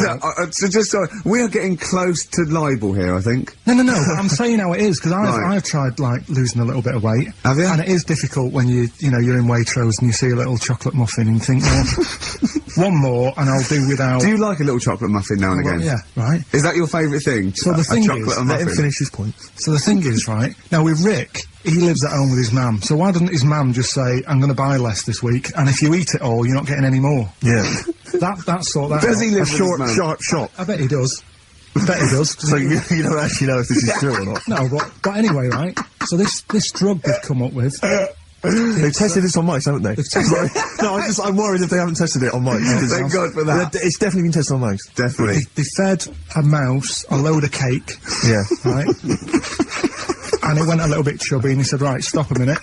So just sorry, we are getting close to libel here, I think. No, but I'm saying how it is, because I've tried, like, losing a little bit of weight. Have you? And it is difficult when you know, you're in Waitrose and you see a little chocolate muffin and you think, well, one more and I'll do without... Do you like a little chocolate muffin now and again? Yeah, right. Is that your favourite thing? So the thing is... Let him finish his point. So the thing is, right, now with Rick, he lives at home with his mum, so why doesn't his mum just say, I'm going to buy less this week, and if you eat it all, you're not getting any more? Yeah. That sort that Does he live A short, with his mum? sharp shot. I bet he does. I bet he does. So you don't actually know if this is true or not? No, but anyway, right, so this drug they've come up with... They've tested this on mice, haven't they? They've tested No, I'm worried if they haven't tested it on mice. Thank God for that. It's definitely been tested on mice. Definitely. They fed a mouse a load of cake, Yeah. right? And it went a little bit chubby, and he said, right, stop a minute.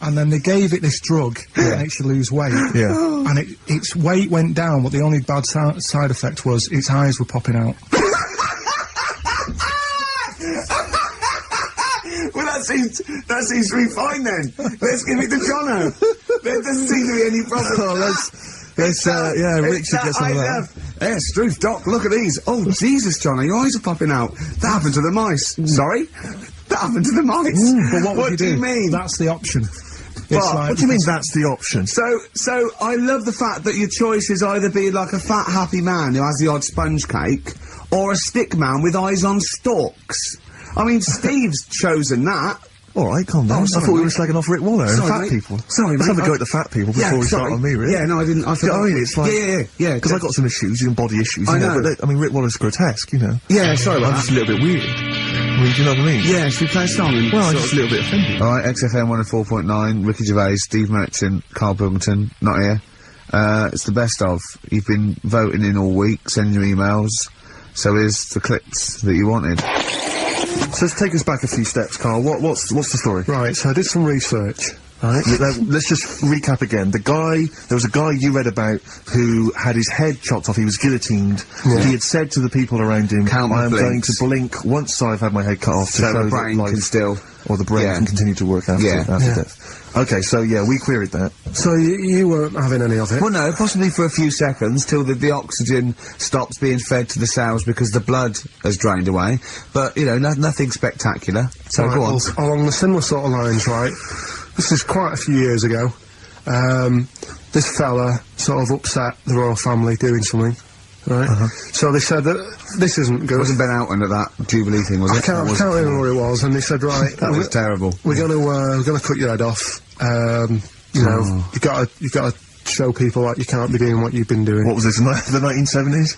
And then they gave it this drug that makes you lose weight. Yeah. And its weight went down, but the only bad side effect was its eyes were popping out. Well, that seems to be fine then. Let's give it to Jono. There doesn't seem to be any problem. Oh, Rick should get some of that. Yes, Struth, Doc, look at these. Oh, Jesus, Jono, your eyes are popping out. That happened to the mice. Sorry? That happened to the mice. But what do you mean? That's the option. What do you mean that's the option? So I love the fact that your choice is either be like a fat, happy man who has the odd sponge cake, or a stick man with eyes on stalks. I mean, Steve's chosen that. All right, calm down. I thought we were slagging off Rick Waller and fat people. Sorry, Let's mate. have a go at the fat people before we start on me, really. Yeah, no, I didn't. I forgot. I mean, it's like... Yeah. Because I got some issues, you know, body issues. I you know. But I mean, Rick Waller's grotesque, you know. Yeah, sorry about I'm just a little bit weird. I mean, do you know what I mean? Yeah, should we play a song? And Well, I'm just a little bit offended. Alright, XFM 104.9, Ricky Gervais, Steve Merchant, Karl Pilkington, not here. It's the best of. You've been voting in all week, sending your emails. So here's the clips that you wanted. So let's take us back a few steps, Karl. What's the story? Right, so I did some research. Right. Let's just recap again. There was a guy you read about who had his head chopped off. He was guillotined. Yeah. He had said to the people around him, Count I am blinks. going to blink once I've had my head cut off to So show the brain that life, can still... or the brain Yeah. can continue to work after Yeah. death. Okay, so yeah, we queried that. So you weren't having any of it? Well, no, possibly for a few seconds, till the oxygen stops being fed to the cells because the blood has drained away. But, you know, nothing spectacular. So Right, go on. well, along the similar sort of lines, right? This is quite a few years ago. This fella sort of upset the royal family doing something, right? So they said that this isn't good. Wasn't Ben Elton at that Jubilee thing, was I it? can't remember what it was, and they said, right, That was terrible. we're gonna cut your head off. You know, you gotta show people that you can't be doing what you've been doing. What was this, the 1970s?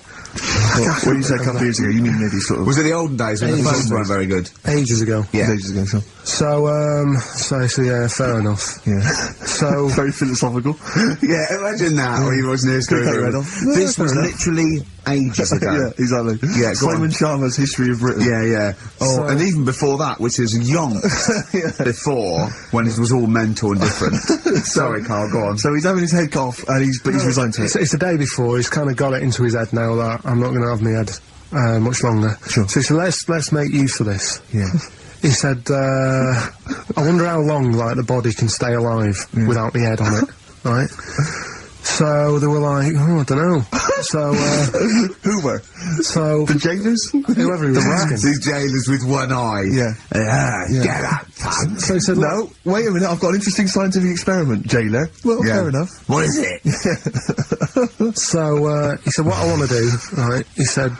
What you said a couple of years ago, you mean maybe sort of... Was it the olden days when the phones weren't very good? Ages ago. Yeah. Ages ago, sure. So yeah, fair enough. Yeah. So Very philosophical. Yeah, imagine that, or he was near Cut your head off. This Yeah, was fair enough. literally ages ago. Yeah, exactly. Yeah, go Simon on. Sharma's History of Britain. Yeah. Oh, and even before that, which is yonks before, when it was all mental and different. Sorry, Karl, go on. So he's having his head cut off, and he's resigned to it. it's the day before. He's kind of got it into his head now that I'm not going to have my head much longer. Sure. So he said, let's make use of this. Yeah. He said, I wonder how long, like, the body can stay alive without the head on it, right? So they were like, oh, I don't know. So, Who were? So... The jailers? Whoever he was asking. These jailers with one eye. Yeah. Get up, cunt. So he said, No, wait a minute, I've got an interesting scientific experiment, jailer. Well, fair enough. What is it? So, he said, what I want to do, right, he said,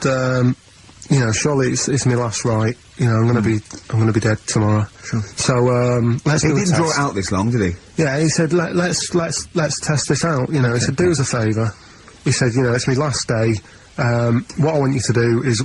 you know, surely it's my last right, you know, I'm gonna be dead tomorrow. Sure. So, let's do a He didn't test. draw it out this long, did he? Yeah, he said, let's test this out, you know, he said, do us a favour. He said, you know, it's my last day, what I want you to do is,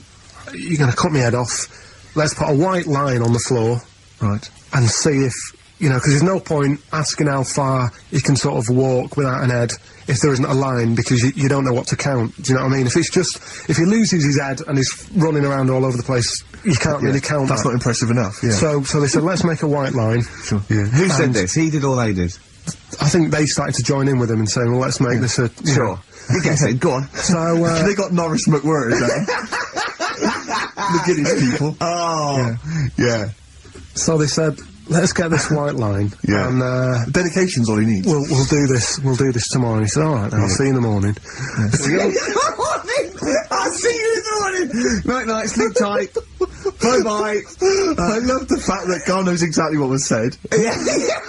you're gonna cut my head off, let's put a white line on the floor. Right. And see if, you know, because there's no point asking how far he can sort of walk without an head if there isn't a line, because you don't know what to count. Do you know what I mean? If it's just, if he loses his head and he's running around all over the place, you can't really count That's that. not impressive enough, yeah. So they said, let's make a white line. Sure. Yeah. Who said this? He did or they did? I think they started to join in with him and saying, well, let's make this a... you know. You guess it. Go on. So, They got Norris McWhirter, is that? The Guinness people. Oh. Yeah. so they said, let's get this white line. Yeah. And, Dedication's all he needs. we'll do this tomorrow. And he said, alright, I'll see you in the morning. I'll see you in the morning. Night, night, sleep tight. Bye-bye. I love the fact that Karl knows exactly what was said. Yeah.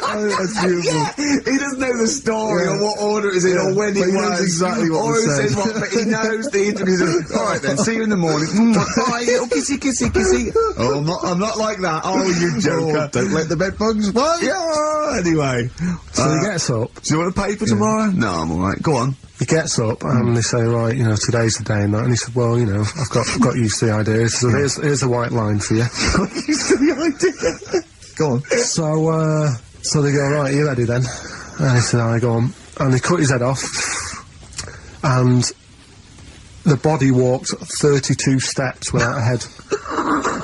Oh, that's beautiful. Yeah. He doesn't know the story or what order it is in or when But it he was. knows exactly what or was who said. says what, but he knows the interviews. Alright then, see you in the morning. Bye, little kissy, kissy, kissy. Oh, I'm not like that. Oh, you joker. Don't let the bed bugs bite. Yeah, anyway. So he gets up. Do you want a paper tomorrow? No, I'm alright. Go on. He gets up and they say, right, you know, today's the day and that. And he said, well, you know, I've got used to the idea. So here's a white line for you. Got used to the idea. Go on. So they go, right, you ready then? And he said, I go on. And they cut his head off. And the body walked 32 steps without a head.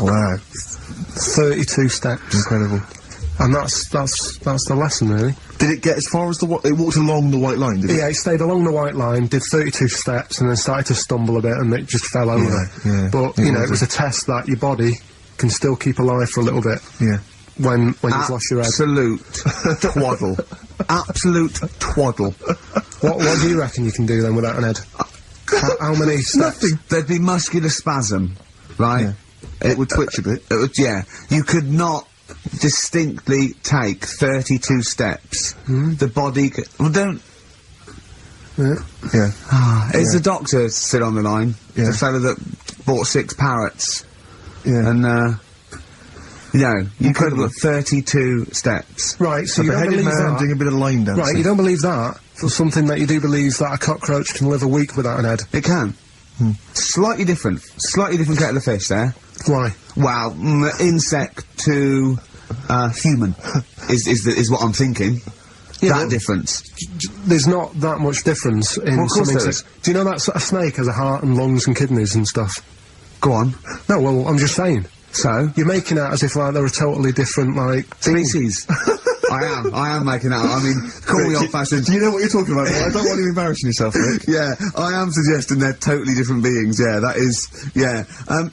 Wow. 32 steps. Incredible. And that's the lesson, really. Did it get as far as it walked along the white line, did it? Yeah, it stayed along the white line, did 32 steps, and then started to stumble a bit, and it just fell over. Yeah. But, you know, it was a test that your body can still keep alive for a little bit. Yeah. When you've lost your head. Absolute twaddle. Absolute twaddle. What do you reckon you can do then without an head? How many steps? Nothing. There'd be muscular spasm, right? Yeah. It would twitch a bit. It would, yeah. You could not distinctly take 32 steps. The body could... Well, don't... Yeah. It's the doctor still on the line. Yeah. The fellow that bought 6 parrots. Yeah. And, you know, you could have got 32 steps. Right, so you don't beheaded believe man that? doing a bit of line dancing. Right, you don't believe that for something that you do believe that a cockroach can live a week without an head. It can. Slightly different kettle of fish there. Why? Wow, insect to human is what I'm thinking. Yeah, that well, difference. There's not that much difference in Well, of course some there insects. Do you know that a snake has a heart and lungs and kidneys and stuff? Go on. No, well, I'm just saying. So? You're making out as if, like, they're a totally different, like... Species. I am making out. I mean, call me old-fashioned. Do you know what you're talking about? I don't want you embarrassing yourself, Rick. Yeah, I am suggesting they're totally different beings. Yeah, that is. Yeah.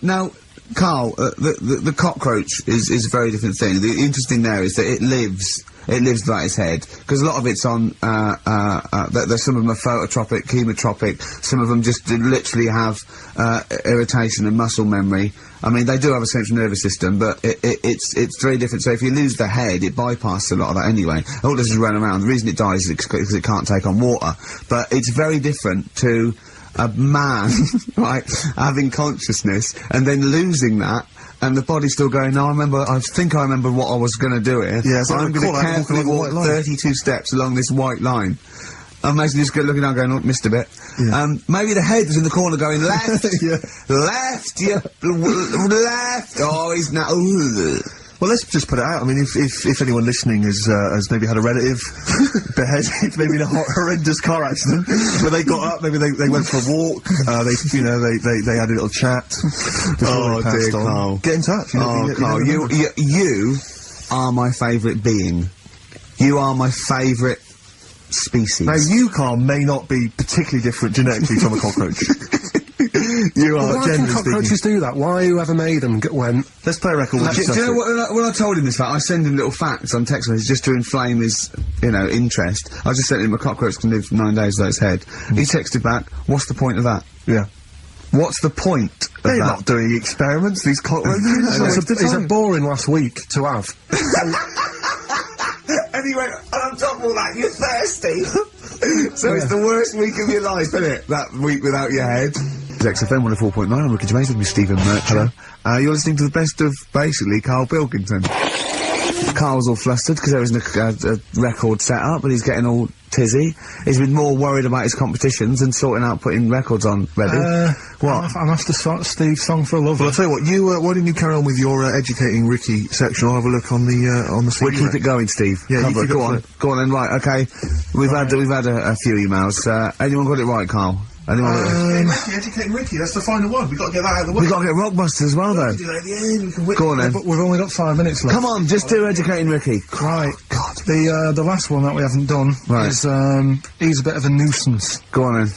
Now, Karl, the cockroach is a very different thing. The interesting there is that it lives without its head, because a lot of it's on. There's some of them are phototropic, chemotropic. Some of them just literally have irritation and muscle memory. I mean, they do have a central nervous system, but it's very different. So if you lose the head, it bypasses a lot of that anyway. All it does is run around. The reason it dies is because it can't take on water. But it's very different to a man, right, having consciousness and then losing that. And the body's still going, no, I think I remember what I was going to do here. Yeah, so I'm going to carefully walk 32 steps along this white line. I'm basically just looking down going, oh, missed a bit. Yeah. Maybe the head was in the corner going, left, Yeah. left, left. Oh, he's now... Well, let's just put it out. I mean, if anyone listening has maybe had a relative beheaded, maybe in a horrendous car accident, where they got up, maybe they went for a walk, they had a little chat. Oh, dear, Karl. Get in touch. You know, Karl, you are my favourite being. You are my favourite species. Now, you, Karl, may not be particularly different genetically from a cockroach. You are, Why can generally cockroaches do that? Why whoever made them went... Let's play a record. Do you know what, when I told him this fact, I send him little facts on text messages just to inflame his, you know, interest. I just sent him a cockroach can live 9 days without its head. He texted back, what's the point of that? Yeah. What's the point of They're that? not doing experiments, these cockroaches. It's a boring last week to have. And he went, and on top of all that, you're thirsty. So it's the worst week of your life, isn't it? That week without your head. It's XFM 104.9, I'm Ricky Gervais with me, Stephen Merchant. You're listening to the best of, basically, Karl Pilkington. Karl's all flustered because there isn't a record set up, but he's getting all tizzy. He's been more worried about his competitions and sorting out putting records on ready. What? I'm after Steve's Song for a Lover. Well, I'll tell you what, why didn't you carry on with your educating Ricky section? I'll have a look on the CD. We'll keep it going, Steve. Yeah, Cover you it. Go on. Go on then, right, okay. We've had a few emails. Anyone got it right, Karl? Anyone Educating Ricky, that's the final one. We've got to get that out of the way. We've got to get Rockbusters as well, though. We can do that at the end, we can whip Go on then. But we've only got 5 minutes left. Come on, just do Educating Ricky. Right. God. The last one that we haven't done is, he's a bit of a nuisance. Go on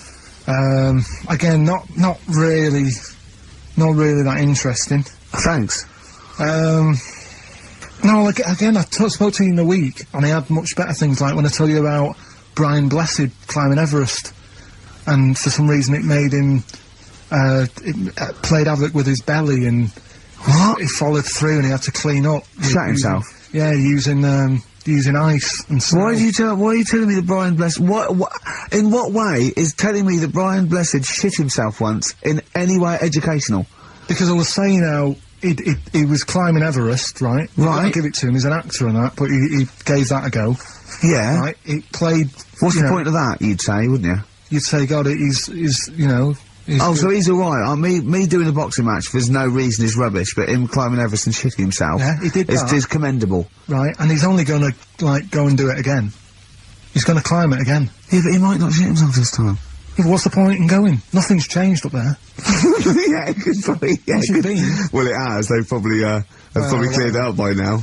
then. Again, not really that interesting. Thanks. No, again, I spoke to you in a week, and he had much better things, like when I tell you about Brian Blessed climbing Everest, and for some reason it made him, it played havoc with his belly, and he followed through, and he had to clean up. Shut himself? Yeah, using ice and snow. Why are you telling me that Brian Blessed, in what way is telling me that Brian Blessed shit himself once in any way educational? Because I was saying how he was climbing Everest, right? Right. I give it to him, he's an actor and that, but he gave that a go. Yeah. Right, he played... What's the point of that, you'd say, wouldn't you? You'd say, God, he's you know... So he's alright. Me doing a boxing match for no reason is rubbish, but him climbing Everest and shitting himself... Yeah, he did that. ...is commendable. Right, and he's only gonna, like, go and do it again. He's gonna climb it again. Yeah, but he might not shit himself this time. Yeah, but what's the point in going? Nothing's changed up there. Yeah, it could probably... Yeah, What's it been? Well, it has. They've probably cleared it up by now.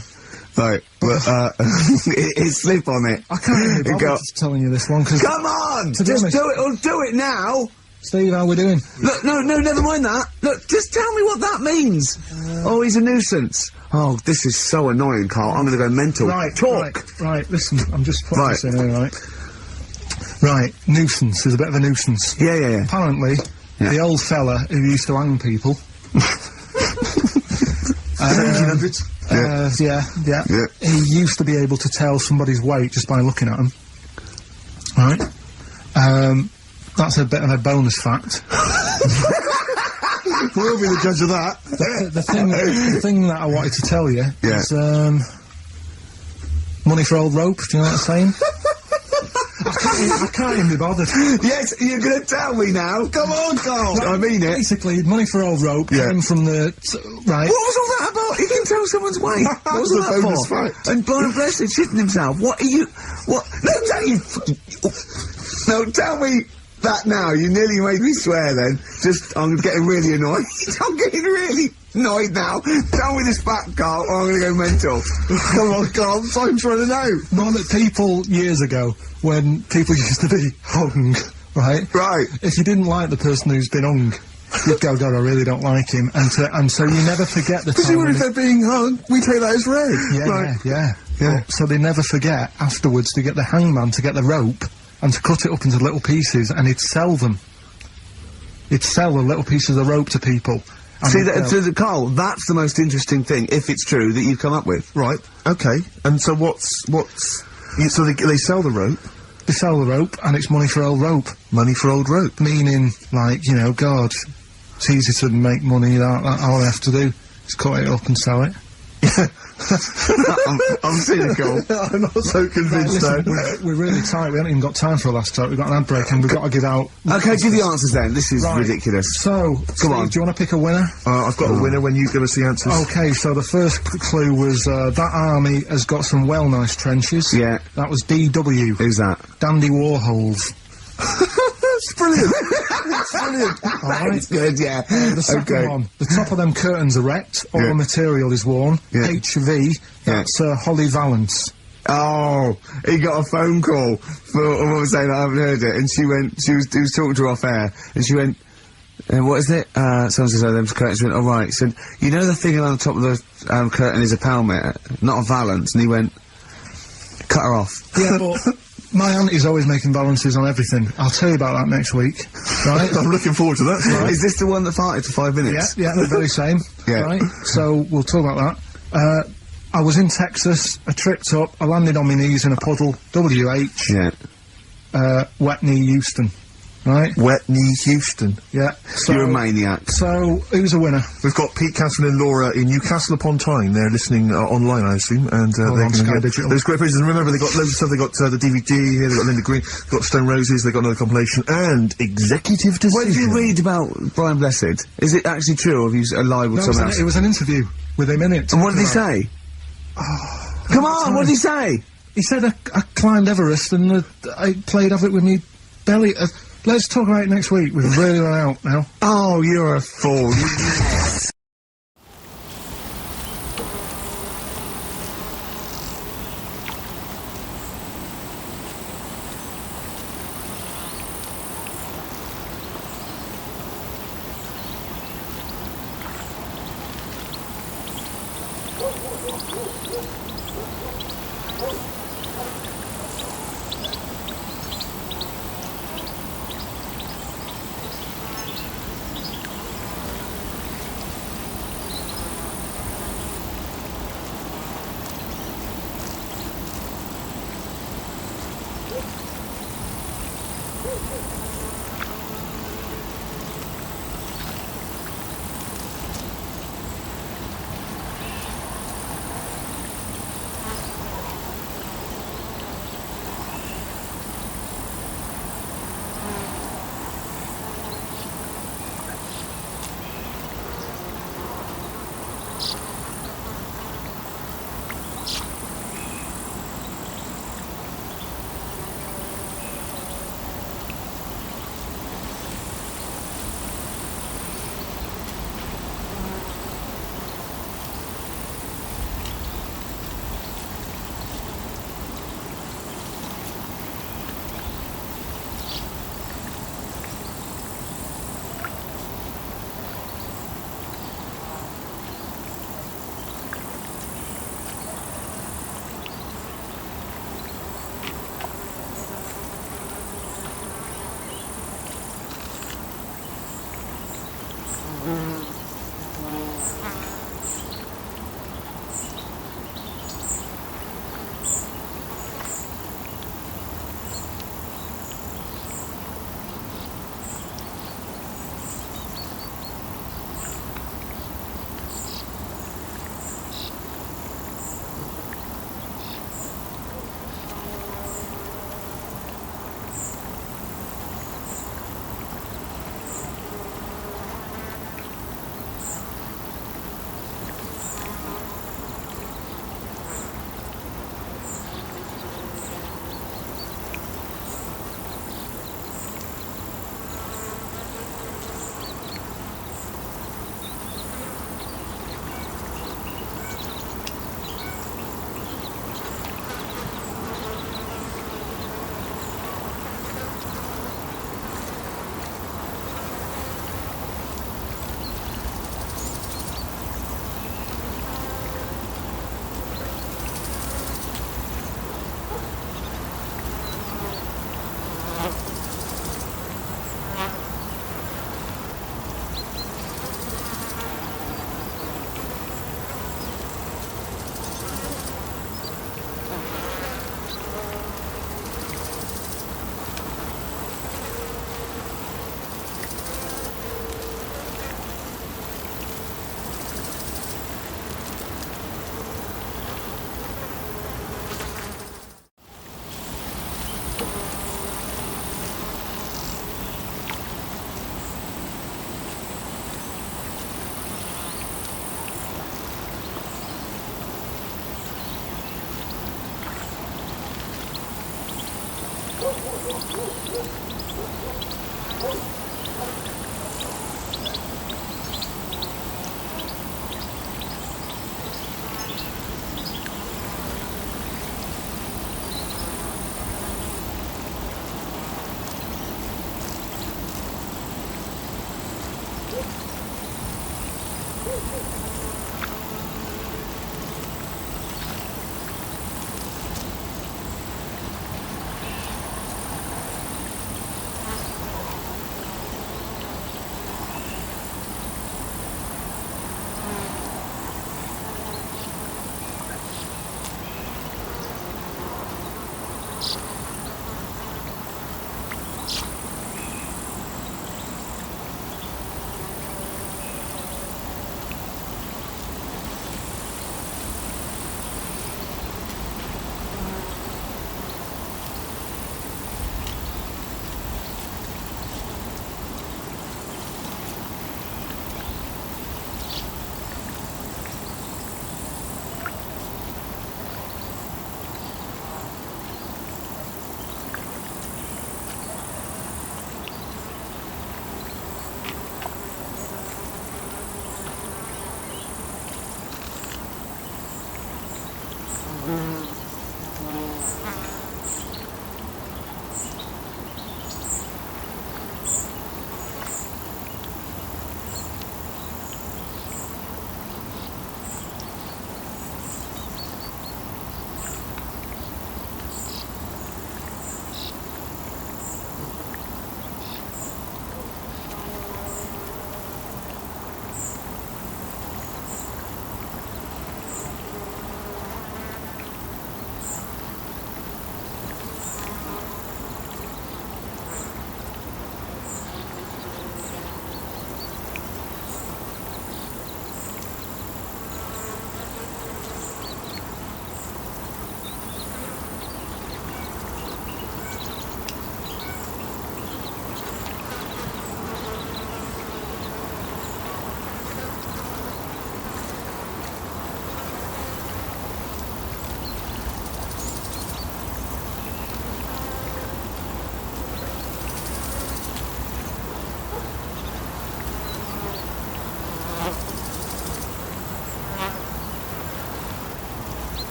Right, but, it's slip on it. I can't even be bothered telling you this one, because... Come on! Just do it, or do it now! Steve, how we doing? Look, no, never mind that. Look, just tell me what that means. Oh, he's a nuisance. Oh, this is so annoying, Karl. I'm gonna go mental. Right, talk! Right, listen, I'm just putting this in here, right? Right, nuisance is a bit of a nuisance. Yeah. Apparently, the old fella who used to hang people... 1700s? Yeah. He used to be able to tell somebody's weight just by looking at them. Right? That's a bit of a bonus fact. We'll be the judge of that. The thing that I wanted to tell you is, money for old rope, do you know what I'm saying? I can't even be bothered. Yes, you're gonna tell me now. Come on, Karl. I mean it. Basically, money for old rope came from the... right. What was all that about? You can tell someone's weight. What was all that bonus for? fact. And Brian Blessed shitting himself. What are you... What? No, tell me that now. You nearly made me swear then. I'm getting really annoyed. I'm getting really annoyed now. Tell me this fact, Karl, or I'm gonna go mental. Come on, Karl, I'm trying to know. No, that people, years ago, when people used to be hung, right? Right. If you didn't like the person who's been hung, you'd go, God, I really don't like him. And so you never forget the time. Even if they're being hung, we take that as read. Yeah. So they never forget afterwards to get the hangman to get the rope and to cut it up into little pieces, and he'd sell them. He'd sell the little pieces of rope to people. See, Karl, that's the most interesting thing, if it's true, that you've come up with. Right, okay. And so so they sell the rope? They sell the rope, and it's money for old rope. Money for old rope? Meaning, like, you know, God, it's easy to make money, that all I have to do is cut it up and sell it. I'm cynical. I'm not so convinced, right, though. We're really tight. We haven't even got time for a last talk. We've got an ad break and we've got to give out... Okay, give the answers then. This is ridiculous. So, come on. Do you want to pick a winner? I've got a winner when you give us the answers. Okay, so the first clue was, that army has got some nice trenches. Yeah. That was DW. Who's that? Dandy Warhols. That's brilliant. That's brilliant. That's good, yeah. The second one, the top of them curtains are wrecked, all the material is worn. HV, that's Holly Valance. Oh, he got a phone call for a woman saying I haven't heard it, and he was talking to her off air, and she went, what is it? Someone says, oh, them's curtains. Went, alright. He said, you know the thing on the top of the, curtain is a palmet, not a valance? And he went, cut her off. Yeah, but my auntie's always making balances on everything. I'll tell you about that next week, right? I'm looking forward to that. Right. Is this the one that farted for 5 minutes? Yeah, the very same. Yeah. Right? So, we'll talk about that. I was in Texas, I tripped up, I landed on my knees in a puddle, WH, wet knee Houston, right? Wet knee Houston. Yeah. So, you're a maniac. So, who's a winner? We've got Pete, Catherine and Laura in Newcastle upon Tyne. They're listening online, I assume, and they're on Sky Digital. There's great pictures, and remember, they got loads of stuff. They got the DVD here, they got Linda Green, they got Stone Roses, they got another compilation, and Executive Decision. What did you read about Brian Blessed? Is it actually true, or have you lied with someone else? It was an interview with him in it. And what did he say? Come on, what did he say? He said I climbed Everest and I played off it with me belly. Let's talk about it next week. We've really run out now. Oh, you're a fool.